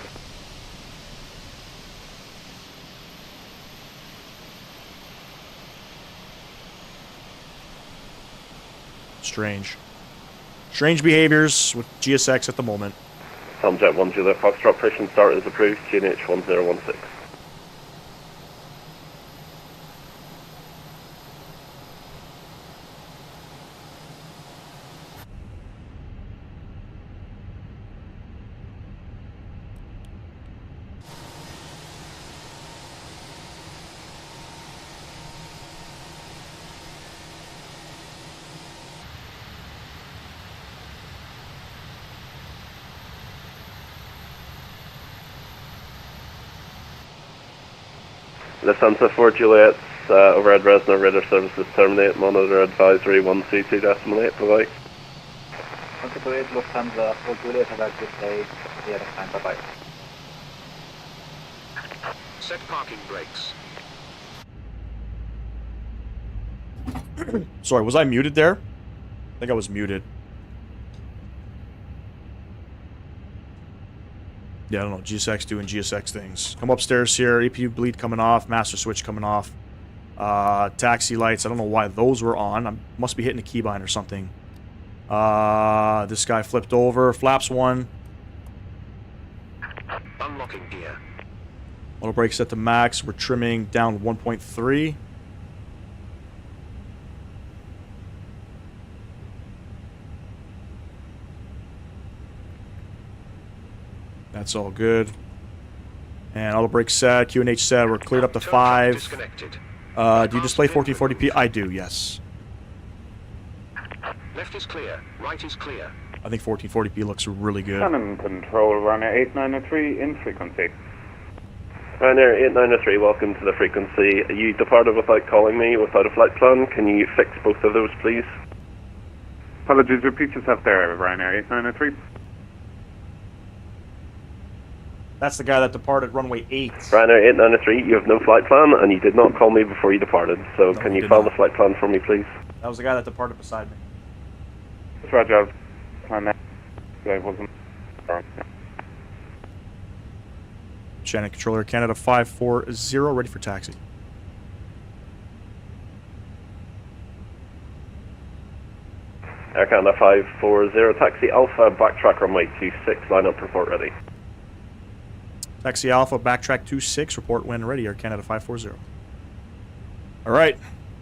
Strange. Strange behaviors with GSX at the moment. Helmjet 1 Juliet Foxtrot, operation start is approved, GNH 1016. Lufthansa 4 Juliet, overhead Resna radar services terminate, monitor advisory 132.8, bye-bye. 128 Lufthansa 4 Juliet, have a good day. The other time, bye-bye. Set parking brakes. Sorry, was I muted there? I think I was muted. Yeah, I don't know. GSX doing GSX things. Come upstairs here. APU bleed coming off. Master switch coming off. Taxi lights. I don't know why those were on. I must be hitting a keybind or something. This guy flipped over. Flaps 1. Unlocking gear. Auto brake set to max. We're trimming down 1.3. That's all good. And auto brake set, QNH set, we're cleared up to 5. Disconnected. Do you display 1440p? I do, yes. Left is clear. Right is clear. I think 1440p looks really good. Cannon control, Ryanair 893 in frequency. Ryanair 893, welcome to the frequency. You departed without calling me, without a flight plan. Can you fix both of those, please? Apologies, repeat yourself there, Ryanair 893. That's the guy that departed runway 8. Ryanair 893, you have no flight plan, and you did not call me before you departed. So No, can I you did file not. the flight plan for me, please? That was the guy that departed beside me. Roger, plan that. I wasn't. Shannon controller, Canada 540, ready for taxi. Air Canada 540, taxi Alpha, backtrack runway 26, line up, report ready. Taxi Alpha, backtrack 26, report when ready, Air Canada 540. Alright,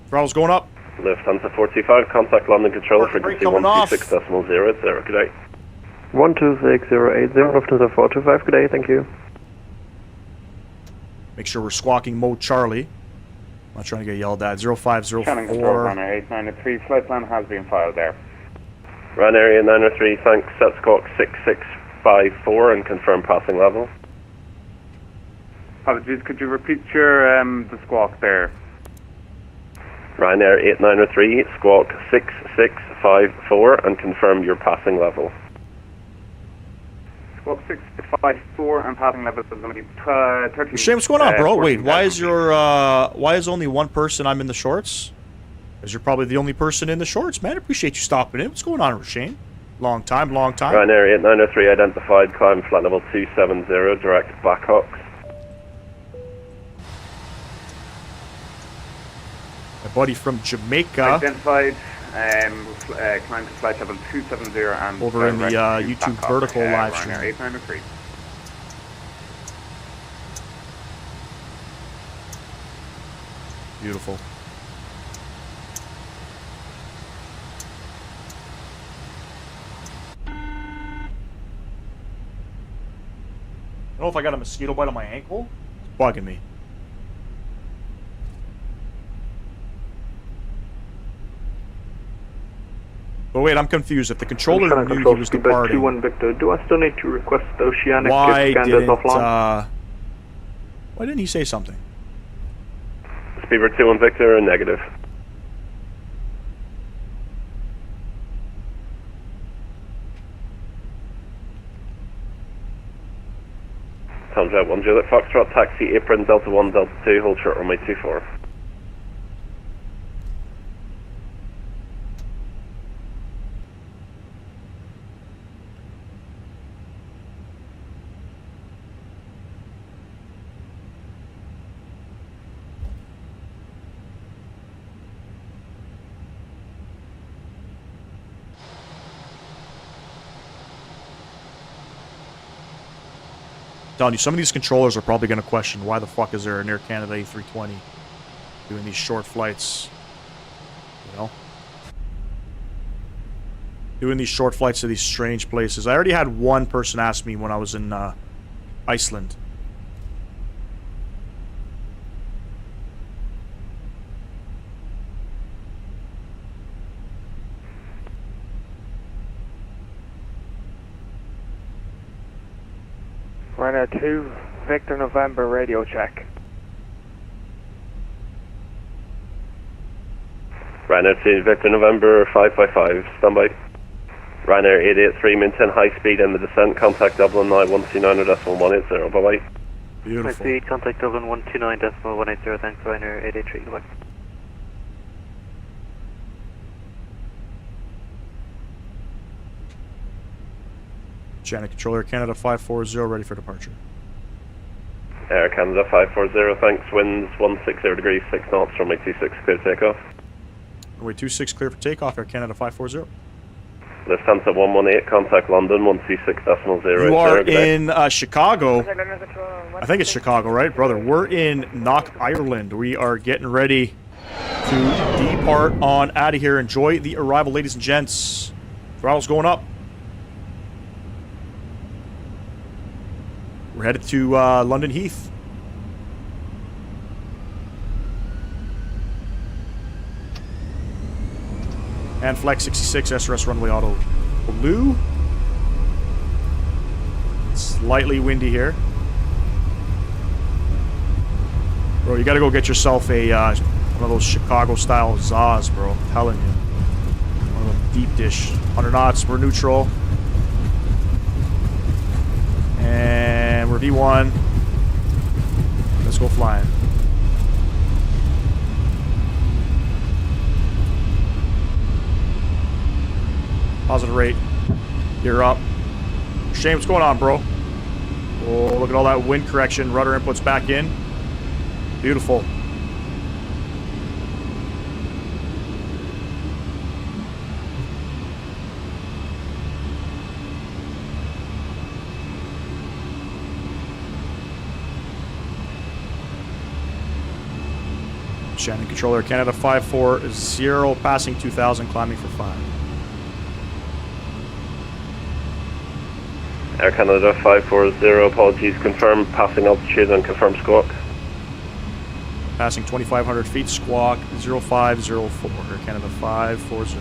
throttle's going up. Lufthansa 425, contact London Control, Parking brake frequency coming off. 126.080, good day. 126080, Lufthansa 425, good day, thank you. Make sure we're squawking mode Charlie. I'm not trying to get yelled at. Shannon Control, 0504. Runner 893, flight plan has been filed there. Ryanair 893, thanks, set squawk 6654 and confirm passing level. Apologies, could you repeat your, the squawk there? Ryanair 893, squawk 6654 and confirm your passing level. Squawk 654 and passing level is going to be 13. Shane, what's going on, bro? 14 Wait, why is feet. your why is only one person I'm in the shorts? Because you're probably the only person in the shorts, man. I appreciate you stopping in. What's going on, Shane? Long time, long time. Ryanair 8903 identified, climb flight level 270, direct Blackhawks. My buddy from Jamaica. Identified, climb to flight level 270 and Over in the direct to YouTube Blackhawk, vertical live Ryanair stream. 893. Beautiful. I don't know if I got a mosquito bite on my ankle. It's bugging me. But wait, I'm confused. If the controller knew he was departing, 21 Victor, do I still need to request the Oceanic why scan didn't offline? why didn't he say something? Speedbird 21 Victor, negative. Tomjet 1 Juliet Foxtrot, taxi apron, Delta 1, Delta 2, hold short runway 24. Telling you, some of these controllers are probably going to question why the fuck is there an Air Canada A320 doing these short flights, you know? Doing these short flights to these strange places. I already had one person ask me when I was in Iceland. Ryanair 2, Victor November, radio check. Ryanair 2 Victor November 555, standby. Ryanair 883, maintain high speed in the descent, contact Dublin now 129.180, bye bye. Beautiful. High speed, contact Dublin 129.180, thanks Ryanair 883, goodbye. Janet Controller Canada 540, ready for departure. Air Canada 540, thanks, winds 160 degrees, 6 knots, runway 26, clear takeoff. Runway 26, clear for takeoff, Air Canada 540. Lufthansa 118, contact London 126.080. You are in Chicago. I think it's Chicago, right, brother? We're in Knock, Ireland. We are getting ready to depart on out of here. Enjoy the arrival, ladies and gents. Throttle's going up. We're headed to London Heath. And Flex 66, SRS runway auto blue. Slightly windy here. Bro, you gotta go get yourself a one of those Chicago-style Zaz, bro. I'm telling you. One of them deep dish. 100 knots, we're neutral. And we're V1. Let's go flying. Positive rate. You're up. Shane, what's going on, bro? Oh, look at all that wind correction. Rudder inputs back in. Beautiful. Shannon controller, Canada 540, passing 2,000, climbing for 5. Air Canada 540, apologies, confirm passing altitude and confirm squawk. Passing 2,500 feet, squawk 0504, Air Canada 540.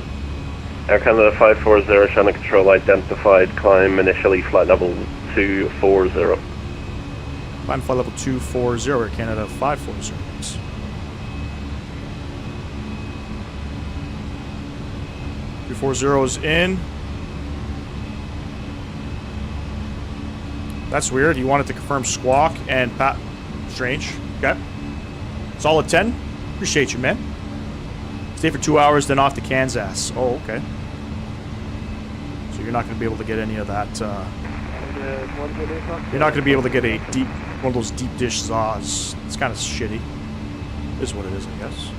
Air Canada 540, Shannon control identified, climb initially flight level 240. Climb flight level 240, Air Canada 540. 240 is in. That's weird. You wanted to confirm squawk and pat. Strange. Okay. Solid 10. Appreciate you, man. Stay for 2 hours, then off to Kansas. Oh, okay. So you're not going to be able to get any of that. You're not going to be able to get a deep, one of those deep dish saws. It's kind of shitty. Is what it is, I guess.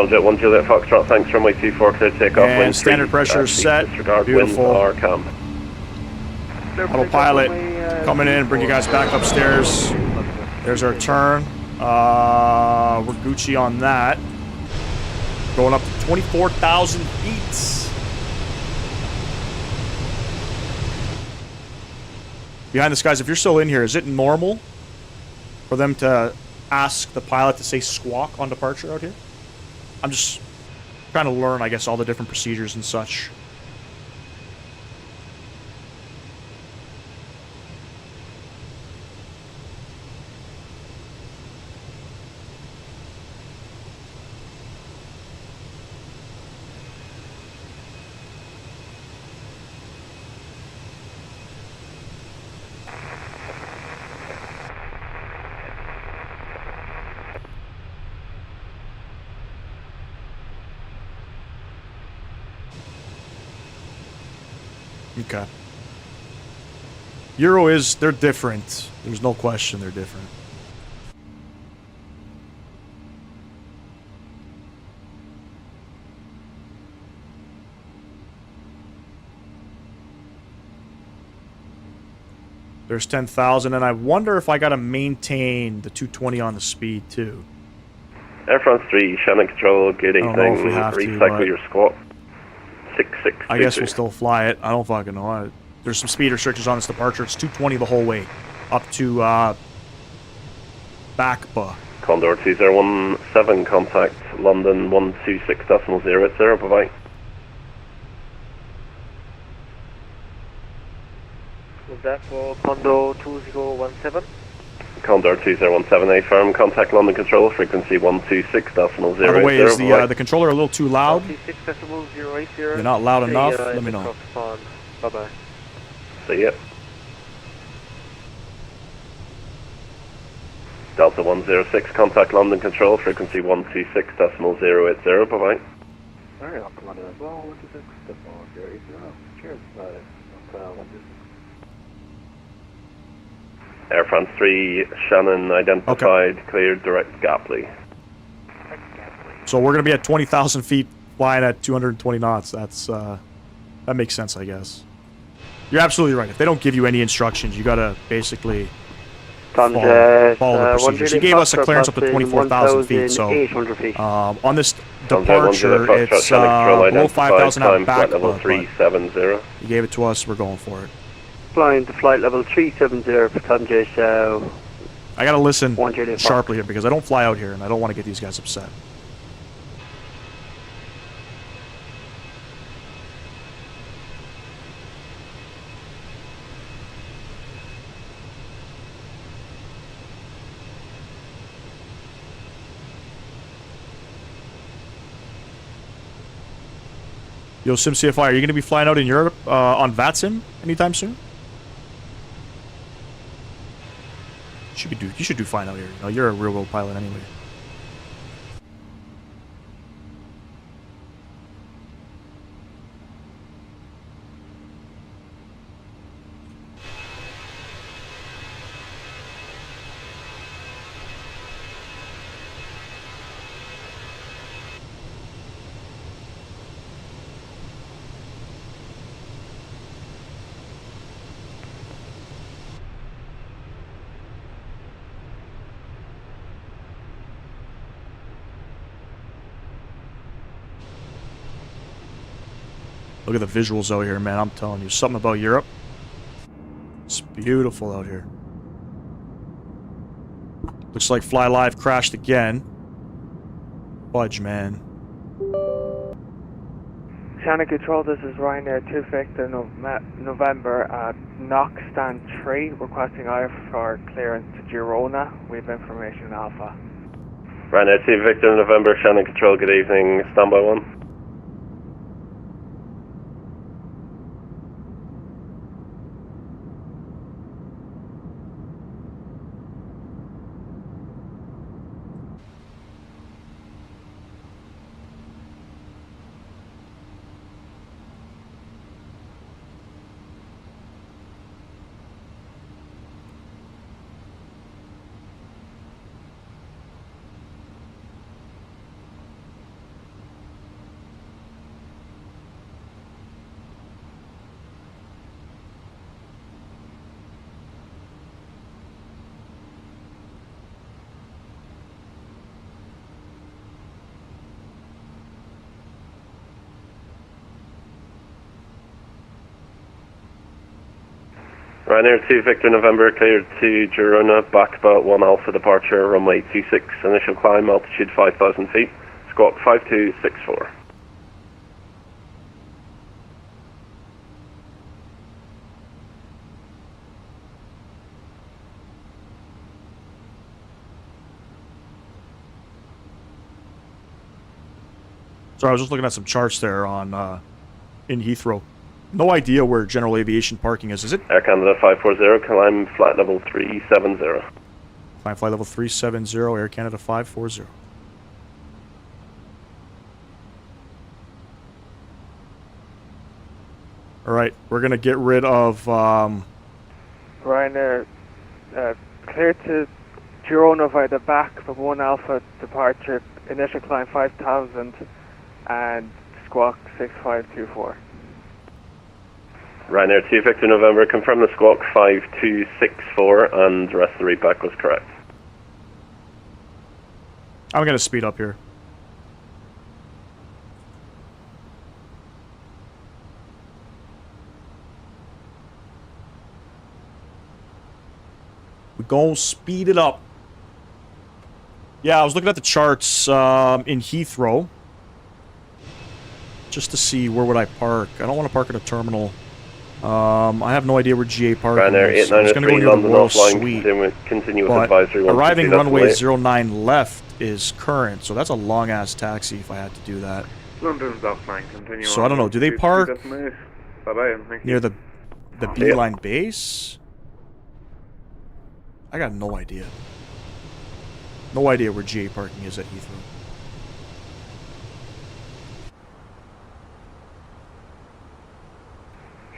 Jet 1 Juliet Foxtrot, thanks for my 24 clear takeoff. And wind standard 3, pressure set. Disregard Beautiful. wind or cam. Autopilot coming in, bring you guys back upstairs. There's our turn. We're Gucci on that. Going up to 24,000 feet. Behind this, guys, if you're still in here, is it normal for them to ask the pilot to say squawk on departure out here? I'm just trying to learn, I guess, all the different procedures and such. Okay. Euro is, they're different. There's no question they're different. There's 10,000, and I wonder if I gotta maintain the 220 on the speed too. Air France 3, Shannon control, good evening. Recycle your squawk. 6622. I guess we'll still fly it. I don't fucking know. There's some speed restrictions on its departure. It's 220 the whole way. Up to, Bakba. Condor 2017, contact London 126.080, bye-bye. Was that for Condor 2017? Condor 2017, firm, contact London control, frequency 126.080. By the way, is the controller a little too loud? 126.080. You're not loud enough? Let me know. Bye-bye. See ya. Delta 106, contact London control, frequency 126.080, bye-bye. Alright, I'll come on in as well, 126.080. Cheers, Air France 3, Shannon identified, cleared, direct Gapley. So we're going to be at 20,000 feet flying at 220 knots. That's, that makes sense, I guess. You're absolutely right. If they don't give you any instructions, you got to basically follow the procedures. He gave us a clearance up to 24,000 feet, so on this departure, it's below 5,000 at back. He gave it to us. We're going for it. Flying to flight level 370 for Tanjay Show. I gotta listen sharply here because I don't fly out here and I don't want to get these guys upset. Yo, SimCFI, are you going to be flying out in Europe on Vatsim anytime soon? You should do fine out here. You know, you're a real world pilot anyway. Look at the visuals out here, man. I'm telling you, something about Europe. It's beautiful out here. Looks like Fly Live crashed again. Fudge, man. Channel Control, this is Ryanair 2 Victor November at Knock Stand 3, requesting IR for clearance to Girona. We have information Alpha. Ryanair 2 Victor November, Shannon Control, good evening, standby 1. Ryanair 2 Victor November, cleared to Girona, back about 1 Alpha departure, runway 26, initial climb, altitude 5,000 feet, squawk 5264. Sorry, I was just looking at some charts there on in Heathrow. No idea where general aviation parking is it? Air Canada 540, climb flight level 370. Climb flight level 370, Air Canada 540. Alright, we're going to get rid of... Ryanair, clear to Girona via the back for 1 Alpha departure, initial climb 5,000 and squawk 6524. Ryanair 2 Victor November, confirm the squawk 5264 and the rest of the readback was correct. I'm going to speed up here. We're going to speed it up. Yeah, I was looking at the charts in Heathrow. Just to see where would I park. I don't want to park at a terminal. I have no idea where GA parking is. I'm just going to go near the Royal Suite. Continue with But advisory. arriving runway 09 left is current, so that's a long-ass taxi if I had to do that. London's offline, continue. So I don't know, do they park Bye-bye, and thank near you. the Beeline base? I got no idea. No idea where GA parking is at Heathrow.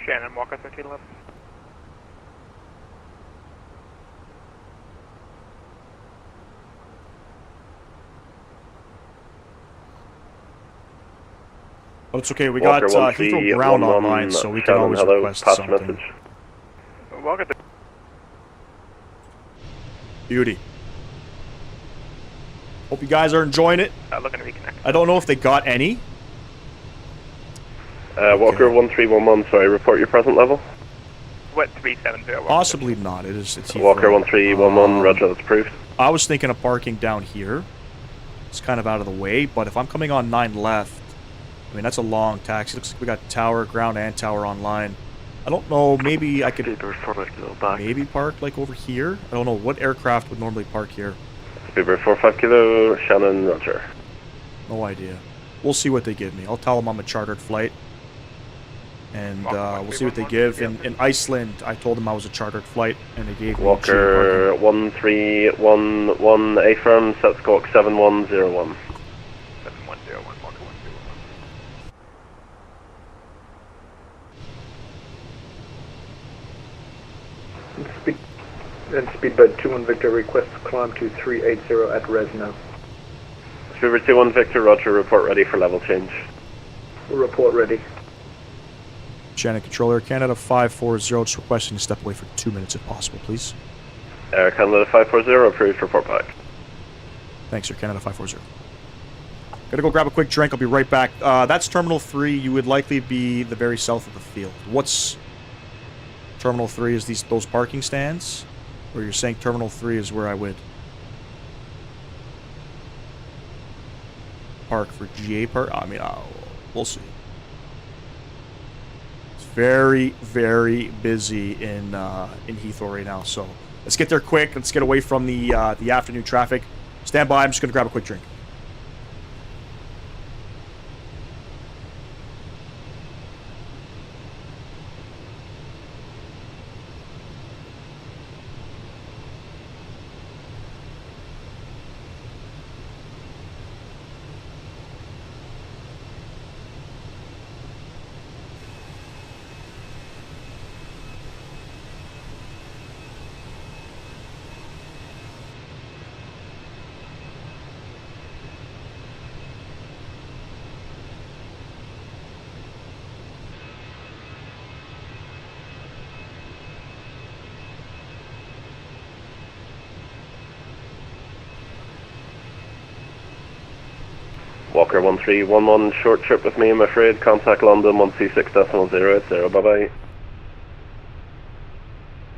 Shannon, Walker 1311. But it's okay, we got Heathrow Ground online, so we can always request something. Message. Walker Beauty. Hope you guys are enjoying it. looking to reconnect. I don't know if they got any. Walker 1311, sorry, report your present level. What 370? Walker. Possibly not. It's Heathrow. Walker 1311, roger, that's approved. I was thinking of parking down here. It's kind of out of the way, but if I'm coming on 9 left, I mean, that's a long taxi. Looks like we got tower, ground, and tower online. I don't know, maybe I could maybe park like over here? I don't know, what aircraft would normally park here? Speedbird 45 kilo, Shannon, roger. No idea. We'll see what they give me. I'll tell them I'm a chartered flight. And we'll see what they give. In Iceland, I told them I was a chartered flight, and they gave me Walker 1311, A-firm, set squawk 7101. 7101, Walker 121. And Speedbird 21 Victor requests climb to 380 at Resno. Speedbird 21 Victor, roger, report ready for level change. Report ready. Shannon Controller, Canada 540, just requesting to step away for 2 minutes if possible, please. Air Canada 540, approved, report back. Thanks, sir, Canada 540. Gotta go grab a quick drink. I'll be right back. That's Terminal 3. You would likely be the very south of the field. What's Terminal 3? Is those parking stands? Or you're saying Terminal 3 is where I would park for GA park? I mean, we'll see. It's very, very busy in Heathrow right now. So let's get there quick. Let's get away from the afternoon traffic. Stand by. I'm just gonna grab a quick drink. Walker 1311, short trip with me, I'm afraid. Contact London 126.080. Bye bye.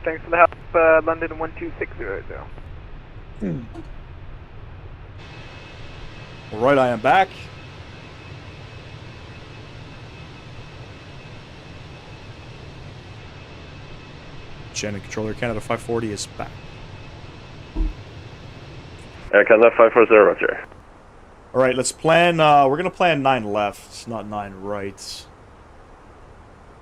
Thanks for the help, London 126.080. Alright, I am back. Shannon Controller Canada 540 is back. Air Canada 540, Roger. Alright, let's plan, we're gonna plan 9 left, not 9 right.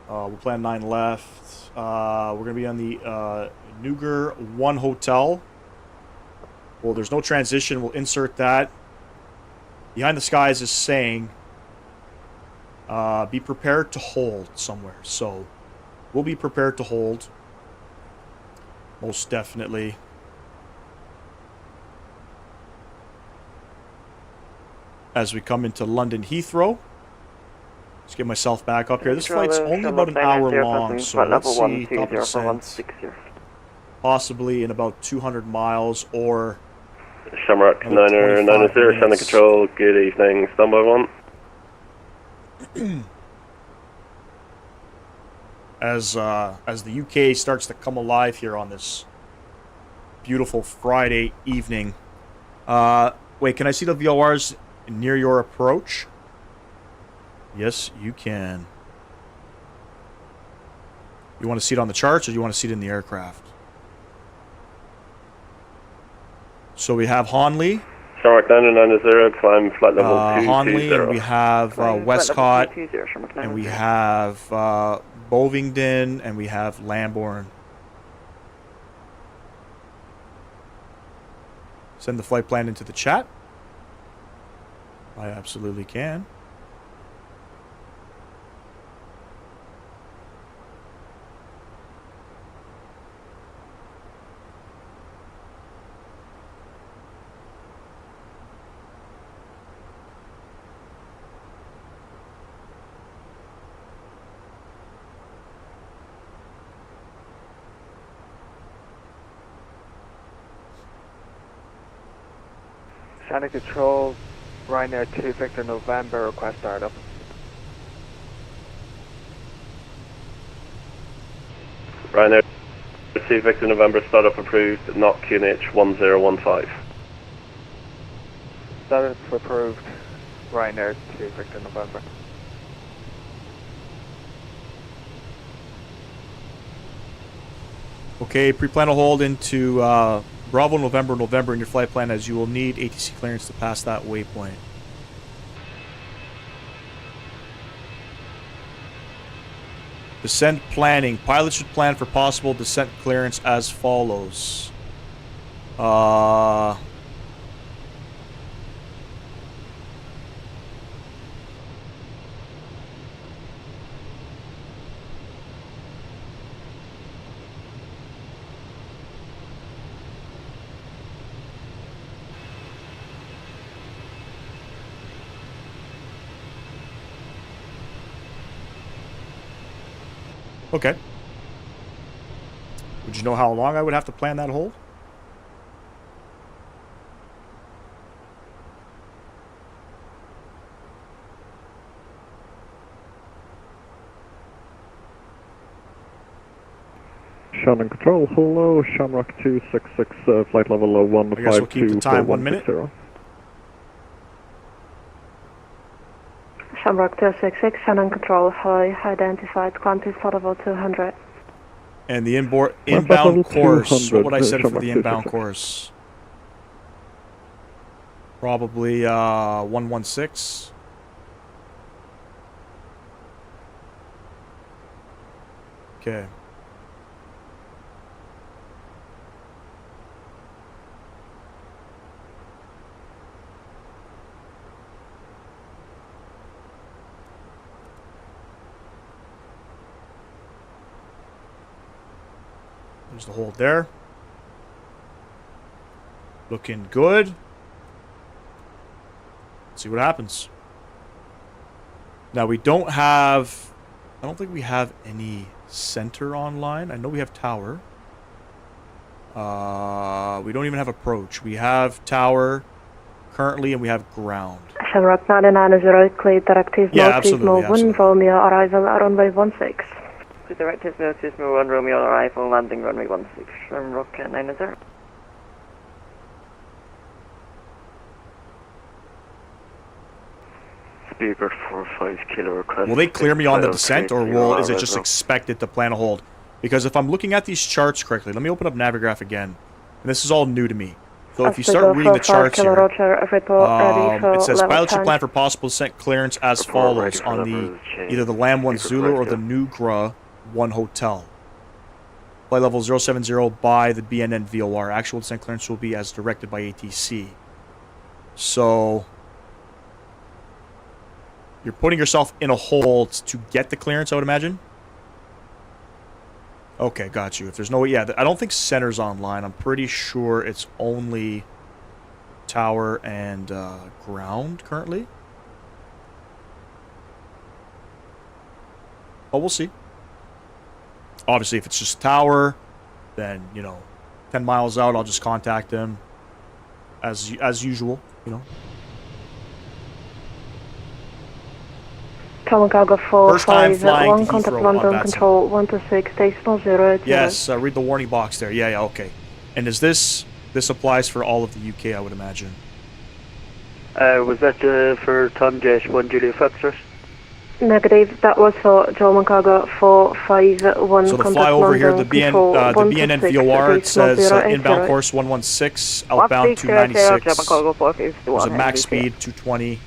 We'll plan 9 left. We're gonna be on the Nuger 1 Hotel. Well, there's no transition, we'll insert that. Behind the Skies is saying, be prepared to hold somewhere. So, we'll be prepared to hold. Most definitely. As we come into London Heathrow. Let's get myself back up here. This flight's only about an hour long, so let's see, top of descent, possibly in about 200 miles or... Shamrock 990, Shannon Control, good evening, standby 1. As the UK starts to come alive here on this beautiful Friday evening. Wait, can I see the VORs near your approach? Yes, you can. You want to see it on the charts or do you want to see it in the aircraft? So we have Honley. Shamrock 990, climb flight level 220. Honley, and we have Westcott, and we have Bovingdon, and we have Lambourne. Send the flight plan into the chat. I absolutely can. Shannon Control, Ryanair 2 Victor November, request startup. Ryanair 2 Victor November, startup approved, not QNH 1015. Startup approved, Ryanair 2 Victor November. Okay, pre-plan a hold into Bravo November in your flight plan, as you will need ATC clearance to pass that waypoint. Descent planning. Pilots should plan for possible descent clearance as follows. Okay. Would you know how long I would have to plan that hold? Shannon Control. Hello, Shamrock 266, flight level 152. I guess we'll keep the time 1 minute. Shamrock 266, Shannon Control, high identified, climb to Throttle 200. And the inbound course, what would I set for the inbound course? Probably 116. Okay. There's the hold there. Looking good. Let's see what happens. Now we don't have... I don't think we have any center online. I know we have tower. We don't even have approach. We have tower currently and we have ground. Shamrock 990, clear directive Yeah, Tismo 1 Romeo, arrival at runway 16. Clear directive Tismo 1 Romeo, arrival, landing runway 16. Shamrock 990. Speaker 45 kilo request. Will they clear me on the descent, or is it just expected to plan a hold? Because if I'm looking at these charts correctly, let me open up Navigraph again. And this is all new to me. So if you start reading the charts here, it says pilots should plan for possible descent clearance as follows on the either the Lam 1 Zulu or the Nugra 1 Hotel. Flight level 070 by the BNN VOR. Actual descent clearance will be as directed by ATC. So... you're putting yourself in a hold to get the clearance, I would imagine. Okay, got you. If there's no... yeah, I don't think center's online. I'm pretty sure it's only tower and ground currently. But we'll see. Obviously, if it's just tower, then, you know, 10 miles out, I'll just contact them as usual, you know. First time flying to Heathrow on London Control 126, station 080. Yes, read the warning box there. Yeah, okay. And is this applies for all of the UK, I would imagine? Was that for Tom Jet 1 Julia Foxtrot? Negative, that was for German Cargo 451. So to fly over here, the BNN VOR, it says inbound course 116, outbound 296. There's a max speed 220.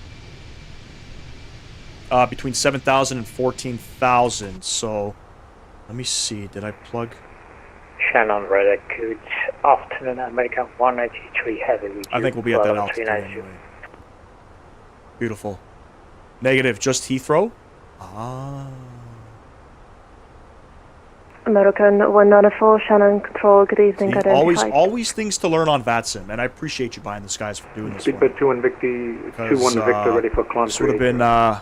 Between 7,000 and 14,000. So, let me see. Did I plug? Shannon Rudder, good afternoon, American 193 heavy. I think we'll be at that altitude anyway. Beautiful. Negative, just Heathrow? Ah. American 194, Shannon Control, good evening. See, always things to learn on Vatsim, and I appreciate you behind the skies for doing this. Speedbird 2-1 Victor, ready for climb. This would have been, I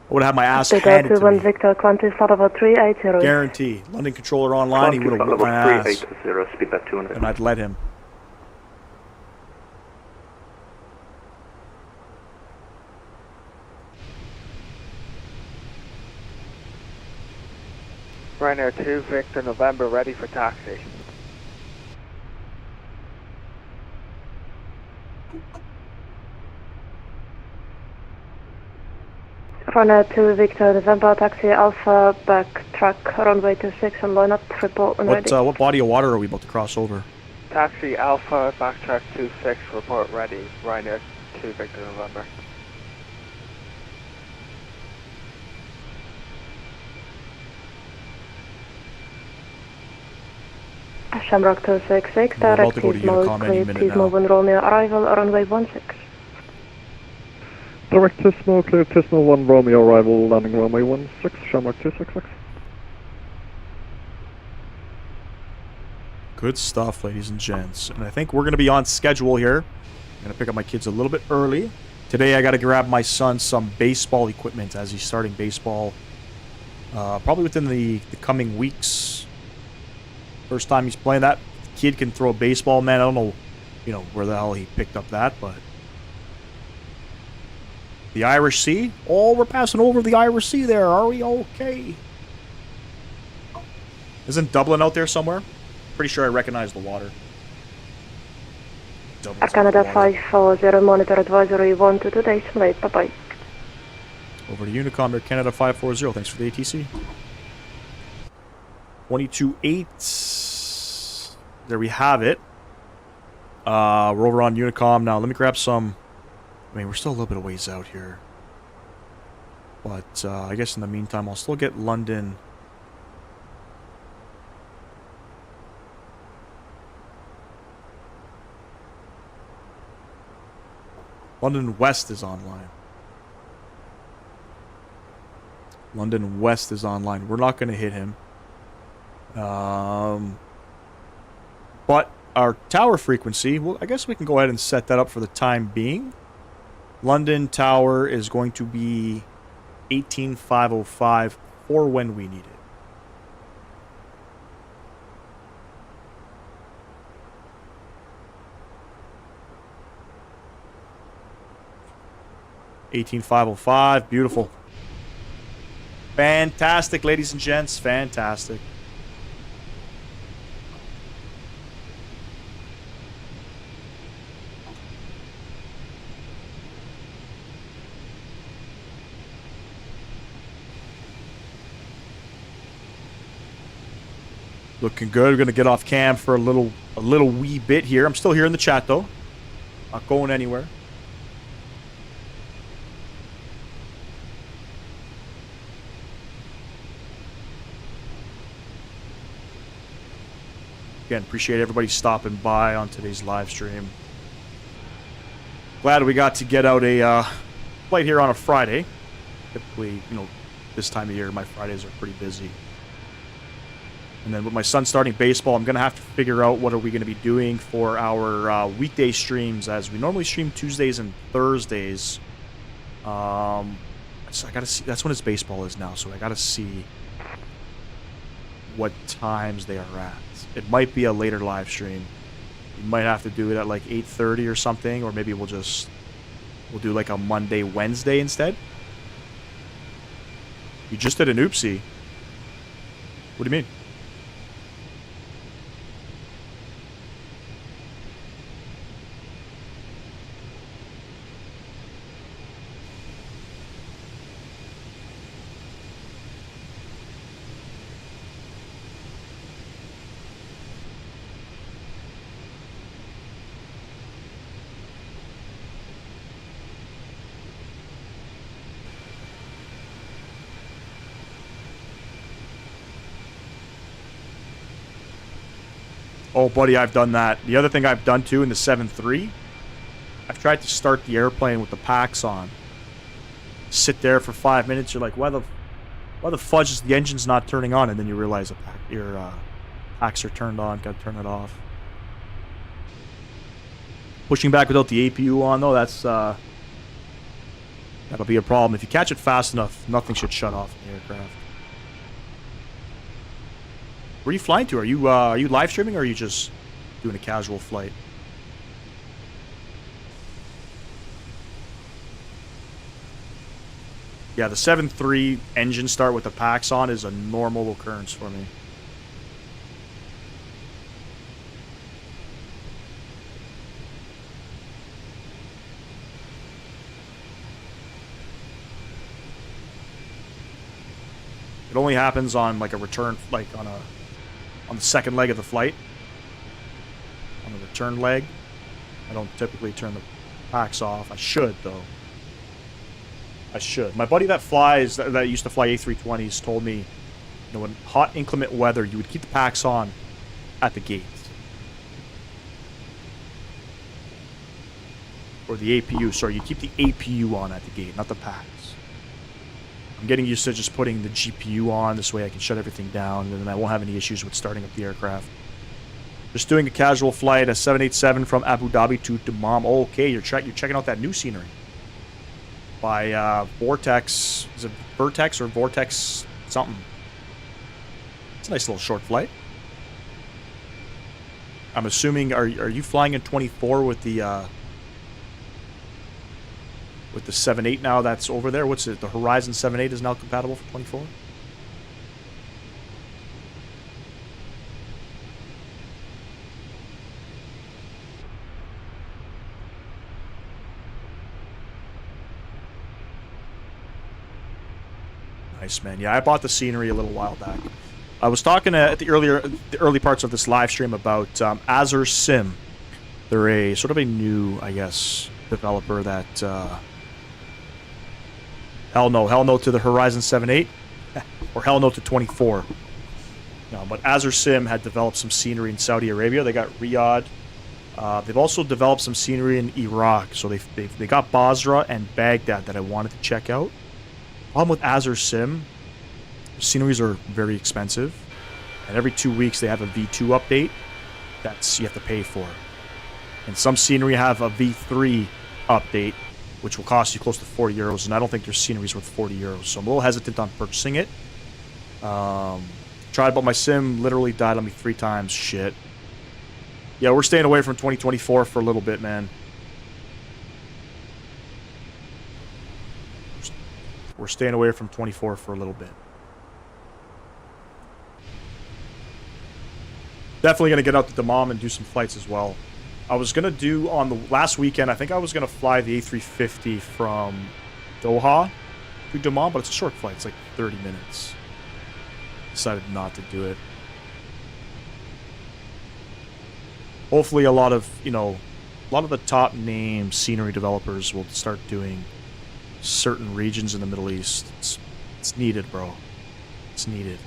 would have had my ass handed to me. Victor, climb to Throttle 380. Guarantee. London controller online, he would have whipped my ass. And I'd let him. Ryanair 2 Victor November, ready for taxi. Ryanair 2 Victor November, taxi Alpha, back track, runway 26 and line up, report when ready. What body of water are we about to cross over? Taxi Alpha, backtrack 26, report ready. Ryanair 2 Victor November. Shamrock 266, direct Tismo, clear Tismo 1 Romeo, arrival, runway 16. Direct Tismo, clear Tismo 1 Romeo, arrival, landing runway 16, Shamrock 266. Good stuff, ladies and gents. And I think we're going to be on schedule here. I'm going to pick up my kids a little bit early. Today I got to grab my son some baseball equipment as he's starting baseball. Probably within the coming weeks. First time he's playing that. The kid can throw a baseball, man. I don't know, you know, where the hell he picked up that, but... The Irish Sea? Oh, we're passing over the Irish Sea there. Are we okay? Isn't Dublin out there somewhere? Pretty sure I recognize the water. Dublin's Canada on the water. 540, monitor advisory 122 days late. Bye-bye. Over to Unicom, Air Canada 540. Thanks for the ATC. 22.8. There we have it. We're over on Unicom now. Let me grab some. I mean, we're still a little bit of ways out here. But I guess in the meantime, I'll still get London. London West is online. London West is online. We're not going to hit him. But our tower frequency, well, I guess we can go ahead and set that up for the time being. London Tower is going to be 18505 for when we need it. $18,505, beautiful. Fantastic, ladies and gents, fantastic. Looking good. We're gonna get off cam for a little wee bit here. I'm still here in the chat though. Not going anywhere. Again, appreciate everybody stopping by on today's live stream. Glad we got to get out a flight here on a Friday. Typically, you know, this time of year, my Fridays are pretty busy. And then with my son starting baseball, I'm going to have to figure out what are we going to be doing for our weekday streams, as we normally stream Tuesdays and Thursdays. So I got to see. That's when his baseball is now, so I got to see what times they are at. It might be a later live stream. We might have to do it at like 8:30 or something, or maybe we'll do like a Monday, Wednesday instead. You just did an oopsie. What do you mean? Oh, buddy, I've done that. The other thing I've done, too, in the 7.3, I've tried to start the airplane with the packs on. Sit there for 5 minutes. You're like, why the fudge is the engine's not turning on? And then you realize your packs are turned on. Got to turn it off. Pushing back without the APU on, though, that'll be a problem. If you catch it fast enough, nothing should shut off in the aircraft. Where are you flying to? Are you live streaming, or are you just doing a casual flight? Yeah, the 7.3 engine start with the packs on is a normal occurrence for me. It only happens on like a return, like on the second leg of the flight. On the return leg, I don't typically turn the packs off. I should, though. I should. My buddy that used to fly A320s told me, you know, in hot, inclement weather, you would keep the packs on at the gate. Or the APU, sorry, you keep the APU on at the gate, not the packs. I'm getting used to just putting the GPU on, this way I can shut everything down, and then I won't have any issues with starting up the aircraft. Just doing a casual flight, a 787 from Abu Dhabi to Dammam. Oh, okay, you're checking out that new scenery. By Vortex, is it Vertex or Vortex something? It's a nice little short flight. I'm assuming, are you flying in 24 with the 7.8 now that's over there? What's it? The Horizon 7.8 is now compatible for 24? Nice, man. Yeah, I bought the scenery a little while back. I was talking at the early parts of this live stream about Azure Sim. They're a sort of a new, I guess, developer that hell no to the Horizon 7.8 or hell no to 24. No, but Azure Sim had developed some scenery in Saudi Arabia. They got Riyadh. They've also developed some scenery in Iraq. So they got Basra and Baghdad that I wanted to check out. Problem with Azure Sim, sceneries are very expensive, and every 2 weeks they have a V2 update that's you have to pay for. And some scenery have a V3 update, which will cost you close to 40 euros, and I don't think their scenery is worth 40 euros, so I'm a little hesitant on purchasing it. Tried, but my sim literally died on me 3 times. Shit. Yeah, we're staying away from 2024 for a little bit, man. We're staying away from 24 for a little bit. Definitely going to get out to Dammam and do some flights as well. I was going to do on the last weekend, I think I was going to fly the A350 from Doha to Dammam, but it's a short flight. It's like 30 minutes. Decided not to do it. Hopefully a lot of the top name scenery developers will start doing certain regions in the Middle East. It's needed, bro. It's needed.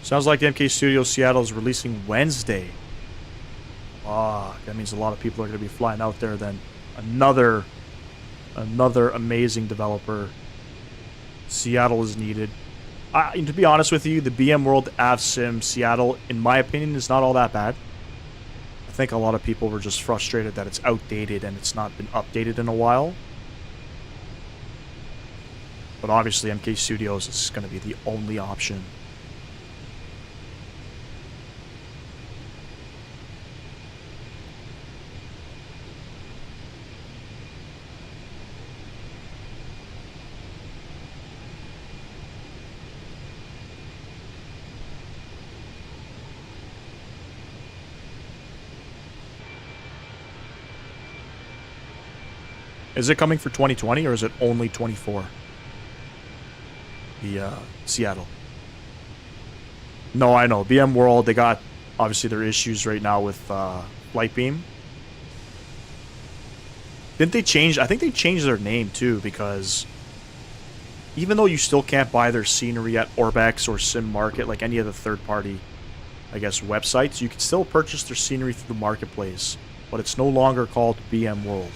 Sounds like the MK Studio Seattle is releasing Wednesday. Ah, that means a lot of people are going to be flying out there then. Another amazing developer. Seattle is needed. To be honest with you, the BM World AvSim Seattle, in my opinion, is not all that bad. I think a lot of people were just frustrated that it's outdated and it's not been updated in a while. But obviously MK Studios is going to be the only option. Is it coming for 2020 or is it only 24? The Seattle. No, I know. BM World, they got obviously their issues right now with Flightbeam. Didn't they change? I think they changed their name too, because even though you still can't buy their scenery at Orbex or Sim Market, like any of the third-party, I guess, websites, you can still purchase their scenery through the marketplace, but it's no longer called BM World.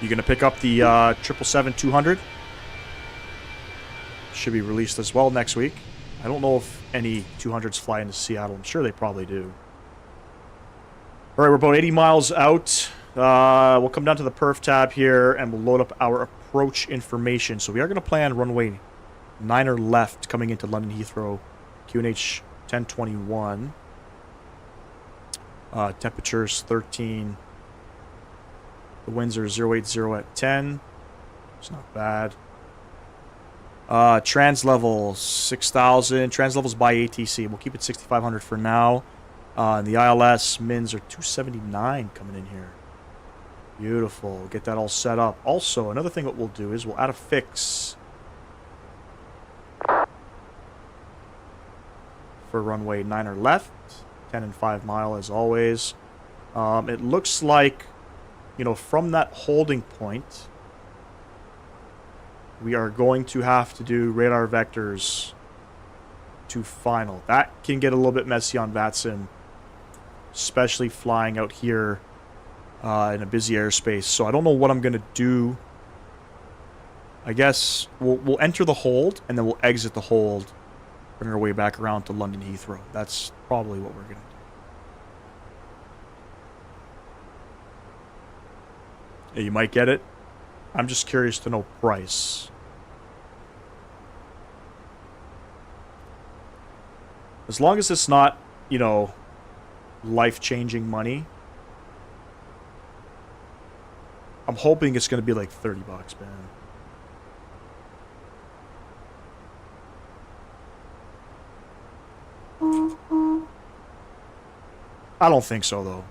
You gonna pick up the 777-200? Should be released as well next week. I don't know if any 200s fly into Seattle. I'm sure they probably do. All right, we're about 80 miles out. We'll come down to the perf tab here and we'll load up our approach information. So we are gonna plan runway 9er left coming into London Heathrow, QNH 1021. Temperatures 13. The winds are 080 at 10. It's not bad. Trans level 6,000. Trans levels by ATC. We'll keep it 6,500 for now. And the ILS mins are 279 coming in here. Beautiful. Get that all set up. Also, another thing that we'll do is we'll add a fix for runway 9er left. 10 and 5 mile as always. It looks like, you know, from that holding point, we are going to have to do radar vectors to final. That can get a little bit messy on Vatsim, especially flying out here in a busy airspace. So I don't know what I'm going to do. I guess we'll enter the hold, and then we'll exit the hold, bring our way back around to London Heathrow. That's probably what we're going to do. Yeah, you might get it. I'm just curious to know price. As long as it's not, you know, life-changing money. I'm hoping it's going to be like 30 bucks, man. I don't think so, though.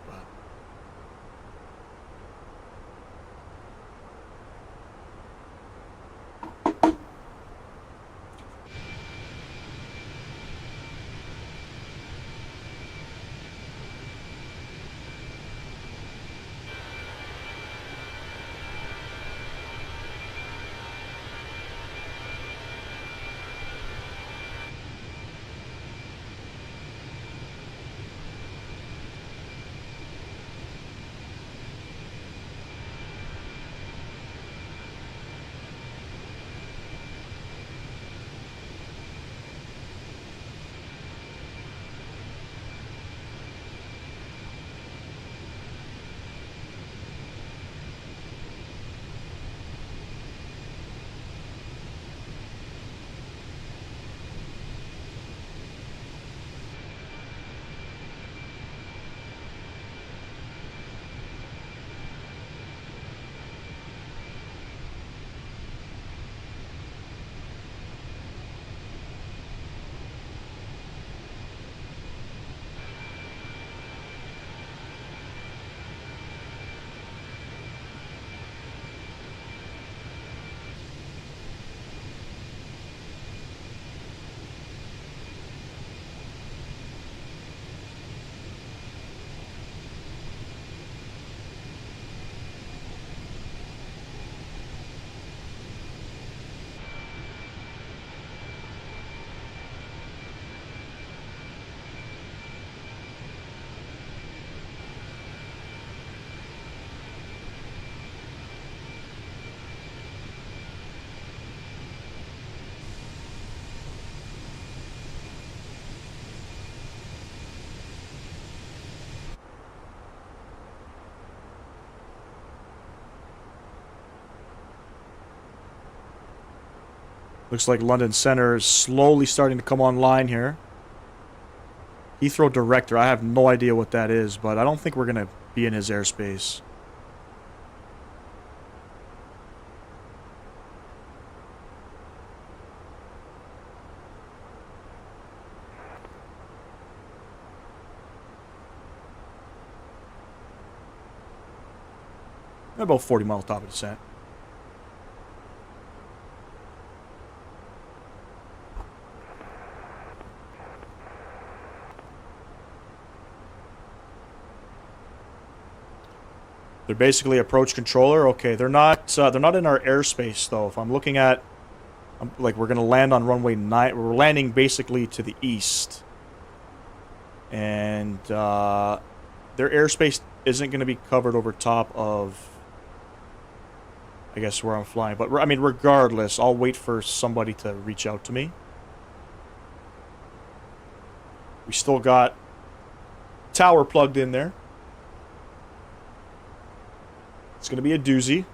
Looks like London Center is slowly starting to come online here. Heathrow Director, I have no idea what that is, but I don't think we're going to be in his airspace. About 40 mile top of descent. They're basically approach controller. Okay, they're not in our airspace though. If I'm looking at, like, we're gonna land on runway 9. We're landing basically to the east, and their airspace isn't gonna be covered over top of, I guess, where I'm flying. But I mean, regardless, I'll wait for somebody to reach out to me. We still got tower plugged in there. It's going to be a doozy.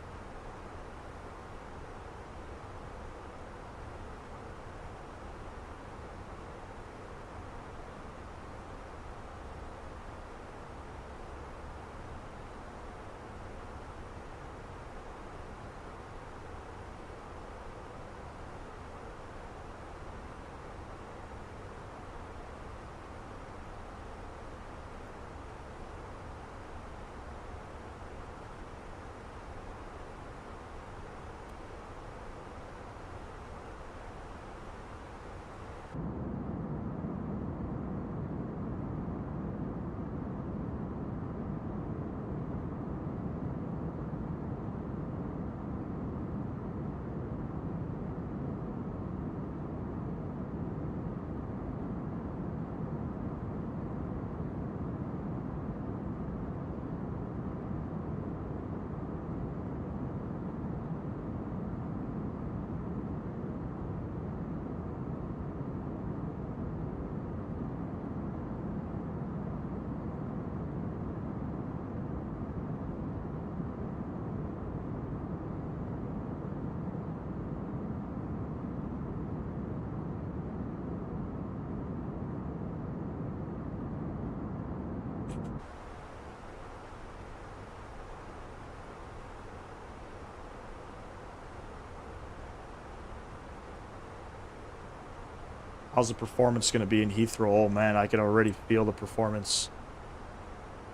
How's the performance going to be in Heathrow? Oh man, I can already feel the performance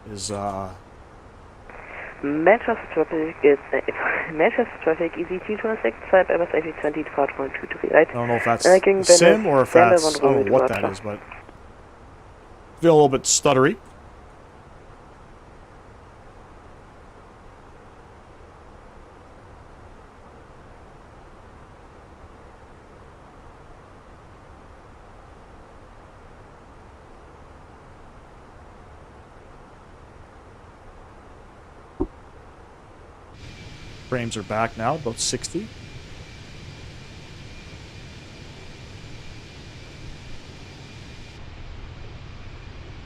is Manchester traffic is Manchester traffic easy 226 type Airbus A320 departure 123, right? I don't know if that's King sim Bennett, or if standard that's, I one don't know what departure. that is, but I feel a little bit stuttery. Frames are back now, about 60.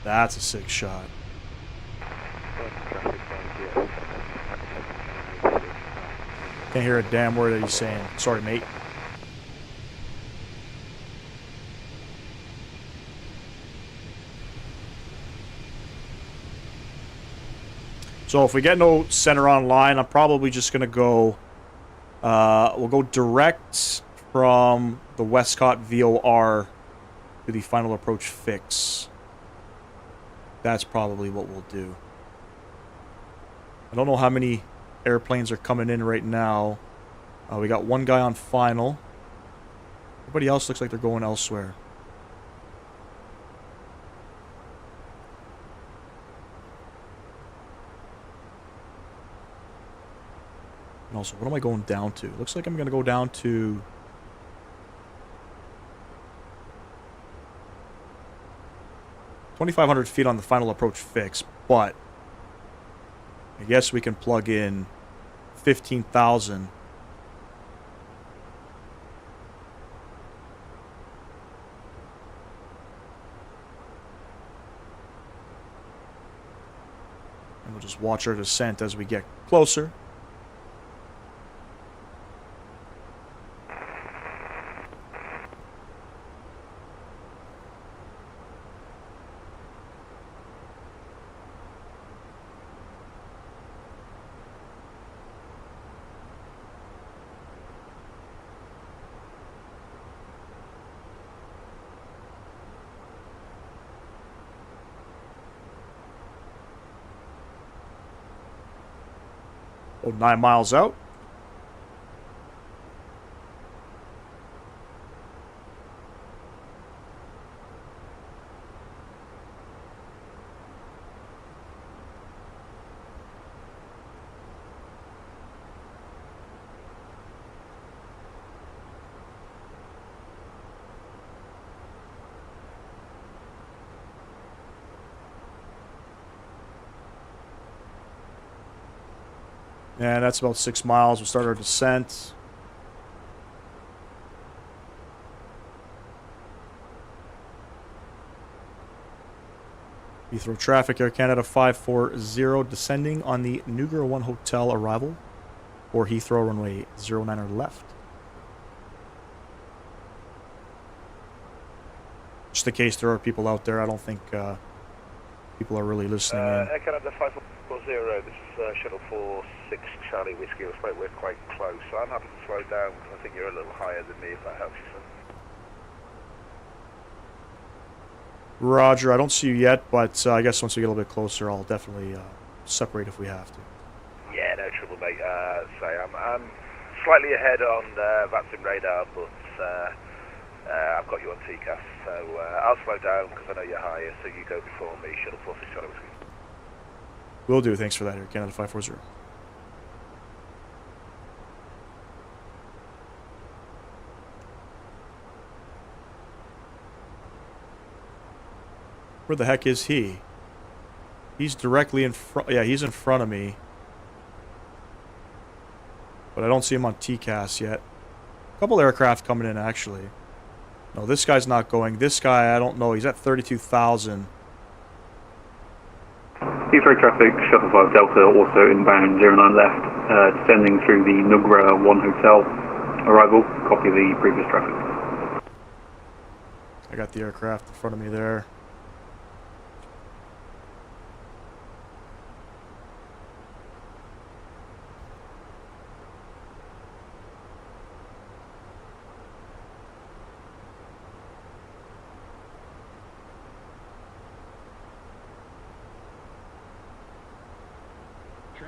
That's a sick shot. Can't hear a damn word that he's saying. Sorry, mate. So if we get no center on line, I'm probably just going to go... we'll go direct from the Westcott VOR to the final approach fix. That's probably what we'll do. I don't know how many airplanes are coming in right now. We got one guy on final. Everybody else looks like they're going elsewhere. And also, what am I going down to? Looks like I'm going to go down to... $2,500 feet on the final approach fix, but I guess we can plug in 15,000. And we'll just watch our descent as we get closer. Oh, 9 miles out. And that's about 6 miles. We'll start our descent. Heathrow traffic, Air Canada 540, descending on the Nugra 1 Hotel arrival for Heathrow runway 09er left. Just in case there are people out there, I don't think people are really listening in. Air Canada 540, this is Shuttle 46 Charlie Whiskey. We're quite close, so I'm happy to slow down because I think you're a little higher than me, if that helps you, sir. Roger, I don't see you yet, but I guess once we get a little bit closer, I'll definitely separate if we have to. Yeah, no trouble, mate. I'm slightly ahead on Vatsim radar, but I've got you on TCAS, so I'll slow down because I know you're higher, so you go before me. Shuttle 46 Charlie Whiskey. Will do. Thanks for that, Air Canada 540. Where the heck is he? He's directly in front. Yeah, he's in front of me. But I don't see him on TCAS yet. A couple aircraft coming in, actually. No, this guy's not going. This guy, I don't know. He's at 32,000. Heathrow traffic, Shuttle 5 Delta, also inbound 09 left, descending through the Nugra 1 Hotel arrival. Copy the previous traffic. I got the aircraft in front of me there.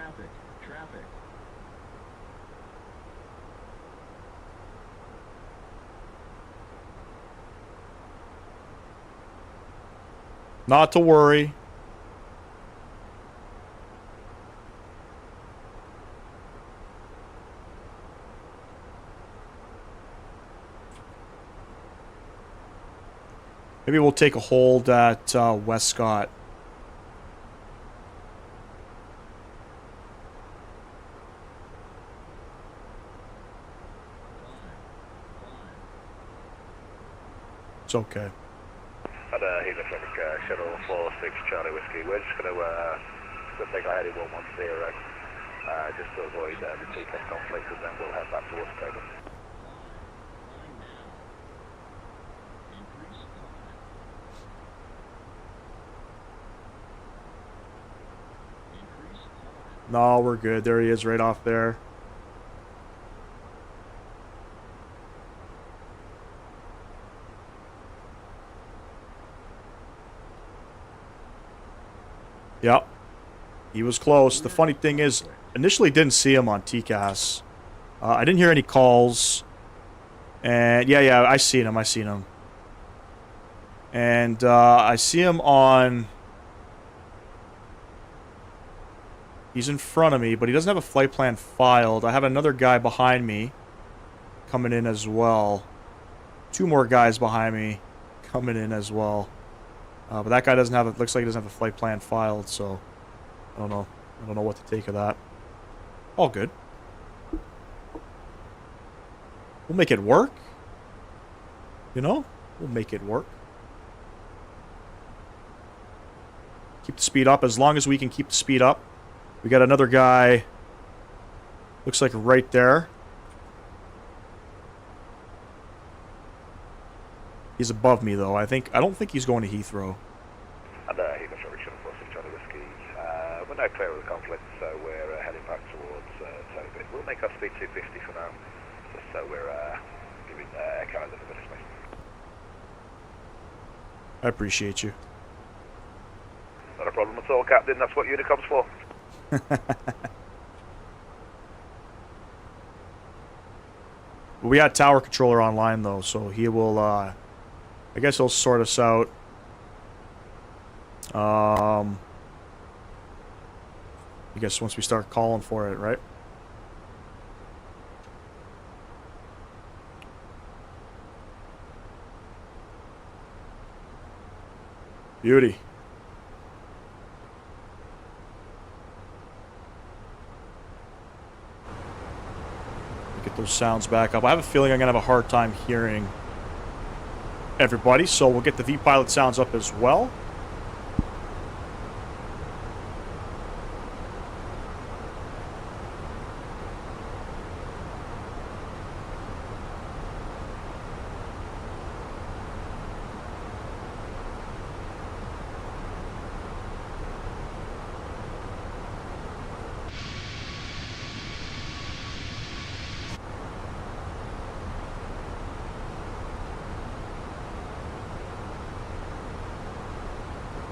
Traffic. Traffic. Not to worry. Maybe we'll take a hold at Westcott. It's okay. And Heathrow traffic, shuttle 46 Charlie Whiskey. We're just going to take our heading 110, just to avoid the TCAS conflict, and then we'll head back towards Quadrant. No, we're good. There he is right off there. Yep. He was close. The funny thing is, initially didn't see him on TCAS. I didn't hear any calls. And yeah, I seen him. And I see him on... He's in front of me, but he doesn't have a flight plan filed. I have another guy behind me coming in as well. Two more guys behind me coming in as well. But that guy doesn't have it. Looks like he doesn't have a flight plan filed, so I don't know. I don't know what to take of that. All good. We'll make it work. You know? We'll make it work. Keep the speed up as long as we can keep the speed up. We got another guy. Looks like right there. He's above me though. I don't think he's going to Heathrow. And Heathrow traffic shuttle 46 Charlie Whiskey. We're now clear of the conflict, so we're heading back towards Saitek. We'll make our speed 250 for now, just so we're giving Air Canada a bit of space. I appreciate you. Not a problem at all, Captain. That's what Unicom's for. We got tower controller online though, so he will I guess he'll sort us out. I guess once we start calling for it, right? Beauty. Get those sounds back up. I have a feeling I'm going to have a hard time hearing everybody, so we'll get the V-Pilot sounds up as well.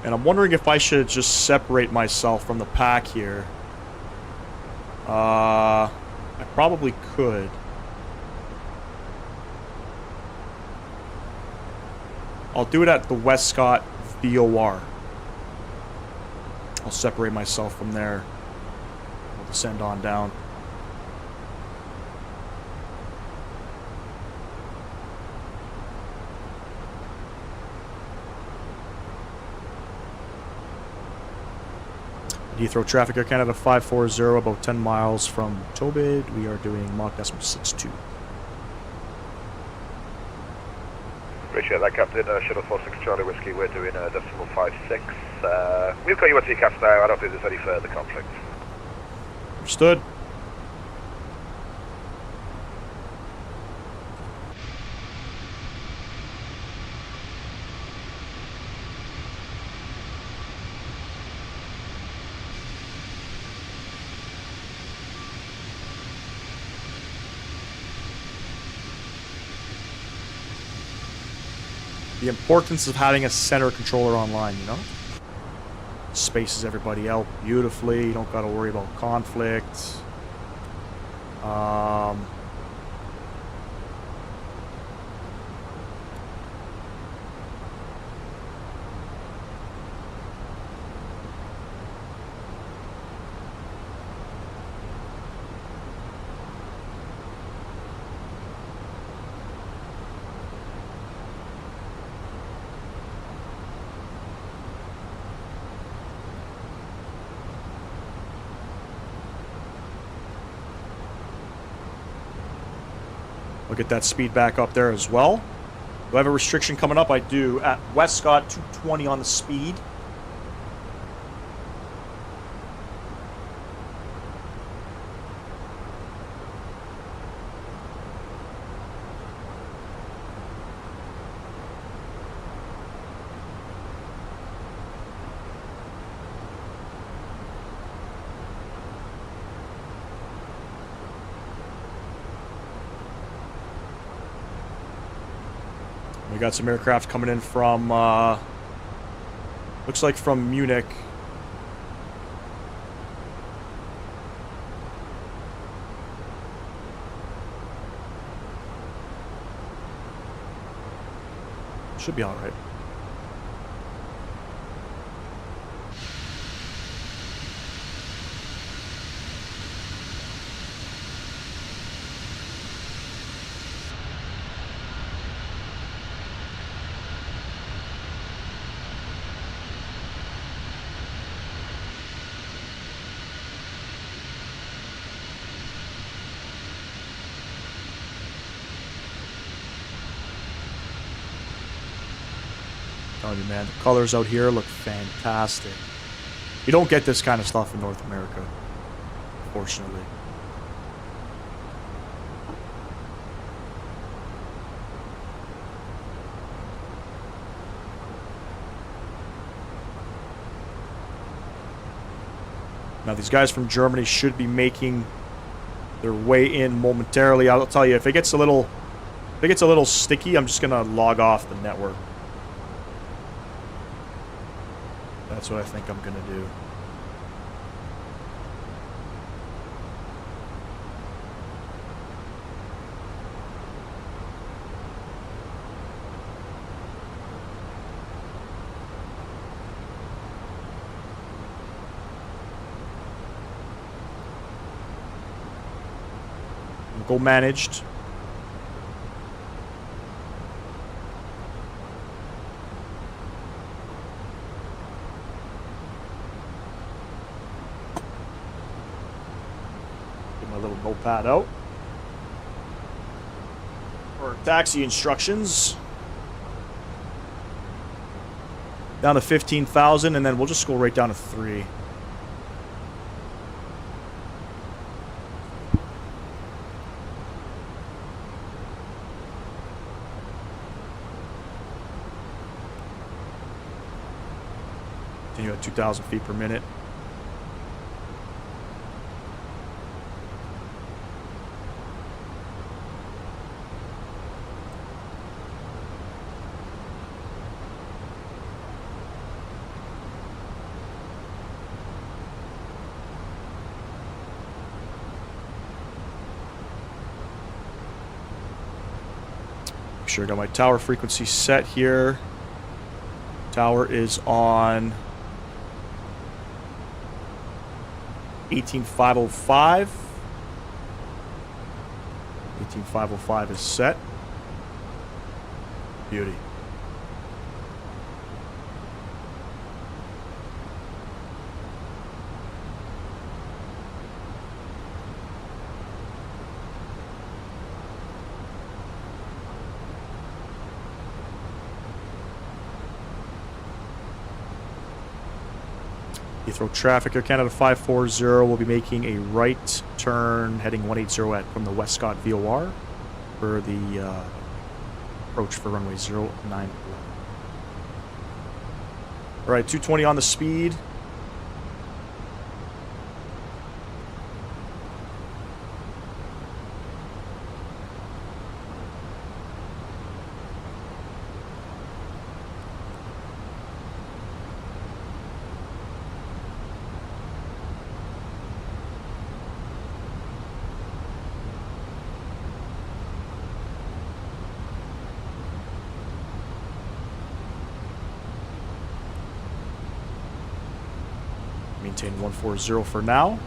And I'm wondering if I should just separate myself from the pack here. I probably could. I'll do it at the Westcott VOR. I'll separate myself from there. I'll descend on down. Heathrow traffic, Air Canada 540, about 10 miles from Tobid. We are doing Mach 62. Appreciate that, Captain. Shuttle 46 Charlie Whiskey, we're doing decimal 56. We've got you on TCAS now. I don't think there's any further conflict. Understood. The importance of having a center controller online, you know? spaces everybody out beautifully. You don't got to worry about conflict. We'll get that speed back up there as well. Do I have a restriction coming up? I do. At Westcott, 220 on the speed. We got some aircraft coming in from, looks like from Munich. Should be all right. Telling you, man, the colors out here look fantastic. You don't get this kind of stuff in North America, unfortunately. Now, these guys from Germany should be making their way in momentarily. I'll tell you, if it gets a little sticky, I'm just gonna log off the network. That's what I think I'm gonna do. Go managed. Get my little notepad out for taxi instructions. Down to 15,000, and then we'll just go right down to 3. Continue at 2,000 feet per minute. Make sure I got my tower frequency set here. Tower is on 18505. 18505 is set. Beauty. Heathrow traffic, Air Canada 540 will be making a right turn heading 180 at from the Westcott VOR for the approach for runway 09. All right, 220 on the speed. maintain 140 for now.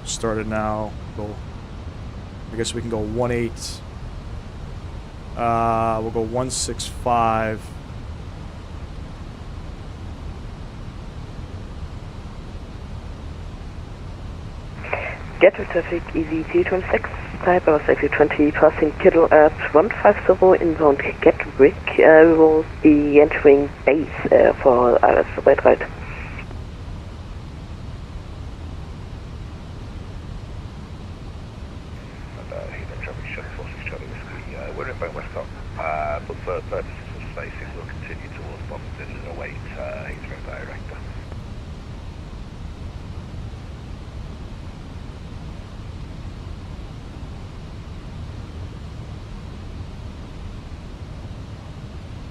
Started now. Go. I guess we can go 18. We'll go 165. Get to traffic EV226, type of safety 20, passing Kittle at 150 inbound Gatwick. We will be entering base for Airbus right. We're inbound Westcott, but for purposes of spacing, we'll continue towards Boston and await Heathrow Director.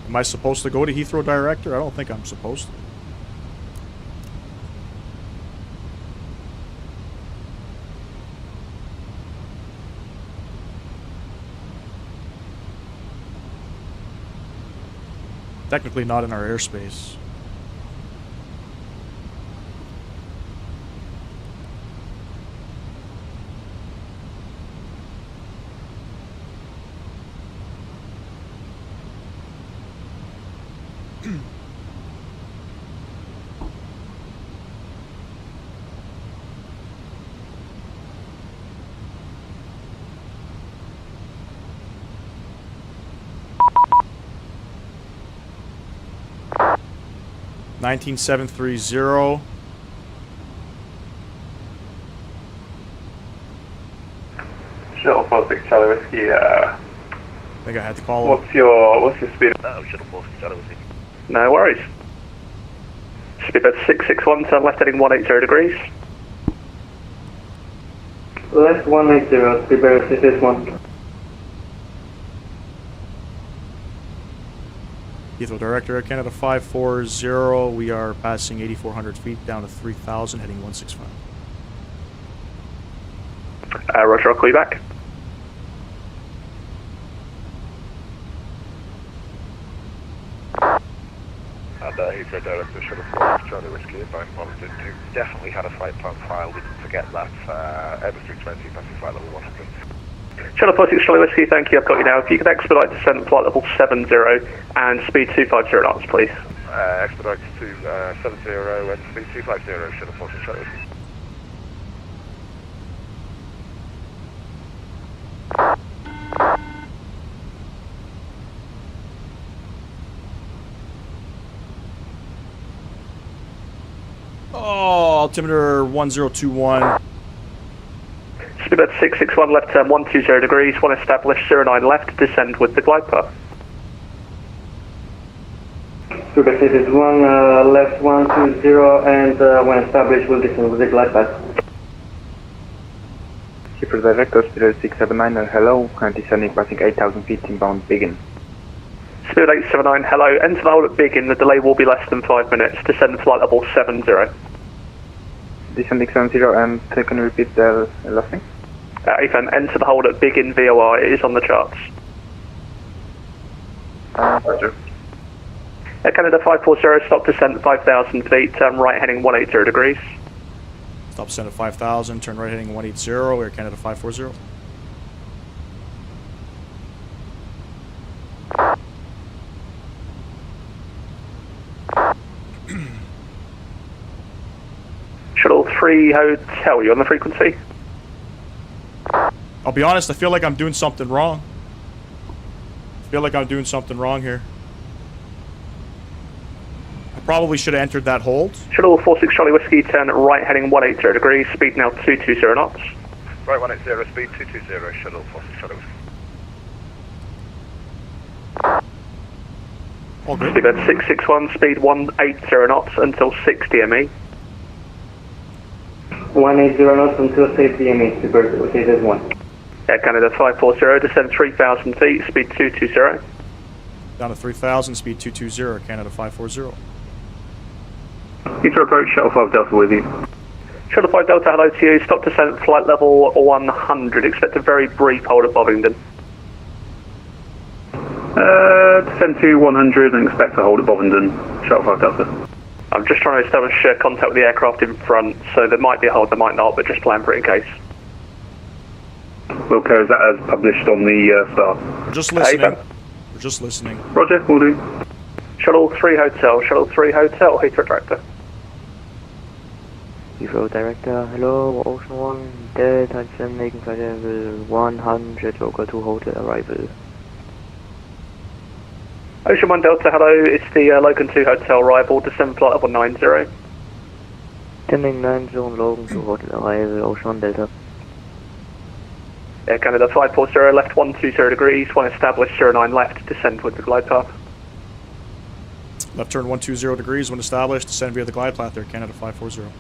Am I supposed to go to Heathrow Director? I don't think I'm supposed to. Technically not in our airspace. $19,730. Shuttle 46 Charlie Whiskey, I think I had to call him. what's your speed? Shuttle 46 Charlie Whiskey. No worries. Speedbird 661, turn left heading 180 degrees. Left 180, Speedbird 661. Heathrow Director, Air Canada 540. We are passing 8,400 feet down to 3,000, heading 165. Roger, I'll call you back. And Heathrow Director, Shuttle 46 Charlie Whiskey, inbound monitored to definitely had a flight plan file, we didn't forget that. Airbus 320, passing flight level 100. Shuttle 46 Charlie Whiskey, thank you, I've got you now. If you could expedite descent flight level 70 and speed 250 knots, please. Expedite to 70 and speed 250, Shuttle 46 Charlie Whiskey. Oh, altimeter 1021. Speedbird 661, left turn 120 degrees, one established 09 left, descend with the glide path. Speedbird 661, left 120, and when established, we'll descend with the glide path. Heathrow Director, Speedbird 679, hello, currently descending passing 8,000 feet inbound Biggin. Speedbird 879, hello, enter the hole at Biggin, the delay will be less than 5 minutes, descend flight level 70. Descending 70, and can you repeat the last thing? Ethan, enter the hold at Biggin VOI, it is on the charts. Roger. Air Canada 540, stop descent 5,000 feet, turn right heading 180 degrees. Stop descent at 5,000, turn right heading 180, Air Canada 540. Shuttle 3 Hotel, you on the frequency? I'll be honest, I feel like I'm doing something wrong. Here. I probably should have entered that hold. Shuttle 46 Charlie Whiskey, turn right heading 180 degrees, speed now 220 knots. Right 180, speed 220, Shuttle 46 Charlie Whiskey. All good. Speedbird 661, speed 180 knots until 60 ME. 180 knots until 60 ME, Speedbird 661. Air Canada 540, descend 3,000 feet, speed 220. Down to 3,000, speed 220, Canada 540. Heathrow approach, Shuttle 5 Delta with you. Shuttle 5 Delta, hello to you. Stop descent, flight level 100. Expect a very brief hold at Bovingdon. Descend to 100 and expect to hold at Bovingdon, Shuttle 5 Delta. I'm just trying to establish contact with the aircraft in front, so there might be a hold, there might not, but just plan for it in case. We'll carry that as published on the star. We're just listening. We're just listening. Roger, we'll do. Shuttle 3 Hotel, Heathrow Director. Heathrow Director, hello, Ocean 1, Delta, making flight level 100, local 2 hotel arrival. Ocean 1 Delta, hello, it's the Logan 2 Hotel arrival, descend flight level 90. Descending 90, Logan 2 hotel arrival, Ocean 1 Delta. Air Canada 540, left 120 degrees, 1 established, 09 left, descend with the glide path. Left turn 120 degrees, when established, descend via the glide path there, Canada 540.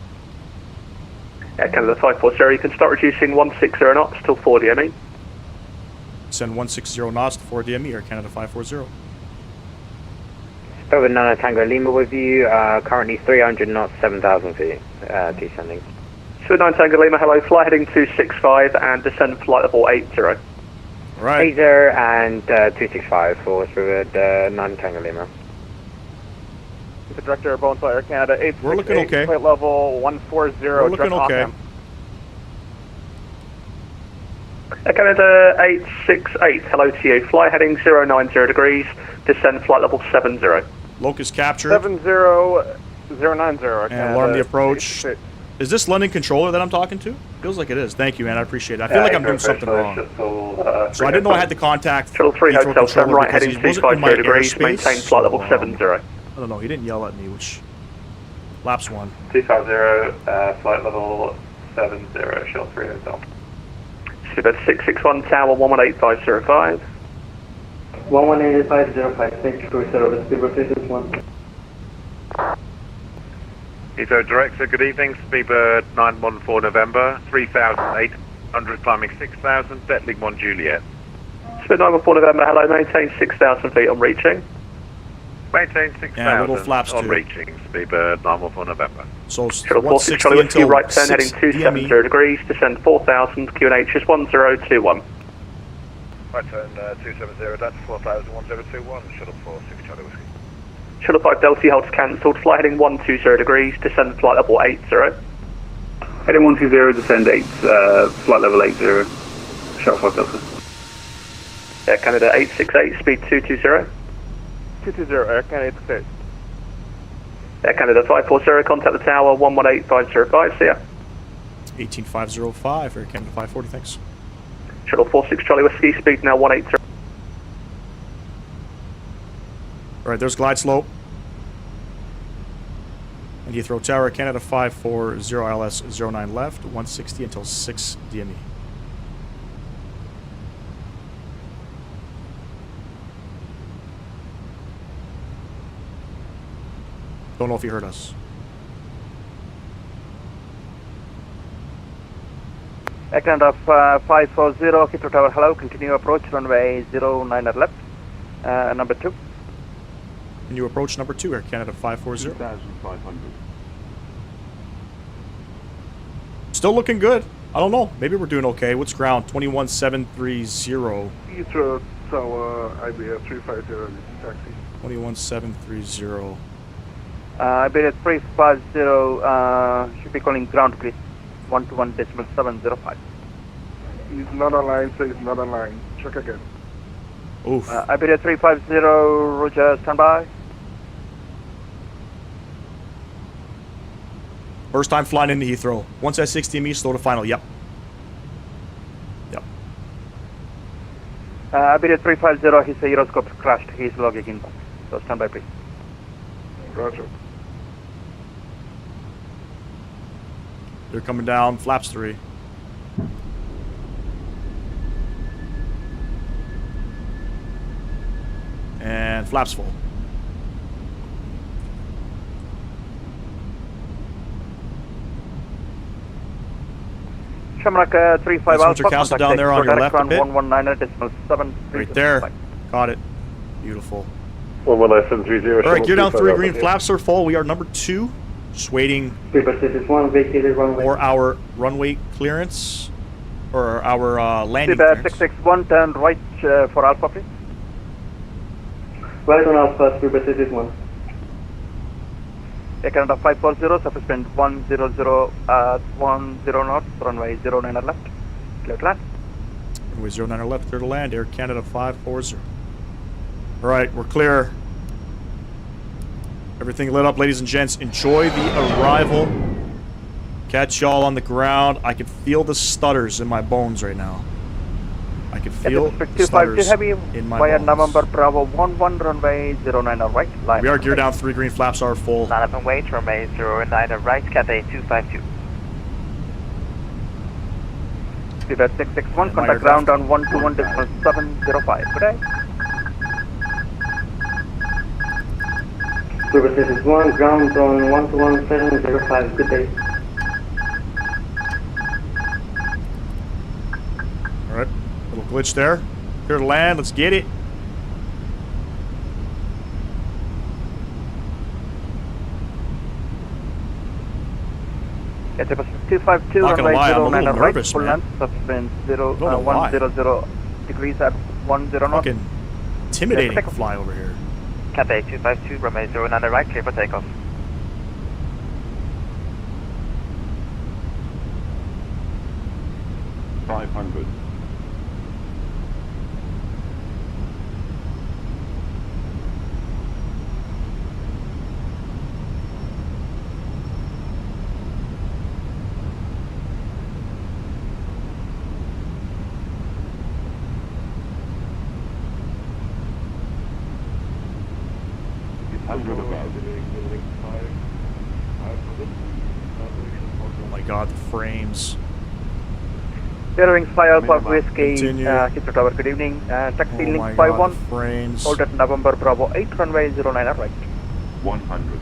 Air Canada 540, you can start reducing 160 knots till 4 DME. Send 160 knots to 4 DME, Air Canada 540. Over Nana Tango Lima with you, currently 300 knots, 7,000 feet, descending. 9 Tango Lima, hello, fly heading 265 and descend flight level 80. Right. 80 and 265 for through 9 Tango Lima. The Director of Bones Air Canada 868. We're looking okay. Flight level 140. We're looking okay. Air Canada 868, hello to you. Fly heading 090 degrees, descend flight level 70. Locus captured. 70090. And alarm the approach. Is this London controller that I'm talking to? Feels like it is. Thank you, man. I appreciate it. I feel like I'm doing something wrong. So I didn't know I had to contact Shuttle 3 Heathrow Hotel, turn controller right because heading he wasn't in my 250 degrees, airspace. maintain flight level 70. I don't know. He didn't yell at me, which laps one. 250, flight level 70, Shuttle 3 Hotel. Super 661 Tower 118505. 118505, thank you for service, Speedbird 361. Heathrow Director, good evening. Speedbird 914 November, 3,800 climbing 6,000, settling 1 Juliet. Speedbird 914 November, hello, maintain 6,000 feet on reaching. Maintain Yeah, little 6,000 flaps on too. reaching. Speedbird 914 November. So Shuttle 46 160 Charlie until Whiskey, right turn 6 heading 270 DME. degrees, descend 4,000, QNH is 1021. Right turn 270, that's 4,1021, Shuttle 46 Charlie Whiskey. Shuttle 5 Delta holds cancelled, fly heading 120 degrees, descend flight level 80. Heading 120, descend 8, flight level 80, Shuttle 5 Delta. Air Canada 868, speed 220. 220, Air Canada 868. Air Canada 540, contact the tower 118505, see ya. 18505, Air Canada 540, thanks. Shuttle 46 Charlie Whiskey, speed now 180. Alright, there's glide slope. And Heathrow Tower, Canada 540, LS 09 left, 160 until 6 DME. Don't know if you heard us. Air Canada 540, Heathrow Tower, hello, continue approach, runway 09 at left, number 2. Can you approach number 2, Air Canada 540? 2,500. Still looking good. I don't know. Maybe we're doing okay. What's ground? 21730. Heathrow Tower, IBA 350, taxi. 21730. IBA 350, should be calling ground, please. 121.705. He's not online, so he's not online. Check again. Oof. IBA 350, Roger, standby. First time flying into Heathrow. Once at 60 me, slow to final. Yep. Yep. IBA 350, his gyroscope crashed. He's logging in. So standby, please. Roger. They're coming down. Flaps 3. And flaps full. Shamrock 35 That's Alpha, Winter Castle down there on your left a bit. 119.7. Right there. Got it. Beautiful. 11930. All right, gear down 3 green. Flaps are full. We are number 2. Just waiting for our runway clearance. Or our landing clearance. 661, turn right for Alpha, please. Right on Alpha, Speedbird 661. Canada 540, sufficient 100 at 10 knots, runway 09 left. Clear to land. Runway 09 left, clear to land. Air Canada 540. All right, we're clear. Everything lit up, ladies and gents. Enjoy the arrival. Catch y'all on the ground. I can feel the stutters in my bones right now. I can feel the stutters in my via bones. November Bravo 11, runway 09 right. Line We are gear down 3 green. Flaps are full. Line up and wait, runway 09 right, Cathay 252. Speedbird 661, contact ground on 121.705. Good day. Speedbird 661, ground on 121.705. Good day. Alright, little glitch there. Clear to land, let's get it. Airbus 252, Not gonna runway lie, I'm a 09 little right, nervous, full man. length, subspace Don't know why. 100 degrees at 10 knots. Fucking intimidating to fly over here. Cathay 252, runway 09 right, clear for takeoff. $500. Oh my god, the frames. Bearing Fly Alpha Whiskey, Heathrow Tower, good evening. Taxi Oh link my 51, god, the frames. hold at November Bravo 8, runway 09 right. 100.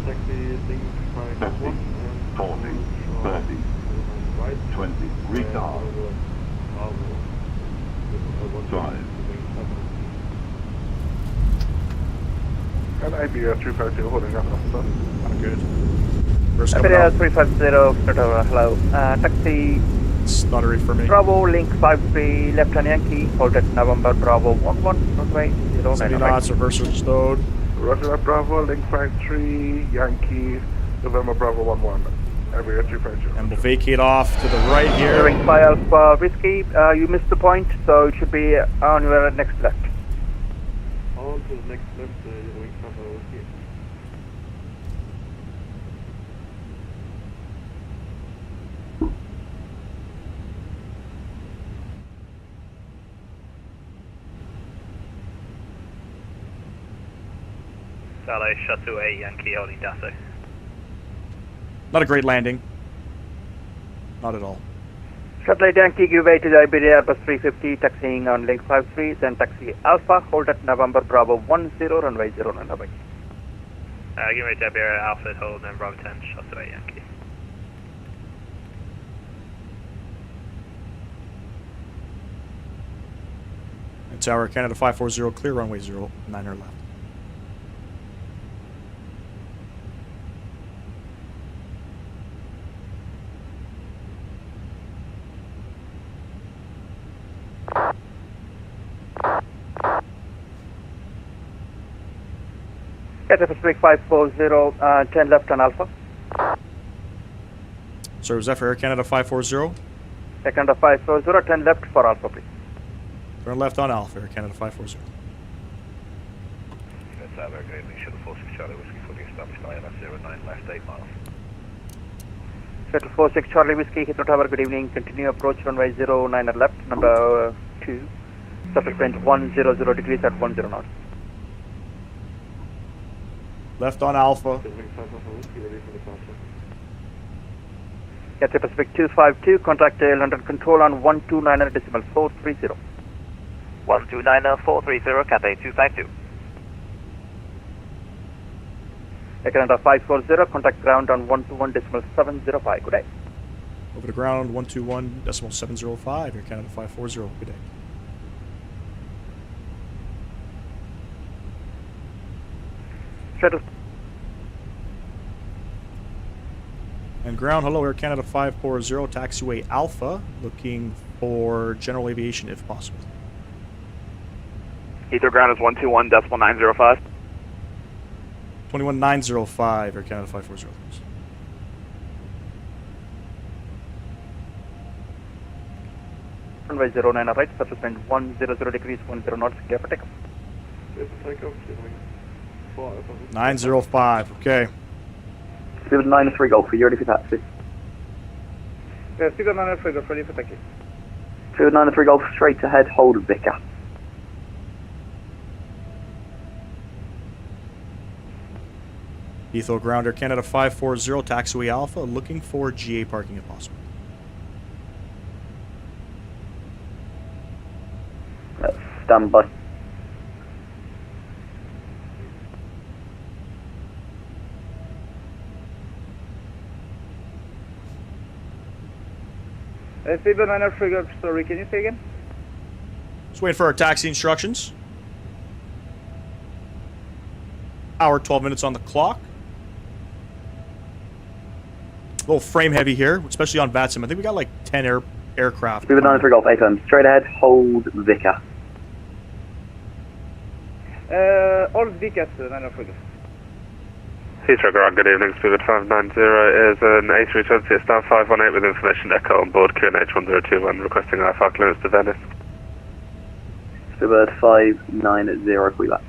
Taxi link 50, 40, 30, 20, retard. 5. And IBR 352 holding up. Good. First Iberia 350, hello. Taxi stuttery for me. Bravo, link 53, left hand Yankee, hold at November Bravo 11, runway 09 70 right. knots, reverser stowed. Roger that, Bravo, link 53, Yankee, November Bravo 11. Iberia 352. And we'll vacate off to the right here. Bearing Fly Alpha Whiskey, you missed the point, so it should be on your next left. On to the next left, we cover here. Sally, Shuttle 8, Yankee holding Dasso. Not a great landing. Not at all. Shuttle Yankee, give way to the Iberia Airbus 350, taxiing on link 53, then taxi Alpha, hold at November Bravo 10, runway 09 right. Give way to Iberia Alpha, hold and Bravo 10, Shuttle 8, Yankee. And Tower Canada 540, clear runway 09 left. Cathay Pacific 540, 10 left on Alpha. So was that for Air Canada 540? Air Canada 540, 10 left for Alpha, please. Turn left on Alpha, Air Canada 540. That's our good evening, Shuttle 46 Charlie Whiskey, fully established ILS 09 left 8 miles. Shuttle 46 Charlie Whiskey, Heathrow Tower, good evening. Continue approach runway 09 at left, number 2. Surface wind 100 degrees at 10 knots. Left on Alpha. Cathay Pacific 252, contact London Control on 129.430. 129.430, Cathay 252. Air Canada 540, contact ground on 121.705. Good day. Over to ground 121.705, Air Canada 540. Good day. Shuttle. And ground, hello, Air Canada 540, taxiway Alpha, looking for general aviation if possible. Heathrow ground is 121.905. 21905, Air Canada 540. Runway 09 right, surface wind 100 degrees, 10 knots, clear for takeoff. 905, okay. Speed 93 Golf, are you ready for taxi? Yeah, speed 93 Golf, ready for taxi. Speed 93 Golf, straight ahead, hold Vicar. Heathrow ground, Air Canada 540, taxiway Alpha, looking for GA parking if possible. Stand by. Speed 93 Golf, sorry, can you say again? Just waiting for our taxi instructions. Hour 12 minutes on the clock. A little frame heavy here, especially on Vatsim. I think we got like 10 aircraft. Speed 93 Golf, 8 turns, straight ahead, hold Vicar. All Vicars, 93 Golf. Heathrow ground, good evening, Speed 590 is an A320 at stand 518 with information echo on board QNH 1021 requesting IFR clearance to Venice. Speedbird 590, Quebec.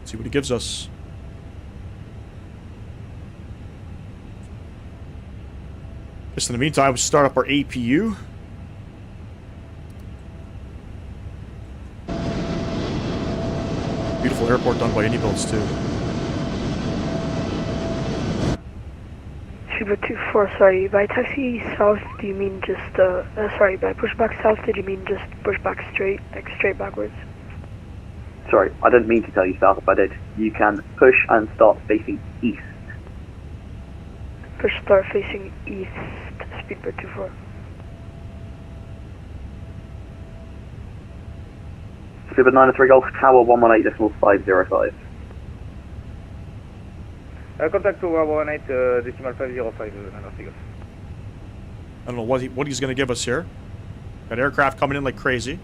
See what he gives us. Just in the meantime, we'll start up our APU. Beautiful airport done by any builds too. Cuba 24, sorry, by taxi south, do you mean just, sorry, by pushback south, did you mean just pushback straight, like straight backwards? Sorry, I didn't mean to tell you south if I did. You can push and start facing east. Push start facing east, speedbird 24. Speedbird 93 Golf, Tower 118.505. Contact to 118.505, 93 Golf. I don't know what he's going to give us here. Got aircraft coming in like crazy.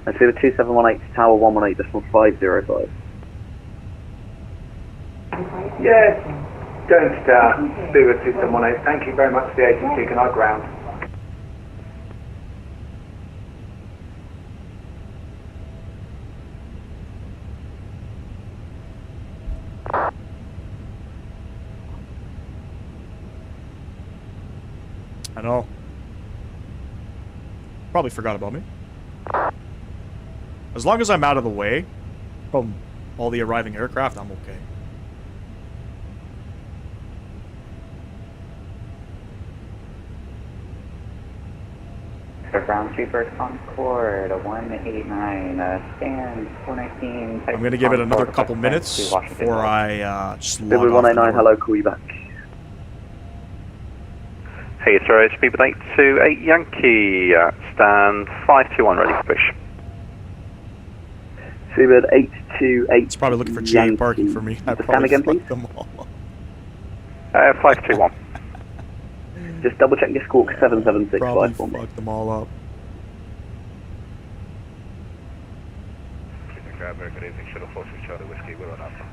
Let's do the 2718 Tower 118.505. Yes, don't start. Speedbird 2718, thank you very much for the agency. Good night, ground. I know. Probably forgot about me. As long as I'm out of the way from all the arriving aircraft, I'm okay. Ground Sweeper Concord 189, stand 419. I'm going to give it another couple minutes before I just log Speedbird off. 189, hello, call you back. Heathrow, Speedbird 828 Yankee, stand 521 ready for push. Speedbird 828. It's probably looking for GA parking for me. I Stand again, please. them all. 521. Just double check your squawk 7765 Probably for me. fucked them all up. Good evening, Shuttle 46 Charlie Whiskey, we're on Alpha.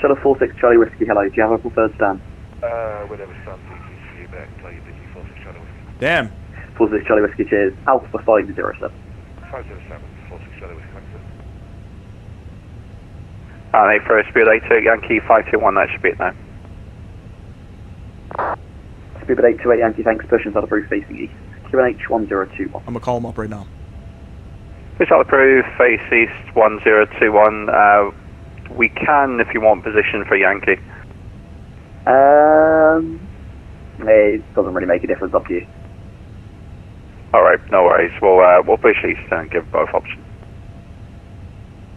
Shuttle 46 Charlie Whiskey, hello. Do you have a preferred stand? Whenever stand, please see you back. Tell you busy 46 Charlie Whiskey. Damn. 46 Charlie Whiskey, cheers. Alpha 507. 507, 46 Charlie Whiskey, thanks sir. Heathrow, Speedbird 828 Yankee 521, that should be it now. Speedbird 828 Yankee, thanks. Push inside approved facing east. QNH 1021. I'm going to call him up right now. Push out approved, face east 1021. We can, if you want, position for Yankee. It doesn't really make a difference, up to you. Alright, no worries. We'll push east and give both options.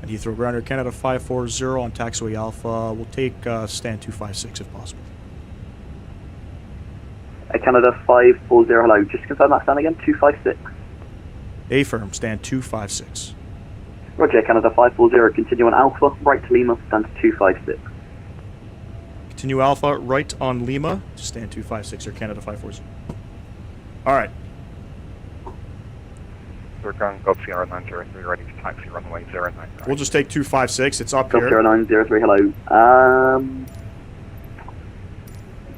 And Heathrow Grounder, Canada 540 on taxiway Alpha. We'll take stand 256 if possible. Canada 540, hello. Just confirm that stand again, 256. A-firm, stand 256. Roger, Canada 540, continue on Alpha, right to Lima, stand 256. Continue Alpha, right on Lima, stand 256 or Canada 540. Alright. Return Gulf Sierra 903, ready to taxi runway 09. We'll just take 256, it's up Gulf here. Sierra 903, hello.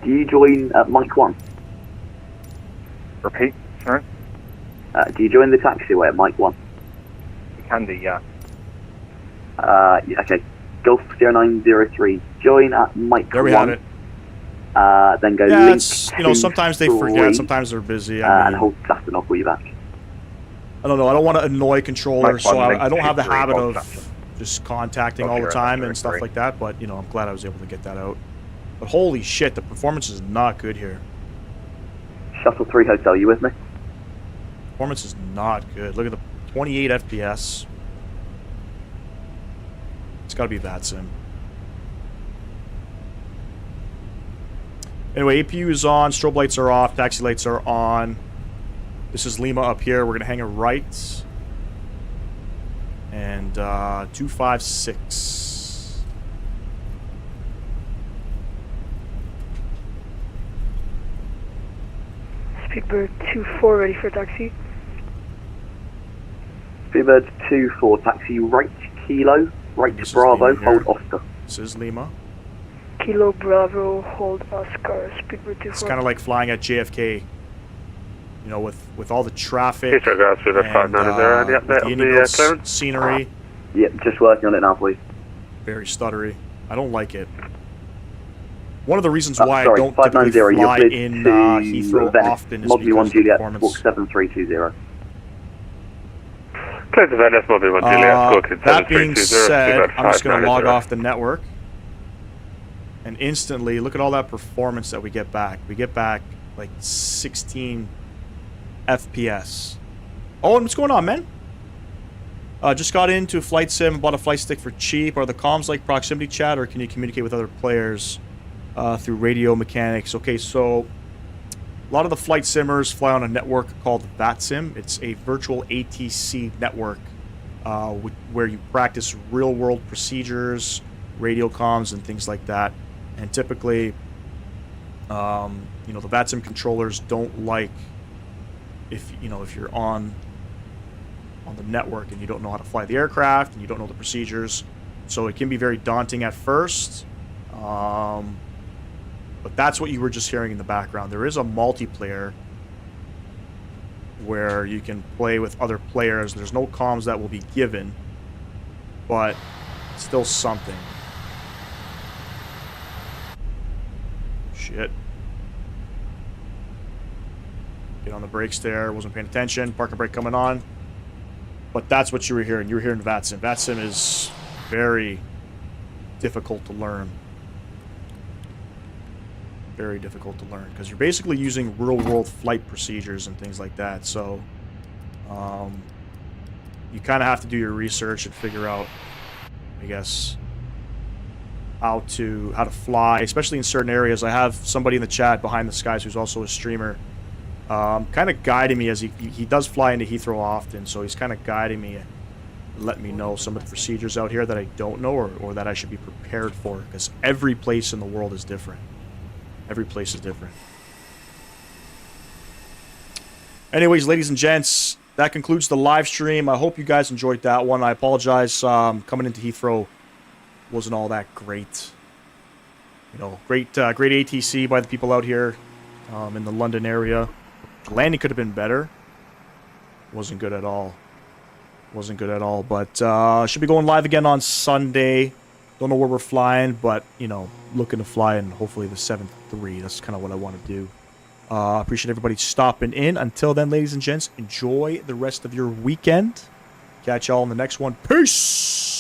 Do you join at Mike 1? Repeat, sorry? Do you join the taxiway at Mike 1? You can do, yeah. Yeah, okay. Gulf 0903, join at Mike 1. There we have it. Then go Yeah, link it's, you know, sometimes they forget, sometimes they're busy. And hold fast enough, will you back? I don't know, I don't want to annoy controllers, so Mike 1, I don't have the link 23, habit hold of just contacting all the 0903. time and stuff like that, but, you know, I'm glad I was able to get that out. But holy shit, the performance is not good here. Shuttle 3 Hotel, you with me? Performance is not good. Look at the 28 FPS. It's got to be Vatsim. Anyway, APU is on, strobe lights are off, taxi lights are on. This is Lima up here. We're going to hang a right. And 256. Speedbird 24 ready for taxi. Speedbird 24, taxi right Kilo, right This is Bravo, Lima hold here. Oscar. This is Lima. Kilo Bravo, hold Oscar. Speedbird 24. It's kind of like flying at JFK. You know, with all the traffic Heathrow guys, with a and 590 there, any update on the clearance? scenery. Yep, just working on it now, please. Very stuttery. I don't like it. One of the reasons why sorry, I don't typically 590, fly you're in to Heathrow Venice. often is Mobile 1 because of the Juliet, performance. walk 7320. Clear to Venice, Mobile 1 Juliet, squawking That being 7320, said, I'm just going to log 590. off the network. And instantly, look at all that performance that we get back. We get back like 16 FPS. Oh, and what's going on, man? Just got into Flight Sim, bought a flight stick for cheap. Are the comms like proximity chat, or can you communicate with other players through radio mechanics? Okay, so a lot of the flight simmers fly on a network called Vatsim. It's a virtual ATC network where you practice real-world procedures, radio comms, and things like that. And typically, you know, the Vatsim controllers don't like if you're on the network and you don't know how to fly the aircraft and you don't know the procedures. So it can be very daunting at first. But that's what you were just hearing in the background. There is a multiplayer where you can play with other players. There's no comms that will be given, but still something. Shit. Get on the brakes there. Wasn't paying attention. Parking brake coming on. But that's what you were hearing. You were hearing Vatsim. Vatsim is very difficult to learn. Very difficult to learn because you're basically using real-world flight procedures and things like that. So you kind of have to do your research and figure out, I guess, how to fly, especially in certain areas. I have somebody in the chat behind the skies who's also a streamer, kind of guiding me as he does fly into Heathrow often, so he's kind of guiding me, letting me know some of the procedures out here that I don't know or that I should be prepared for, because every place in the world is different. Every place is different. Anyways, ladies and gents, that concludes the live stream. I hope you guys enjoyed that one. I apologize, coming into Heathrow wasn't all that great. You know, great ATC by the people out here in the London area. The landing could have been better. Wasn't good at all. Wasn't good at all. But should be going live again on Sunday. Don't know where we're flying, but, you know, looking to fly in hopefully the 7-3. That's kind of what I want to do. Appreciate everybody stopping in. Until then, ladies and gents, enjoy the rest of your weekend. Catch y'all in the next one. Peace!